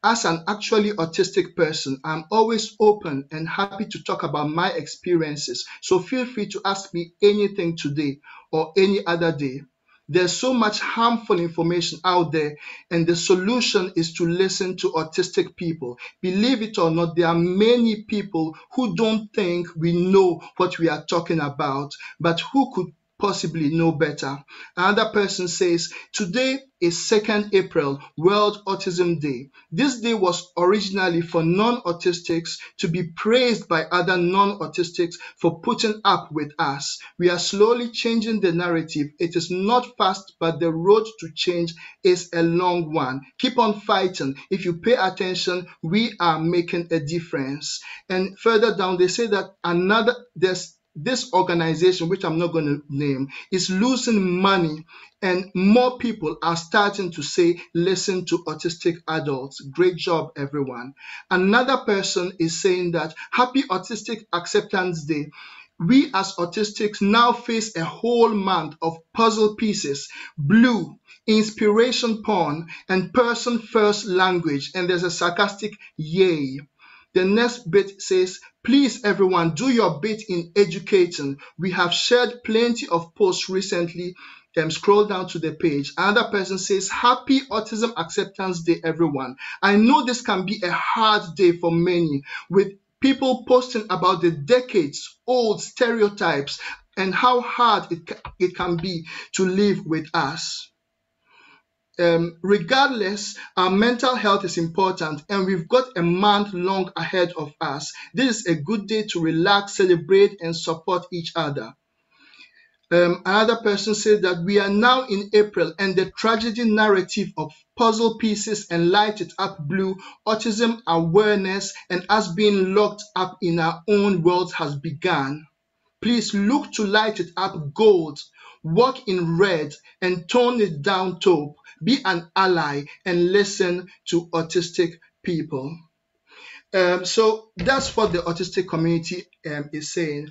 As an actually autistic person, I'm always open and happy to talk about my experiences. So feel free to ask me anything today or any other day. There's so much harmful information out there, and the solution is to listen to autistic people. Believe it or not, there are many people who don't think we know what we are talking about, but who could possibly know better. Another person says, today is 2nd April, World Autism Day. This day was originally for non-autistics to be praised by other non-autistics for putting up with us. We are slowly changing the narrative. It is not fast, but the road to change is a long one. Keep on fighting. If you pay attention, we are making a difference. And further down, they say that this organization, which I'm not going to name, is losing money, and more people are starting to say, listen to autistic adults. Great job, everyone. Another person is saying that happy Autistic Acceptance Day. We as autistics now face a whole month of puzzle pieces, blue, inspiration porn, and person first language. And there's a sarcastic yay. The next bit says, please everyone, do your bit in educating. We have shared plenty of posts recently. Scroll down to the page. Another person says, happy Autism Acceptance Day, everyone. I know this can be a hard day for many, with people posting about the decades old stereotypes and how hard it can be to live with us. Regardless, our mental health is important, and we've got a month long ahead of us. This is a good day to relax, celebrate, and support each other. Another person said that we are now in April, and the tragedy narrative of puzzle pieces and light it up blue, autism awareness, and us being locked up in our own worlds has begun. Please look to light it up gold, walk in red, and tone it down taupe. Be an ally and listen to autistic people. So that's what the autistic community is saying.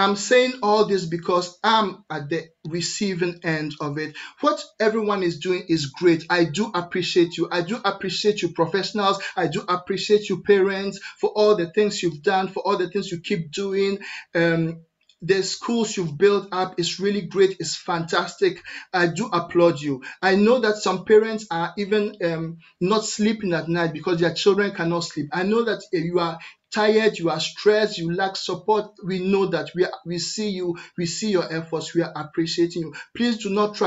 I'm saying all this because I'm at the receiving end of it. What everyone is doing is great. I do appreciate you. I do appreciate you professionals. I do appreciate you parents for all the things you've done, for all the things you keep doing. The schools you've built up is really great. It's fantastic. I do applaud you. I know that some parents are even not sleeping at night because their children cannot sleep. I know that you are tired, you are stressed, you lack support. We know that. We see you, we see your efforts, we are appreciating you. Please do not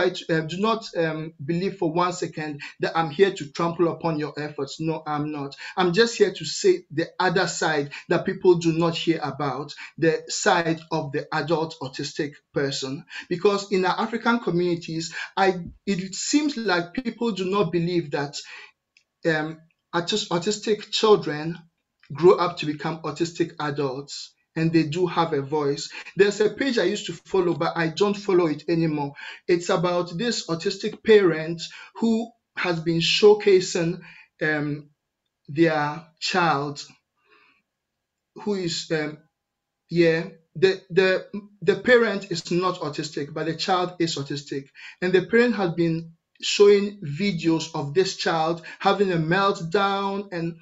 believe for 1 second that I'm here to trample upon your efforts. No, I'm not. I'm just here to say the other side that people do not hear about, the side of the adult autistic person. Because in our African communities, it seems like people do not believe that autistic children grow up to become autistic adults, and they do have a voice. There's a page I used to follow, but I don't follow it anymore. It's about this autistic parent who has been showcasing their child who is the parent is not autistic, but the child is autistic, and the parent has been showing videos of this child having a meltdown and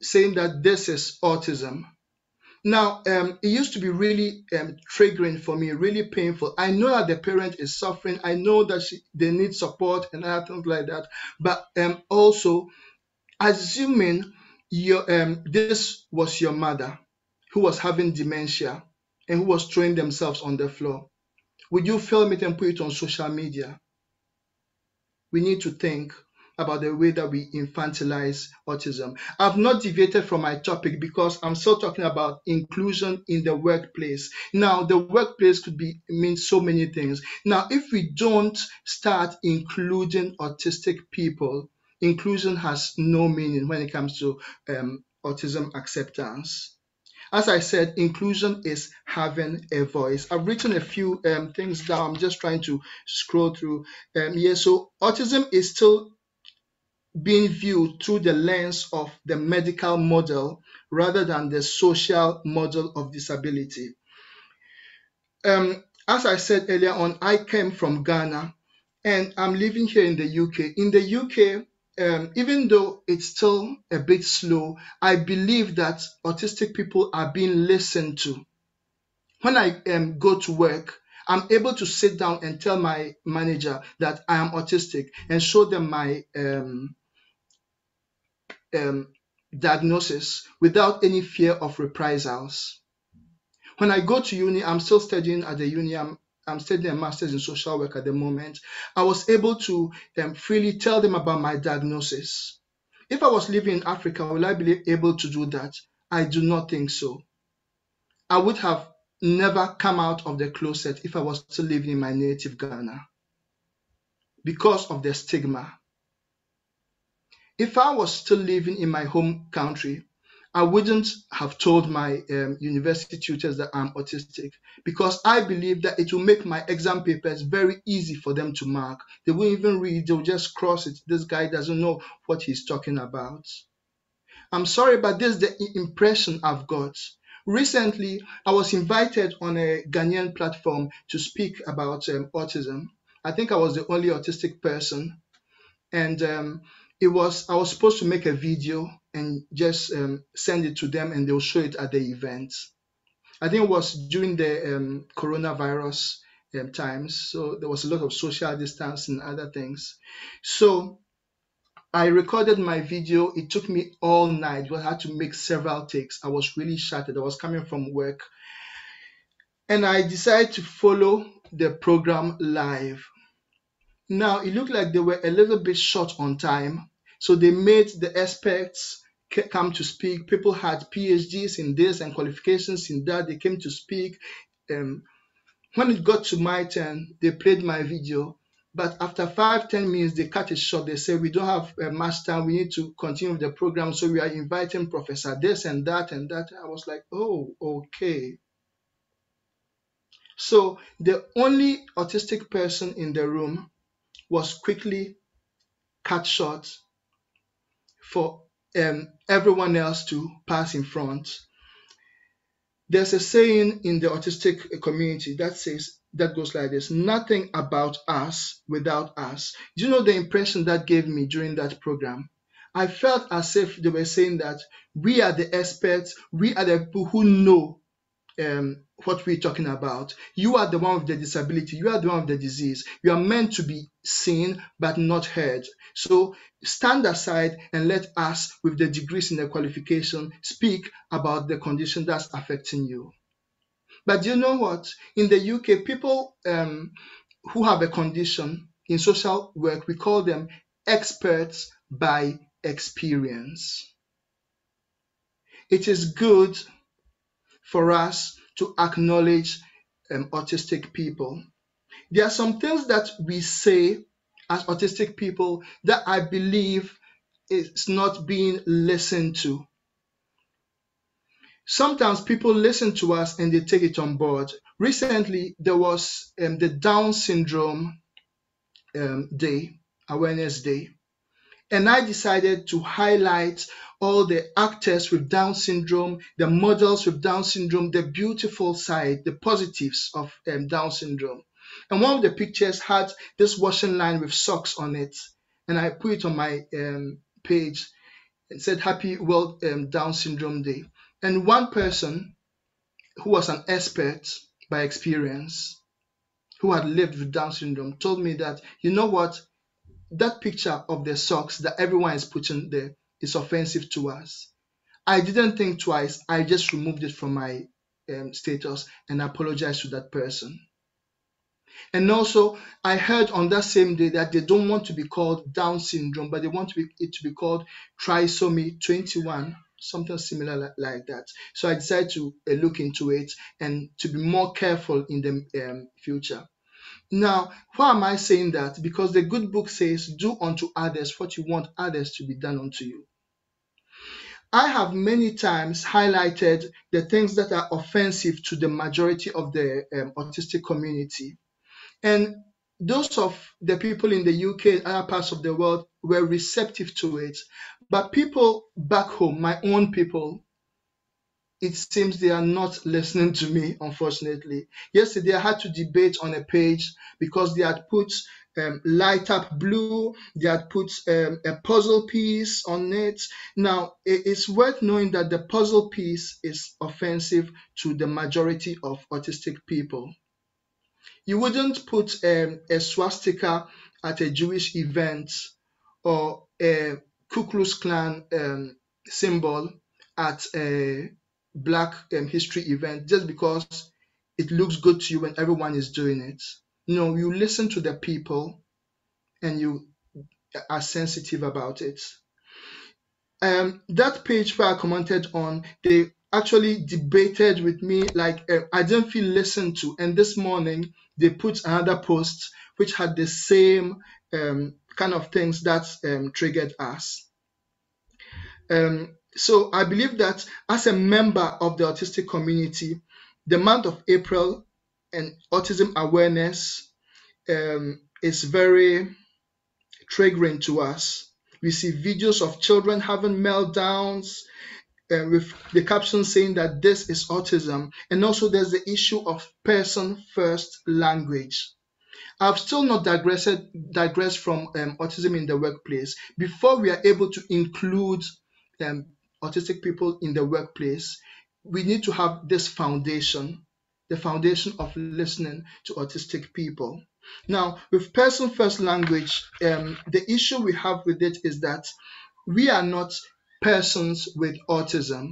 saying that this is autism. Now, it used to be really triggering for me, really painful. I know that the parent is suffering. I know that they need support and other things like that. But also, assuming this was your mother who was having dementia and who was throwing themselves on the floor, would you film it and put it on social media? We need to think about the way that we infantilize autism. I've not deviated from my topic because I'm still talking about inclusion in the workplace. Now, the workplace could mean so many things. Now, if we don't start including autistic people, inclusion has no meaning when it comes to autism acceptance. As I said, inclusion is having a voice. I've written a few things down. I'm just trying to scroll through. So autism is still being viewed through the lens of the medical model rather than the social model of disability. As I said earlier on, I came from Ghana and I'm living here in the UK. In the UK, even though it's still a bit slow, I believe that autistic people are being listened to. When I go to work, I'm able to sit down and tell my manager that I am autistic and show them my diagnosis without any fear of reprisals. When I go to uni, I'm still studying at the uni. I'm studying a master's in social work at the moment. I was able to freely tell them about my diagnosis. If I was living in Africa, will I be able to do that? I do not think so. I would have never come out of the closet if I was still living in my native Ghana because of the stigma. If I was still living in my home country, I wouldn't have told my university tutors that I'm autistic, because I believe that it will make my exam papers very easy for them to mark. They won't even read, they'll just cross it. This guy doesn't know what he's talking about. I'm sorry, but this is the impression I've got. Recently, I was invited on a Ghanaian platform to speak about autism. I think I was the only autistic person, and I was supposed to make a video and just send it to them, and they'll show it at the event. I think it was during the coronavirus times, so there was a lot of social distance and other things. So I recorded my video. It took me all night. I had to make several takes. I was really shattered. I was coming from work, and I decided to follow the program live. Now, it looked like they were a little bit short on time, so they made the experts come to speak. People had PhDs in this and qualifications in that. They came to speak. When it got to my turn, they played my video, but after 5-10 minutes, they cut it short. They said, we don't have much time. We need to continue with the program, so we are inviting Professor this and that and that. I was like, oh, okay. So the only autistic person in the room was quickly cut short for everyone else to pass in front. There's a saying in the autistic community that goes like this: nothing about us without us. Do you know the impression that gave me during that program? I felt as if they were saying that we are the experts, we are the people who know what we're talking about. You are the one with the disability, you are the one with the disease. You are meant to be seen but not heard. So stand aside and let us with the degrees and the qualification speak about the condition that's affecting you. But you know what? In the UK, people who have a condition in social work, we call them experts by experience. It is good for us to acknowledge autistic people. There are some things that we say as autistic people that I believe is not being listened to. Sometimes people listen to us and they take it on board. Recently, there was the Down Syndrome Day, Awareness Day. And I decided to highlight all the actors with Down syndrome, the models with Down syndrome, the beautiful side, the positives of Down syndrome. And one of the pictures had this washing line with socks on it. And I put it on my page and said, Happy World Down Syndrome Day. And one person who was an expert by experience, who had lived with Down syndrome, told me that, you know what? That picture of the socks that everyone is putting there is offensive to us. I didn't think twice. I just removed it from my status and apologized to that person. And also, I heard on that same day that they don't want to be called Down syndrome, but they want it to be called trisomy 21, something similar like that. So I decided to look into it and to be more careful in the future. Now, why am I saying that? Because the good book says, do unto others what you want others to be done unto you. I have many times highlighted the things that are offensive to the majority of the autistic community. And those of the people in the UK and other parts of the world were receptive to it. But people back home, my own people, it seems they are not listening to me, unfortunately. Yesterday, I had to debate on a page because they had put light up blue, they had put a puzzle piece on it. Now, it's worth knowing that the puzzle piece is offensive to the majority of autistic people. You wouldn't put a swastika at a Jewish event or a Ku Klux Klan symbol at a Black history event just because it looks good to you when everyone is doing it. No, you listen to the people and you are sensitive about it. That page where I commented on, they actually debated with me like I didn't feel listened to. And this morning they put another post which had the same kind of things that triggered us. So I believe that as a member of the autistic community, the month of April and autism awareness is very triggering to us. We see videos of children having meltdowns with the caption saying that this is autism. And also there's the issue of person first language. I've still not digressed from autism in the workplace. Before we are able to include autistic people in the workplace, we need to have this foundation, the foundation of listening to autistic people. Now, with person first language, the issue we have with it is that we are not persons with autism.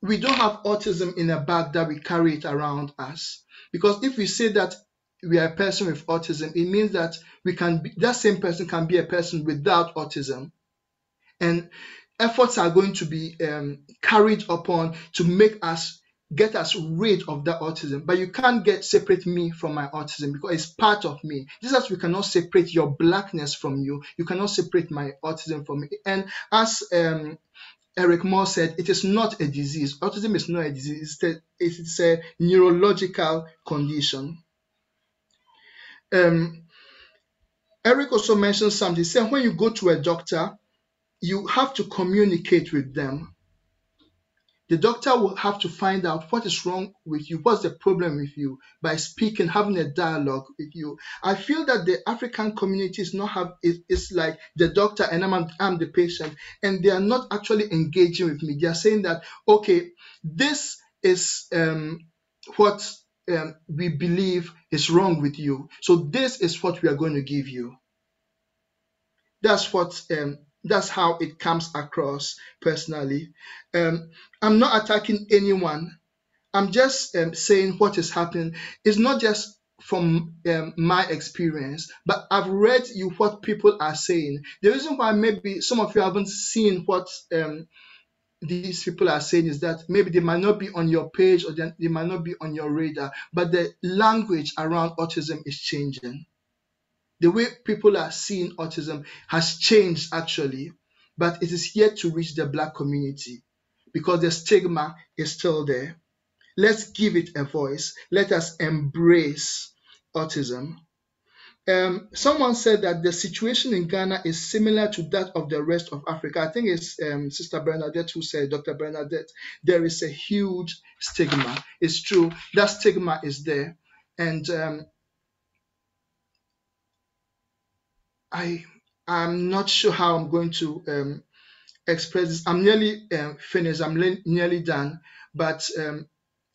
We don't have autism in a bag that we carry it around us. Because if we say that we are a person with autism, it means that that same person can be a person without autism. And efforts are going to be carried upon to get us rid of that autism. But you can't separate me from my autism because it's part of me. Just as we cannot separate your blackness from you, you cannot separate my autism from me. And as Eric Moore said, it is not a disease. Autism is not a disease. It's a neurological condition. Eric also mentioned something. He said when you go to a doctor, you have to communicate with them. The doctor will have to find out what is wrong with you, what's the problem with you, by speaking, having a dialogue with you. I feel that the African communities it's like the doctor and I'm the patient, and they are not actually engaging with me. They are saying that, okay, this is what we believe is wrong with you. So this is what we are going to give you. That's how it comes across personally. I'm not attacking anyone. I'm just saying what is happening. It's not just from my experience, but I've read what people are saying. The reason why maybe some of you haven't seen what these people are saying is that maybe they might not be on your page or they might not be on your radar, but the language around autism is changing. The way people are seeing autism has changed actually, but it is yet to reach the Black community because the stigma is still there. Let's give it a voice. Let us embrace autism. Someone said that the situation in Ghana is similar to that of the rest of Africa. I think it's Sister Bernadette who said, Dr. Bernadette, there is a huge stigma. It's true, that stigma is there. And I'm not sure how I'm going to express this. I'm nearly finished. I'm nearly done. But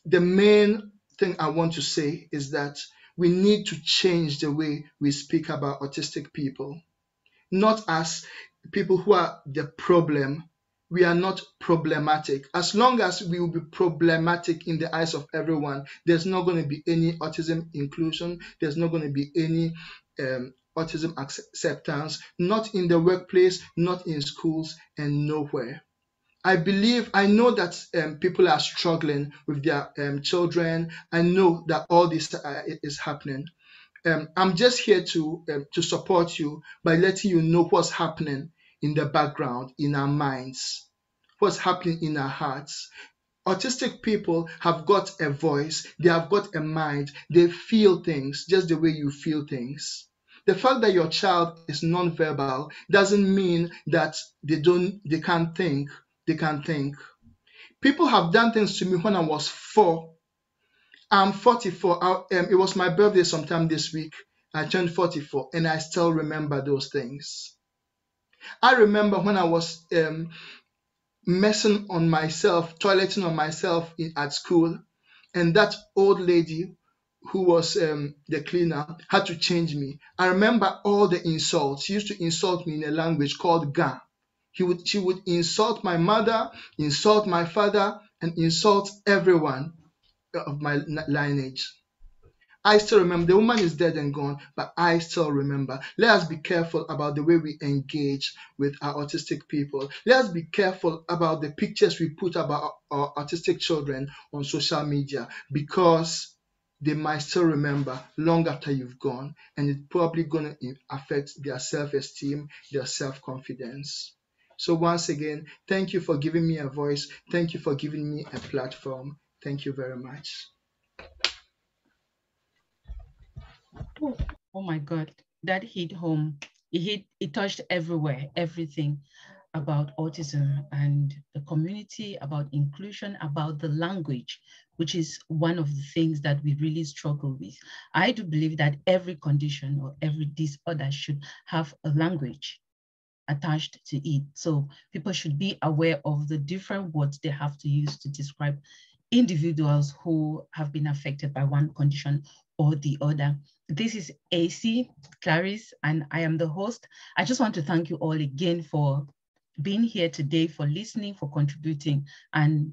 the main thing I want to say is that we need to change the way we speak about autistic people, not as people who are the problem. We are not problematic. As long as we will be problematic in the eyes of everyone, there's not going to be any autism inclusion. There's not going to be any autism acceptance, not in the workplace, not in schools, and nowhere. I know that people are struggling with their children. I know that all this is happening. I'm just here to support you by letting you know what's happening in the background, in our minds, what's happening in our hearts. Autistic people have got a voice, they have got a mind, they feel things just the way you feel things. The fact that your child is non-verbal doesn't mean that they can't think. They can think. People have done things to me when I was 4. I'm 44. It was my birthday sometime this week. I turned 44 and I still remember those things. I remember when I was messing on myself, toileting on myself at school, and that old lady who was the cleaner had to change me. I remember all the insults. She used to insult me in a language called Ga. She would insult my mother, insult my father, and insult everyone of my lineage. I still remember. The woman is dead and gone, but I still remember. Let us be careful about the way we engage with our autistic people. Let us be careful about the pictures we put about our autistic children on social media, because they might still remember long after you've gone, and it's probably going to affect their self-esteem, their self-confidence. So once again, thank you for giving me a voice. Thank you for giving me a platform. Thank you very much. Oh my God, that hit home. It touched everywhere, everything about autism and the community, about inclusion, about the language, which is one of the things that we really struggle with. I do believe that every condition or every disorder should have a language attached to it. So people should be aware of the different words they have to use to describe individuals who have been affected by one condition or the other. This is AC Clarice, and I am the host. I just want to thank you all again for being here today, for listening, for contributing. And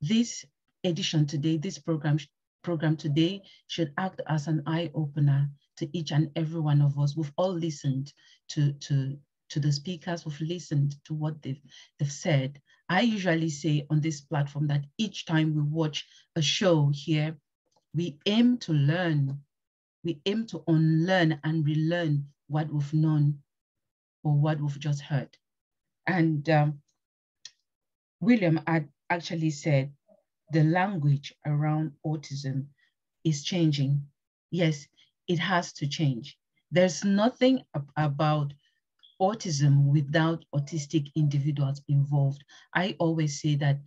this edition today, this program today should act as an eye-opener to each and every one of us. We've all listened to the speakers, we've listened to what they've said. I usually say on this platform that each time we watch a show here, we aim to learn, we aim to unlearn and relearn what we've known or what we've just heard. And William had actually said the language around autism is changing. Yes, it has to change. There's nothing about autism without autistic individuals involved. I always say that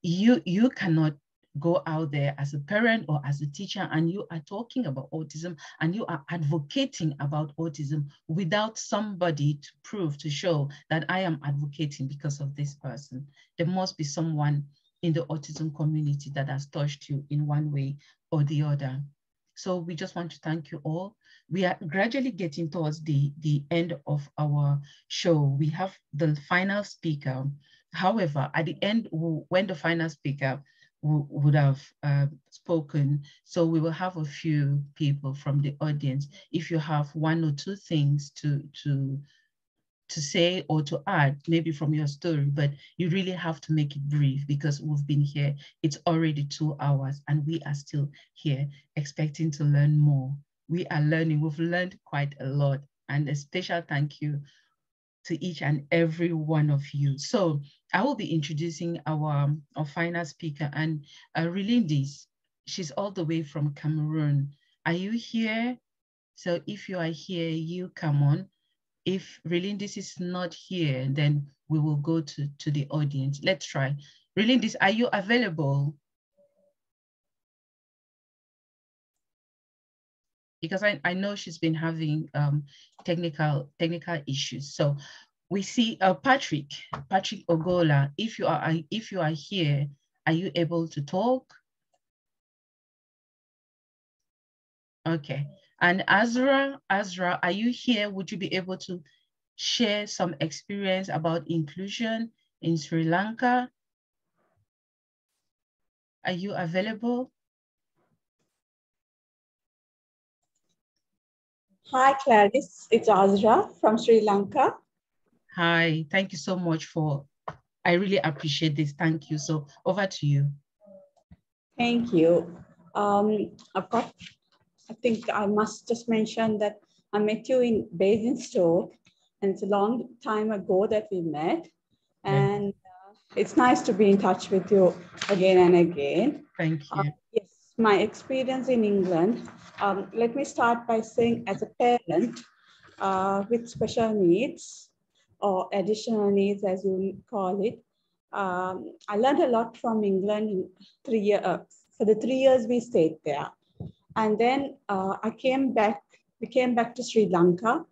you cannot go out there as a parent or as a teacher and you are talking about autism and you are advocating about autism without somebody to prove, to show that I am advocating because of this person. There must be someone in the autism community that has touched you in one way or the other. So we just want to thank you all. We are gradually getting towards the end of our show. We have the final speaker. However, at the end, when the final speaker would have spoken, so we will have a few people from the audience. If you have one or two things to say or to add, maybe from your story, but you really have to make it brief because we've been here. It's already 2 hours and we are still here expecting to learn more. We are learning, we've learned quite a lot, and a special thank you to each and every one of you. So I will be introducing our final speaker, and Relindis, she's all the way from Cameroon. Are you here? So if you are here, you come on. If Relindis is not here, then we will go to the audience. Let's try. Relindis, are you available? Because I know she's been having technical issues. So we see Patrick Ogola. If you are here, are you able to talk? Okay. And Azra, are you here? Would you be able to share some experience about inclusion in Sri Lanka? Are you available? Hi, Clarice. It's Azra from Sri Lanka. Hi, thank you so much I really appreciate this. Thank you. So over to you. Thank you. I think I must just mention that I met you in Basingstoke, and it's a long time ago that we met. And it's nice to be in touch with you again and again. Thank you. Yes, my experience in England. Let me start by saying, as a parent with special needs or additional needs, as you call it, I learned a lot from England in 3 years. For the 3 years we stayed there. And then we came back to Sri Lanka,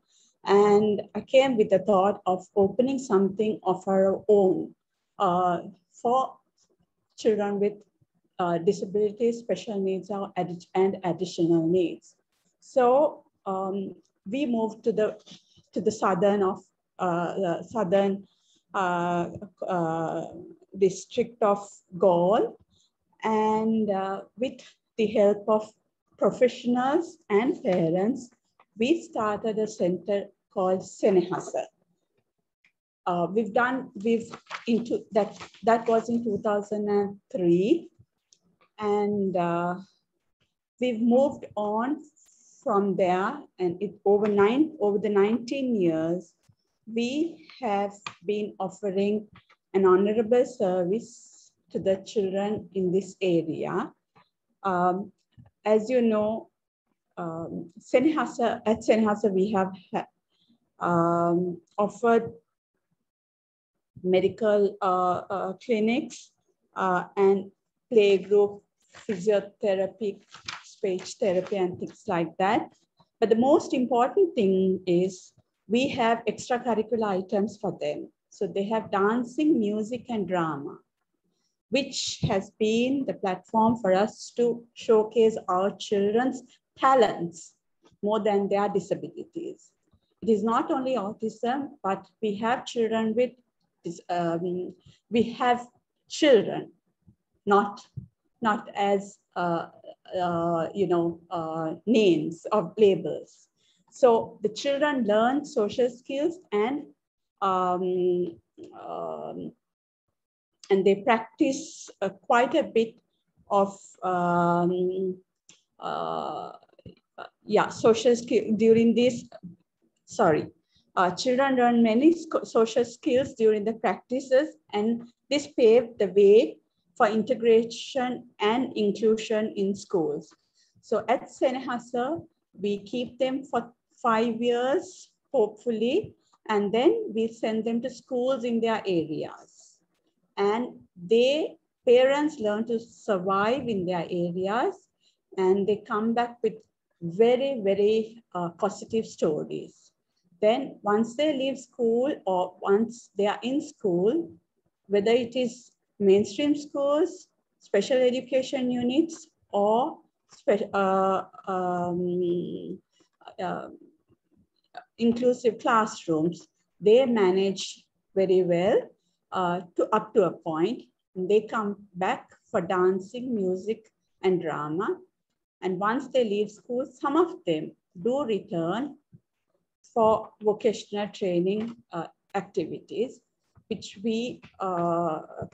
and I came with the thought of opening something of our own for children with disabilities, special needs, and additional needs. So we moved to the southern district of Gaul, and with the help of professionals and parents, we started a center called Senehasa. That was in 2003, and we've moved on from there, and over the 19 years, we have been offering an honorable service to the children in this area. As you know, at Senhasa, we have offered medical clinics and playgroup, physiotherapy, speech therapy, and things like that. But the most important thing is we have extracurricular items for them. So they have dancing, music, and drama, which has been the platform for us to showcase our children's talents more than their disabilities. It is not only autism, but we have children with we have children, not as names or labels. So the children learn social skills and they practice quite a bit of social skill during this. Children learn many social skills during the practices, and this paved the way for integration and inclusion in schools. So at Senhasa, we keep them for 5 years, hopefully, and then we send them to schools in their areas. And parents learn to survive in their areas, and they come back with very, very positive stories. Then once they leave school or once they are in school, whether it is mainstream schools, special education units, or inclusive classrooms, they manage very well up to a point. They come back for dancing, music, and drama. And once they leave school, some of them do return for vocational training activities, which we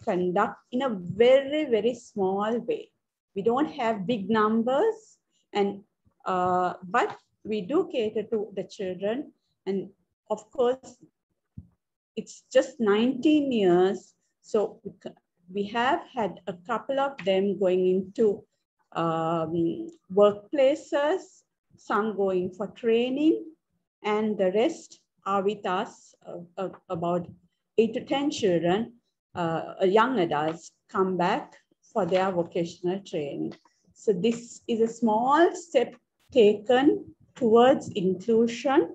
conduct in a very, very small way. We don't have big numbers, and but we do cater to the children. And of course, it's just 19 years. So we have had a couple of them going into workplaces, some going for training, and the rest are with us. About 8 to 10 children, young adults, come back for their vocational training. So this is a small step taken towards inclusion.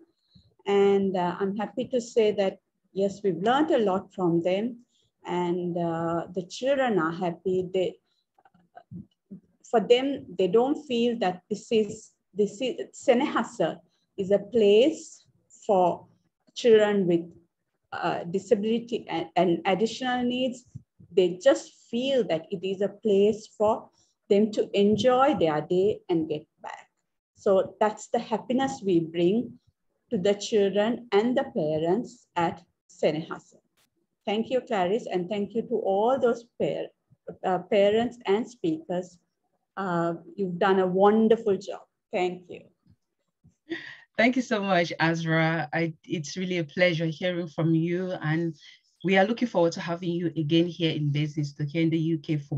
And I'm happy to say that, yes, we've learned a lot from them, and the children are happy. For them, they don't feel that this is Senhasa is a place for children with disability and additional needs. They just feel that it is a place for them to enjoy their day and get back. So that's the happiness we bring to the children and the parents at Senhasa. Thank you, Clarice, and thank you to all those parents and speakers. You've done a wonderful job. Thank you. Thank you so much, Azra. It's really a pleasure hearing from you, and we are looking forward to having you again here in Basingstoke, here in the UK, for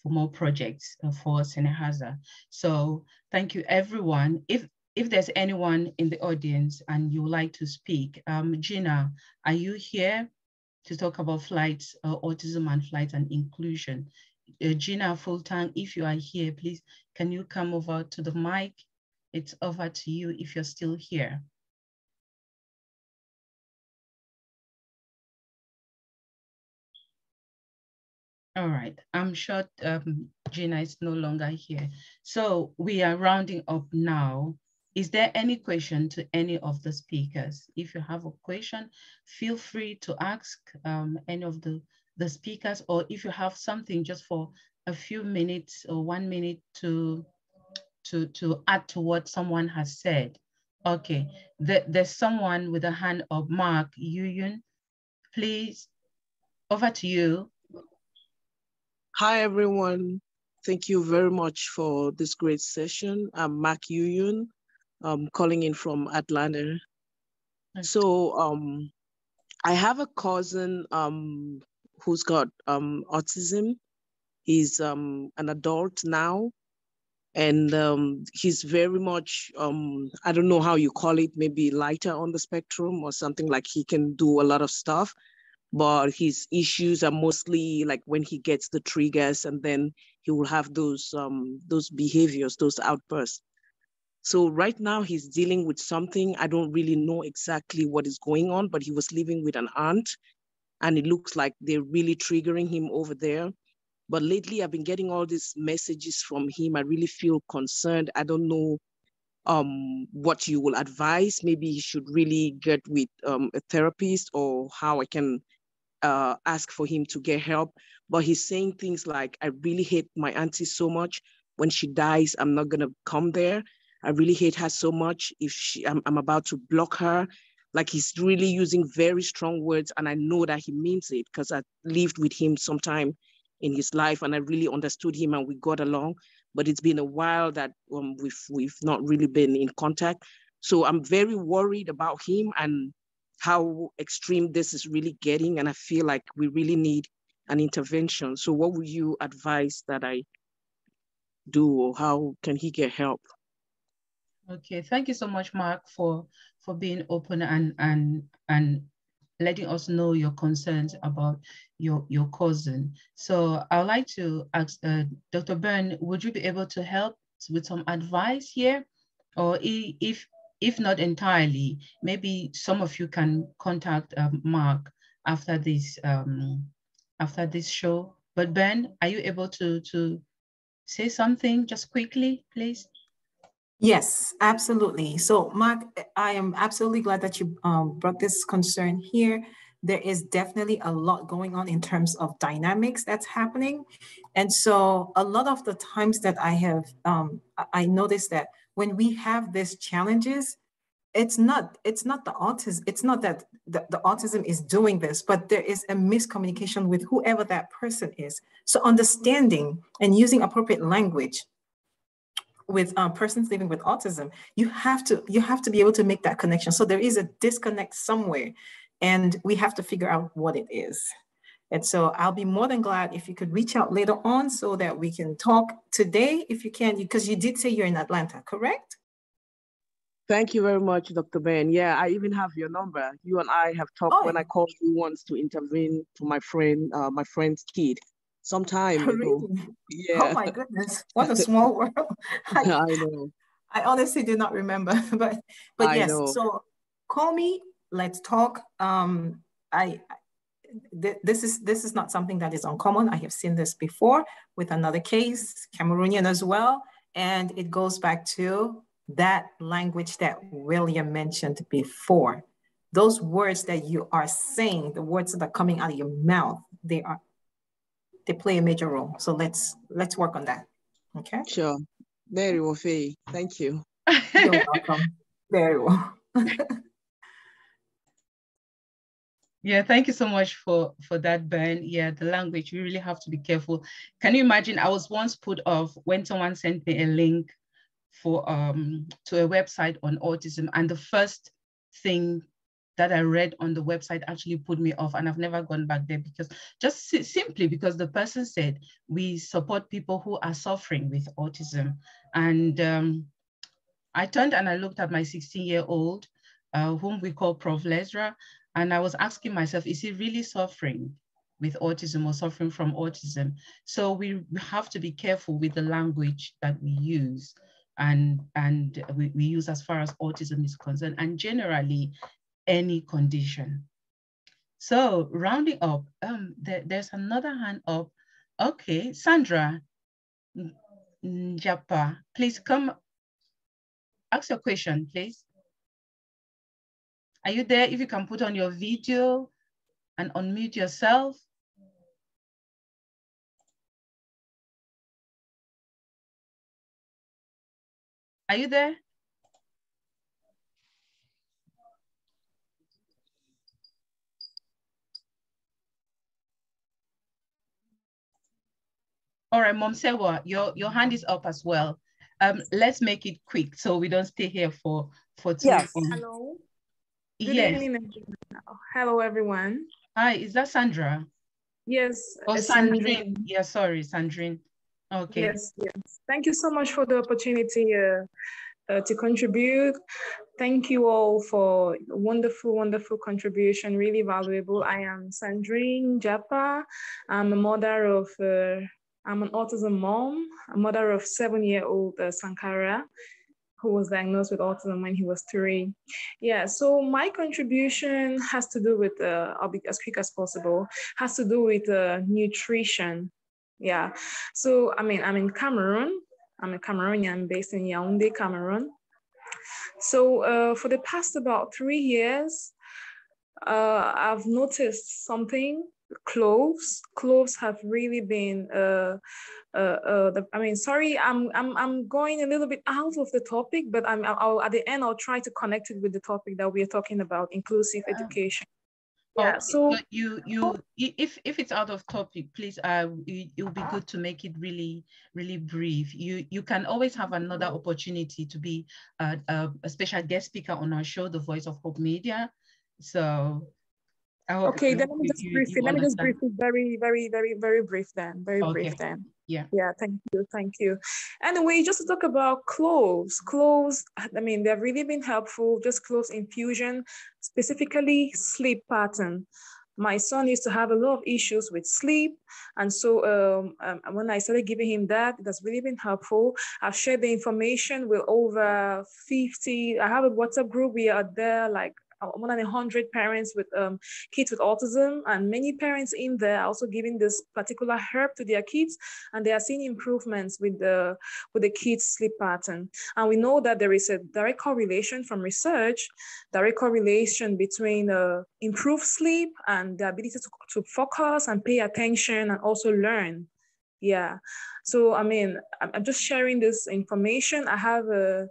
more projects for Senhasa. So thank you, everyone. If there's anyone in the audience and you would like to speak, Gina, are you here to talk about flights, autism and flight and inclusion? Gina Fulton, if you are here, please, can you come over to the mic? It's over to you if you're still here. All right, I'm sure Gina is no longer here. So we are rounding up now. Is there any question to any of the speakers? If you have a question, feel free to ask any of the speakers, or if you have something just for a few minutes or 1 minute to add to what someone has said. Okay, there's someone with a hand up, Mark Yuyun. Please, over to you. Hi, everyone. Thank you very much for this great session. I'm Mark Yuyun. I'm calling in from Atlanta. Okay. So I have a cousin who's got autism. He's an adult now, and he's very much, I don't know how you call it, maybe lighter on the spectrum or something. Like he can do a lot of stuff, but his issues are mostly like when he gets the triggers, and then he will have those behaviors, those outbursts. So right now he's dealing with something. I don't really know exactly what is going on, but he was living with an aunt, and it looks like they're really triggering him over there. But lately I've been getting all these messages from him. I really feel concerned. I don't know what you will advise. Maybe he should really get with a therapist, or how I can ask for him to get help. But he's saying things like, I really hate my auntie so much. When she dies, I'm not gonna come there. I really hate her so much. If I'm about to block her. Like, he's really using very strong words, and I know that he means it because I lived with him sometime in his life, and I really understood him and we got along. But it's been a while that we've not really been in contact. So I'm very worried about him and how extreme this is really getting, and I feel like we really need an intervention. So what would you advise that I do, or how can he get help? Okay, thank you so much, Mark, for being open and letting us know your concerns about your cousin. So I'd like to ask Dr. Byrne, would you be able to help with some advice here? Or if not entirely, maybe some of you can contact Mark after this show. But Ben, are you able to say something just quickly, please? Yes, absolutely. So, Mark, I am absolutely glad that you brought this concern here. There is definitely a lot going on in terms of dynamics that's happening. And so a lot of the times that I have, I noticed that when we have these challenges, it's not the autism, it's not that the autism is doing this, but there is a miscommunication with whoever that person is. So understanding and using appropriate language with persons living with autism, you have to be able to make that connection. So there is a disconnect somewhere, and we have to figure out what it is. And so I'll be more than glad if you could reach out later on so that we can talk today, if you can, because you did say you're in Atlanta, correct? Thank you very much, Dr. Ben. Yeah, I even have your number. You and I have talked when I called you once to intervene for my friend's kid some time ago. Yeah. Oh my goodness, what a small world. I know. I honestly do not remember, but yes. Know. So call me. Let's talk. This is not something that is uncommon. I have seen this before with another case, Cameroonian as well, and it goes back to that language that William mentioned before. Those words that you are saying, the words that are coming out of your mouth, they play a major role. So let's work on that. Okay. Sure. Very well, Faye. Thank you. You're welcome. Very well. Yeah, thank you so much for that, Ben. Yeah, the language, we really have to be careful. Can you imagine? I was once put off when someone sent me a link for to a website on autism, and the first thing that I read on the website actually put me off, and I've never gone back there because simply because the person said we support people who are suffering with autism. And I turned and I looked at my 16-year-old, whom we call Prof. Lesra, and I was asking myself, is he really suffering with autism or suffering from autism? So we have to be careful with the language that we use and we use as far as autism is concerned, and generally any condition. So rounding up, there's another hand up. Okay, Sandra Njapa, please come, ask your question, please. Are you there? If you can put on your video and unmute yourself. Are you there? All right, Mom Sewa, your hand is up as well. Let's make it quick so we don't stay here for too long. Hello. Good Yes. evening. Hello, everyone. Hi, is that Sandra? Yes. Oh, Sandrine. Yeah, sorry, Sandrine. Okay. Yes, yes. Thank you so much for the opportunity to contribute. Thank you all for wonderful, wonderful contribution, really valuable. I am Sandrine Japa. I'm a mother of, I'm an autism mom, a mother of 7-year-old Sankara, who was diagnosed with autism when he was 3. Yeah, so my contribution has to do with, I'll be as quick as possible, has to do with nutrition. Yeah, so I mean, I'm in Cameroon. I'm a Cameroonian based in Yaoundé, Cameroon. So for the past about 3 years, I've noticed something. Cloves have really been I mean, sorry, I'm going a little bit out of the topic, but I'll at the end I'll try to connect it with the topic that we are talking about, inclusive education. Yeah. Okay. So if it's out of topic, please, it'll be good to make it really brief. You can always have another opportunity to be a special guest speaker on our show, The Voice of Hope Media. So. Okay, then let me just brief it very brief then. Brief then. Yeah. Yeah, thank you. Anyway, just to talk about cloves. Cloves, I mean, they've really been helpful, just cloves infusion, specifically sleep pattern. My son used to have a lot of issues with sleep. And so when I started giving him that, it has really been helpful. I've shared the information with over 50. I have a WhatsApp group. We are there like more than 100 parents with kids with autism, and many parents in there are also giving this particular herb to their kids, and they are seeing improvements with the kids' sleep pattern. And we know that there is a direct correlation from research, direct correlation between improved sleep and the ability to focus and pay attention and also learn. Yeah. So I mean, I'm just sharing this information. I have a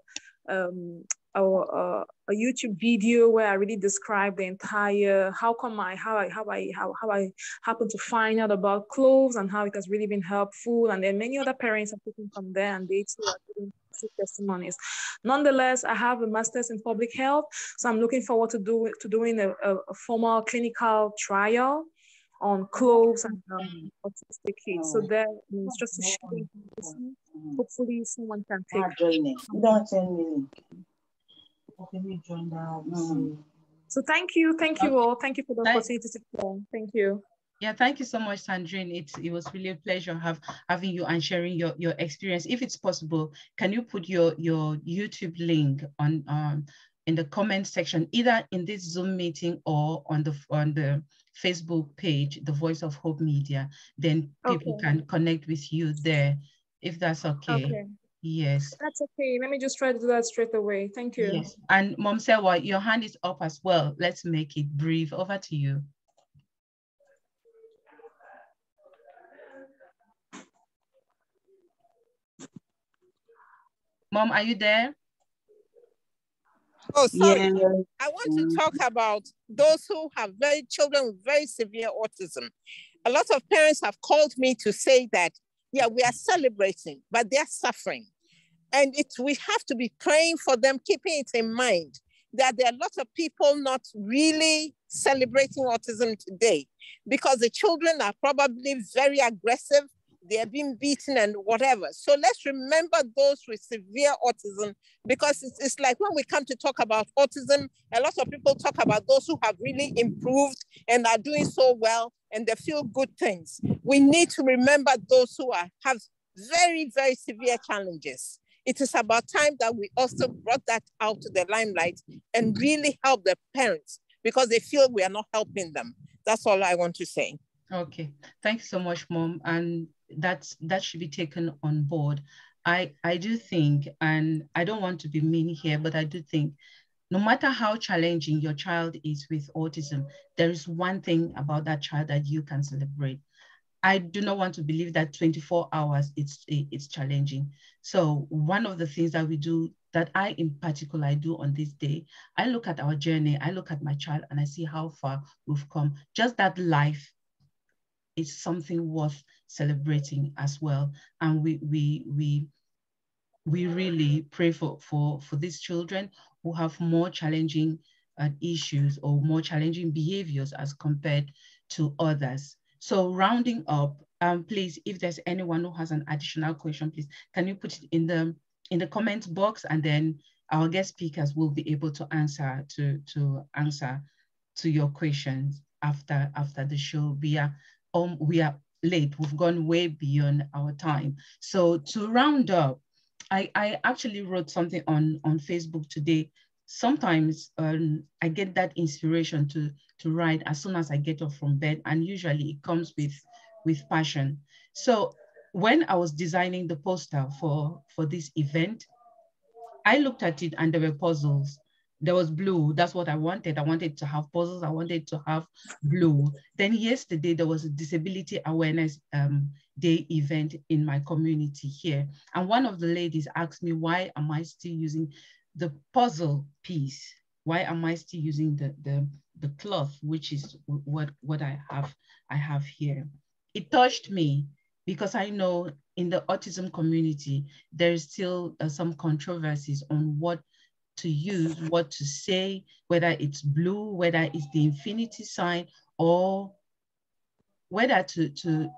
YouTube video where I really describe the entire how I happened to find out about cloves and how it has really been helpful. And then many other parents are taking from there, and they too are giving testimonies. Nonetheless, I have a master's in public health, so I'm looking forward to doing a formal clinical trial on cloves and autistic kids. So that means just to share information. Hopefully someone can take Don't send me link. Okay, we join that. So thank you all. Thank you for the opportunity to share. Thank you. Yeah, thank you so much, Sandrine. It was really a pleasure having you and sharing your experience. If it's possible, can you put your YouTube link on in the comment section, either in this Zoom meeting or on the Facebook page, The Voice of Hope Media? Then people can connect with you there, if that's okay. Okay. Yes. That's okay. Let me just try to do that straight away. Thank you. Yes. And Mom Sewa, your hand is up as well. Let's make it brief. Over to you. Mom, are you there? Oh, sorry. Yeah. I want to talk about those who have children with very severe autism. A lot of parents have called me to say that, yeah, we are celebrating, but they're suffering. And we have to be praying for them, keeping it in mind that there are lots of people not really celebrating autism today because the children are probably very aggressive. They're being beaten and whatever. So let's remember those with severe autism, because it's like when we come to talk about autism, a lot of people talk about those who have really improved and are doing so well and they feel good things. We need to remember those who have very, very severe challenges. It is about time that we also brought that out to the limelight and really help the parents because they feel we are not helping them. That's all I want to say. Okay, thank you so much, Mom. And that should be taken on board. I do think, and I don't want to be mean here, but I do think no matter how challenging your child is with autism, there is one thing about that child that you can celebrate. I do not want to believe that 24 hours it's challenging. So one of the things that we do, that I in particular I do on this day, I look at our journey, I look at my child and I see how far we've come. Just that life is something worth celebrating as well. And we really pray for these children who have more challenging issues or more challenging behaviors as compared to others. So rounding up, please, if there's anyone who has an additional question, please, can you put it in the comment box, and then our guest speakers will be able to answer to your questions after the show. We are late. We've gone way beyond our time. So to round up, I actually wrote something on Facebook today. Sometimes I get that inspiration to write as soon as I get up from bed, and usually it comes with passion. So when I was designing the poster for this event, I looked at it and there were puzzles. There was blue. That's what I wanted. I wanted to have puzzles. I wanted to have blue. Then yesterday, there was a Disability Awareness Day event in my community here. And one of the ladies asked me, why am I still using the puzzle piece? Why am I still using the cloth, which is what I have here? It touched me because I know in the autism community, there's still some controversies on what to use, what to say, whether it's blue, whether it's the infinity sign, or whether to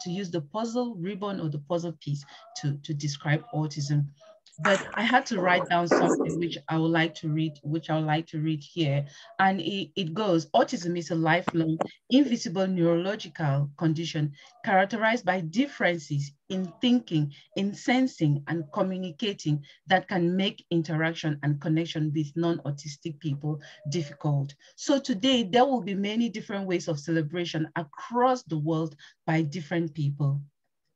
use the puzzle ribbon or the puzzle piece to describe autism. But I had to write down something which I would like to read, here. And it goes, autism is a lifelong, invisible neurological condition characterized by differences in thinking, in sensing, and communicating that can make interaction and connection with non-autistic people difficult. So today, there will be many different ways of celebration across the world by different people.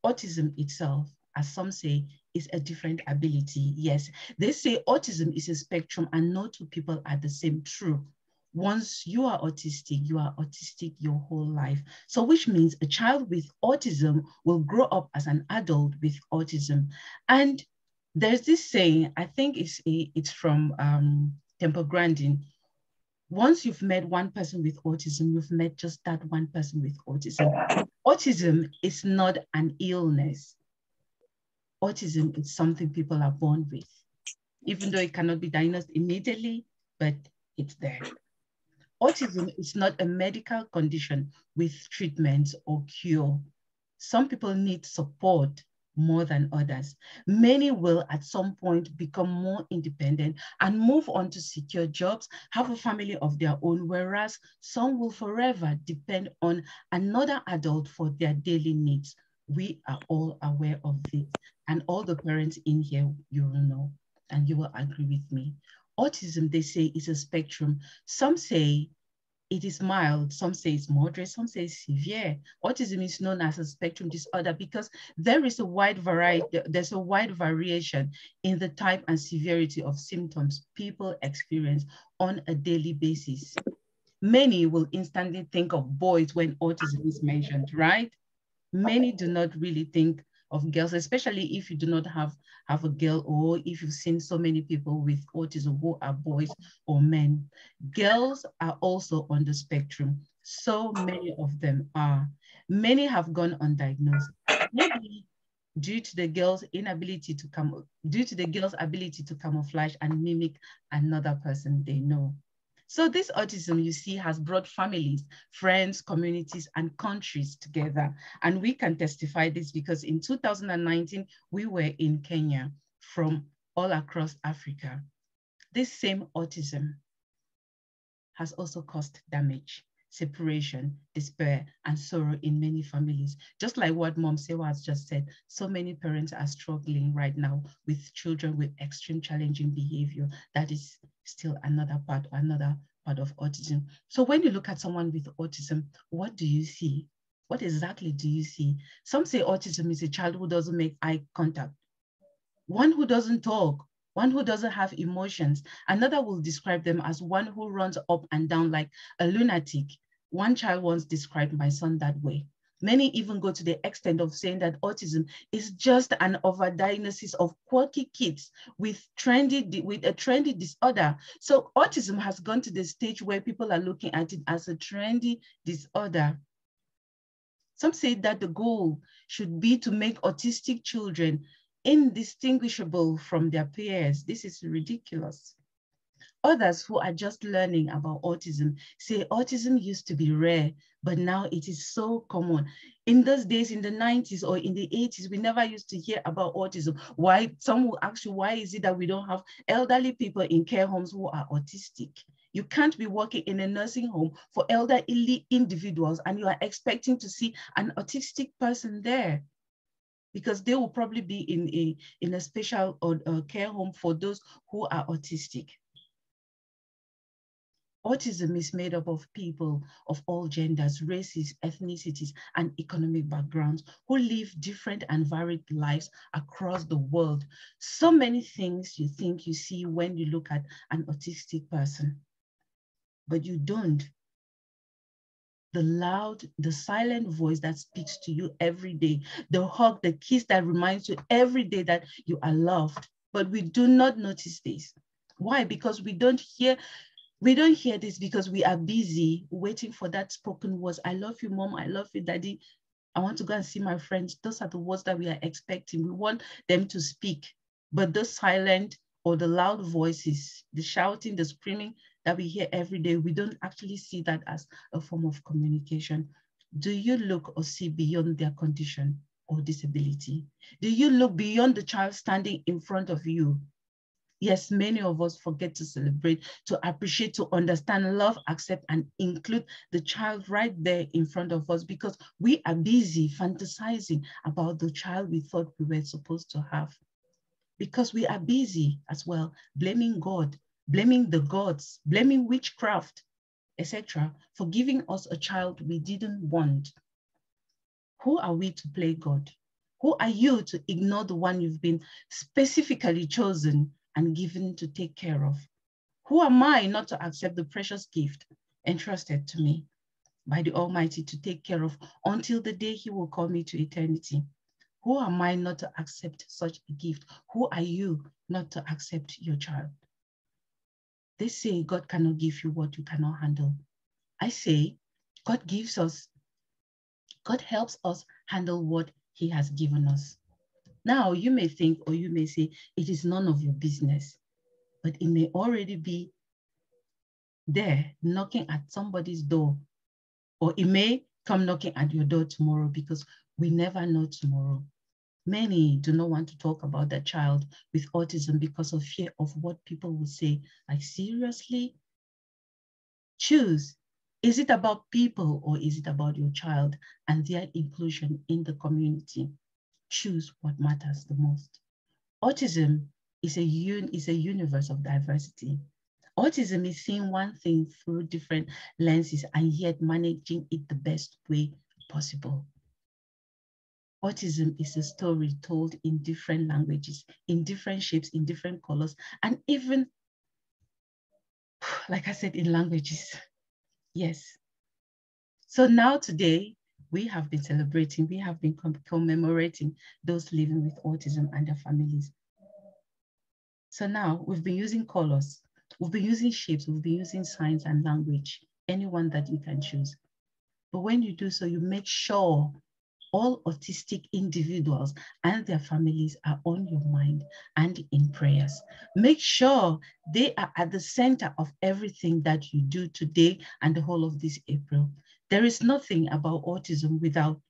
Autism itself, as some say, is a different ability. Yes, they say autism is a spectrum and no two people are the same. True. Once you are autistic your whole life. So which means a child with autism will grow up as an adult with autism. And there's this saying, I think it's from Temple Grandin. Once you've met one person with autism, you've met just that one person with autism. Autism is not an illness. Autism is something people are born with, even though it cannot be diagnosed immediately, but it's there. Autism is not a medical condition with treatments or cure. Some people need support more than others. Many will at some point become more independent and move on to secure jobs, have a family of their own, whereas some will forever depend on another adult for their daily needs. We are all aware of this, and all the parents in here, you will know, and you will agree with me. Autism, they say, is a spectrum. Some say it is mild, some say it's moderate, some say it's severe. Autism is known as a spectrum disorder because there is a wide variety, there's a wide variation in the type and severity of symptoms people experience on a daily basis. Many will instantly think of boys when autism is mentioned, right? Many do not really think of girls, especially if you do not have a girl, or if you've seen so many people with autism who are boys or men. Girls are also on the spectrum. So many of them are. Many have gone undiagnosed. Maybe due to the girl's ability to camouflage and mimic another person they know. So this autism, you see, has brought families, friends, communities, and countries together. And we can testify this because in 2019, we were in Kenya from all across Africa. This same autism has also caused damage, separation, despair, and sorrow in many families. Just like what Mom Sewa has just said, so many parents are struggling right now with children with extreme challenging behavior. That is still another part of autism. So when you look at someone with autism, what do you see? What exactly do you see? Some say autism is a child who doesn't make eye contact, one who doesn't talk, one who doesn't have emotions. Another will describe them as one who runs up and down like a lunatic. One child once described my son that way. Many even go to the extent of saying that autism is just an overdiagnosis of quirky kids with a trendy disorder. So autism has gone to the stage where people are looking at it as a trendy disorder. Some say that the goal should be to make autistic children indistinguishable from their peers. This is ridiculous. Others who are just learning about autism say autism used to be rare, but now it is so common. In those days, in the 90s or in the 80s, we never used to hear about autism. Why? Some will ask you, why is it that we don't have elderly people in care homes who are autistic? You can't be working in a nursing home for elderly individuals and you are expecting to see an autistic person there, because they will probably be in a special care home for those who are autistic. Autism is made up of people of all genders, races, ethnicities, and economic backgrounds who live different and varied lives across the world. So many things you think you see when you look at an autistic person, but you don't. The loud, the silent voice that speaks to you every day, the hug, the kiss that reminds you every day that you are loved, but we do not notice this. Why? Because we don't hear this because we are busy waiting for that spoken words. I love you, mom. I love you, daddy. I want to go and see my friends. Those are the words that we are expecting. We want them to speak. But the silent or the loud voices, the shouting, the screaming that we hear every day, we don't actually see that as a form of communication. Do you look or see beyond their condition or disability? Do you look beyond the child standing in front of you? Yes, many of us forget to celebrate, to appreciate, to understand, love, accept, and include the child right there in front of us because we are busy fantasizing about the child we thought we were supposed to have. Because we are busy as well, blaming God, blaming the gods, blaming witchcraft, etc., for giving us a child we didn't want. Who are we to play God? Who are you to ignore the one you've been specifically chosen and given to take care of? Who am I not to accept the precious gift entrusted to me by the Almighty to take care of until the day He will call me to eternity? Who am I not to accept such a gift? Who are you not to accept your child? They say God cannot give you what you cannot handle. I say God helps us handle what He has given us. Now, you may think or you may say, it is none of your business, but it may already be there knocking at somebody's door, or it may come knocking at your door tomorrow because we never know tomorrow. Many do not want to talk about their child with autism because of fear of what people will say. Like, seriously? Choose. Is it about people or is it about your child and their inclusion in the community? Choose what matters the most. Autism is a universe of diversity. Autism is seeing one thing through different lenses and yet managing it the best way possible. Autism is a story told in different languages, in different shapes, in different colors, and even, like I said, in languages. Yes. So now today, we have been celebrating, we have been commemorating those living with autism and their families. So now we've been using colors, we've been using shapes, we've been using signs and language, anyone that you can choose. But when you do so, you make sure all autistic individuals and their families are on your mind and in prayers. Make sure they are at the center of everything that you do today and the whole of this April. There is nothing about autism without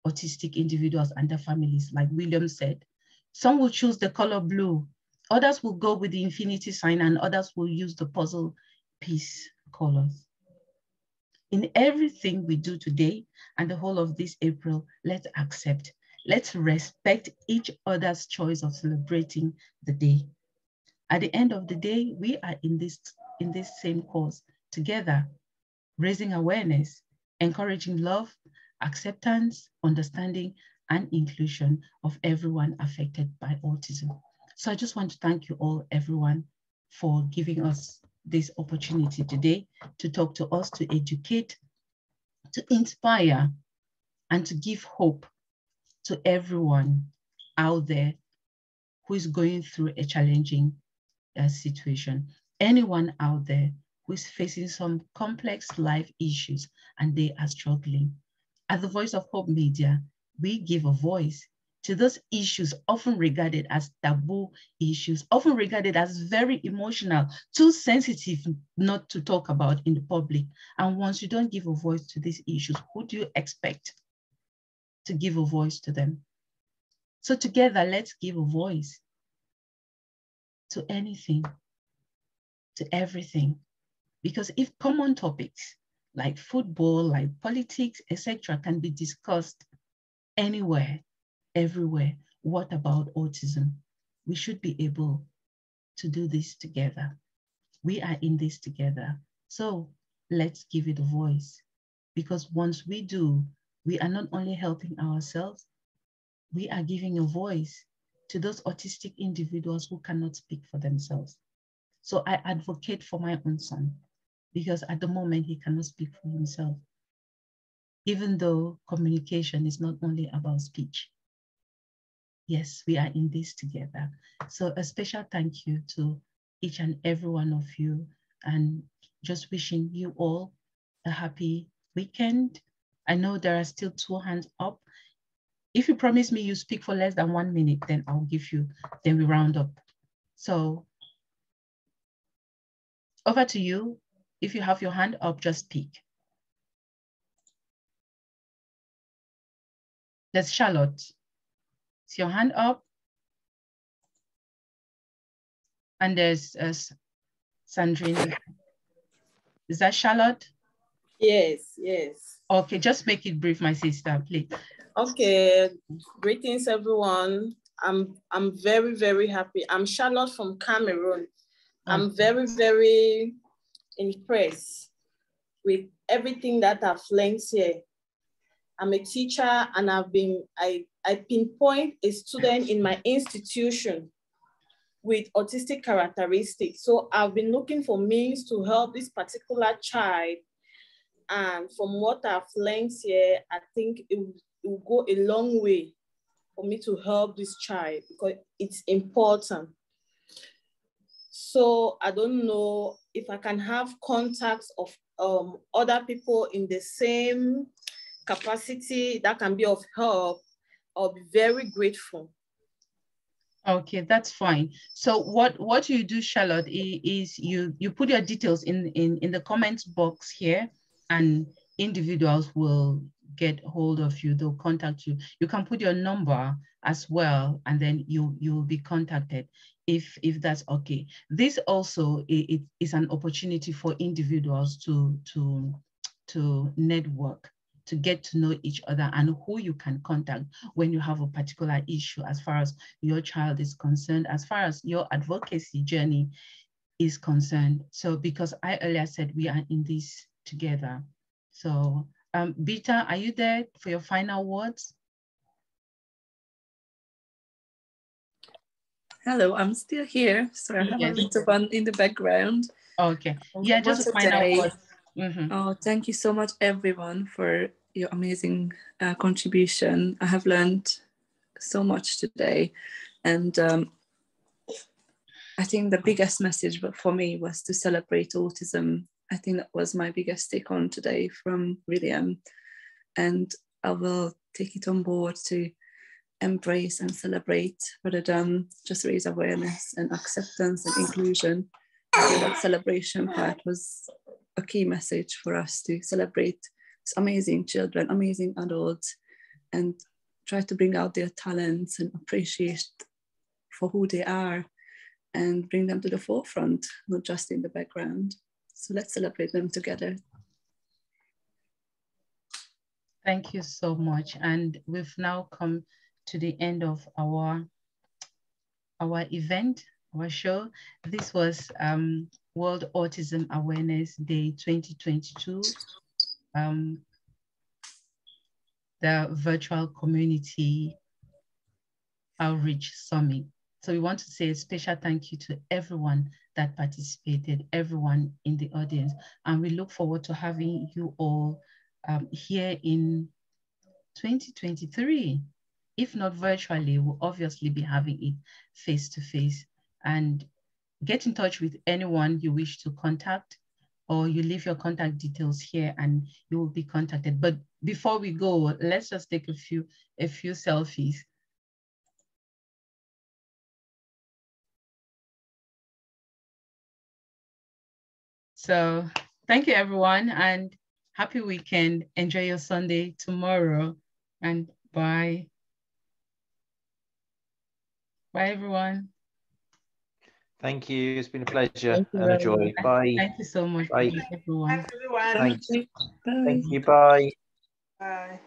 autistic individuals and their families, like William said. Some will choose the color blue, others will go with the infinity sign, and others will use the puzzle piece colors. In everything we do today and the whole of this April, let's accept, let's respect each other's choice of celebrating the day. At the end of the day, we are in this same cause together, raising awareness, encouraging love, acceptance, understanding, and inclusion of everyone affected by autism. So I just want to thank you all, everyone, for giving us this opportunity today to talk to us, to educate, to inspire, and to give hope to everyone out there who is going through a challenging situation. Anyone out there who is facing some complex life issues and they are struggling. At the Voice of Hope Media, we give a voice to those issues often regarded as taboo issues, often regarded as very emotional, too sensitive not to talk about in the public. And once you don't give a voice to these issues, who do you expect to give a voice to them? So together, let's give a voice to anything, to everything. Because if common topics like football, like politics, etc., can be discussed anywhere, everywhere, what about autism? We should be able to do this together. We are in this together. So let's give it a voice. Because once we do, we are not only helping ourselves, we are giving a voice to those autistic individuals who cannot speak for themselves. So I advocate for my own son, because at the moment he cannot speak for himself, even though communication is not only about speech. Yes, we are in this together. So a special thank you to each and every one of you, and just wishing you all a happy weekend. I know there are still 2 hands up. If you promise me you speak for less than 1 minute, then I'll give you, then we round up. So over to you. If you have your hand up, just speak. There's Charlotte. Is your hand up? And there's Sandrine. Is that Charlotte? Yes, yes. Okay, just make it brief, my sister, please. Okay, greetings everyone. I'm very, very happy. I'm Charlotte from Cameroon. I'm very, very impressed with everything that I've learned here. I'm a teacher, and I pinpoint a student in my institution with autistic characteristics. So I've been looking for means to help this particular child. And from what I've learned here, I think it will go a long way for me to help this child, because it's important. So I don't know if I can have contacts of other people in the same capacity that can be of help. I'll be very grateful. Okay, that's fine. So what you do, Charlotte, is you put your details in the comments box here, and individuals will get hold of you. They'll contact you. You can put your number as well, and then you'll be contacted if that's okay. This also is an opportunity for individuals to network, to get to know each other, and who you can contact when you have a particular issue as far as your child is concerned, as far as your advocacy journey is concerned. So because I earlier said we are in this together. So Bita, are you there for your final words? Hello, I'm still here. Sorry, I have a little one in the background. Okay, yeah, just a final word. Oh, thank you so much, everyone, for your amazing contribution. I have learned so much today, and I think the biggest message for me was to celebrate autism. I think that was my biggest take on today from William, and I will take it on board to embrace and celebrate rather than just raise awareness and acceptance and inclusion. I think that celebration part was a key message for us, to celebrate these amazing children, amazing adults, and try to bring out their talents and appreciate for who they are and bring them to the forefront, not just in the background. So let's celebrate them together. Thank you so much. And we've now come to the end of our event, our show. This was World Autism Awareness Day 2022, the virtual community outreach summit. So we want to say a special thank you to everyone that participated, everyone in the audience. And we look forward to having you all here in 2023. If not virtually, we'll obviously be having it face-to-face. And get in touch with anyone you wish to contact, or you leave your contact details here and you will be contacted. But before we go, let's just take a few selfies. So thank you, everyone, and happy weekend. Enjoy your Sunday tomorrow, and bye. Bye, everyone. Thank you. It's been a pleasure Thank you and a very joy. much. Bye. Thank you so much, Bye. everyone. Bye, everyone. Thanks. Bye. Thank you. Bye. Bye.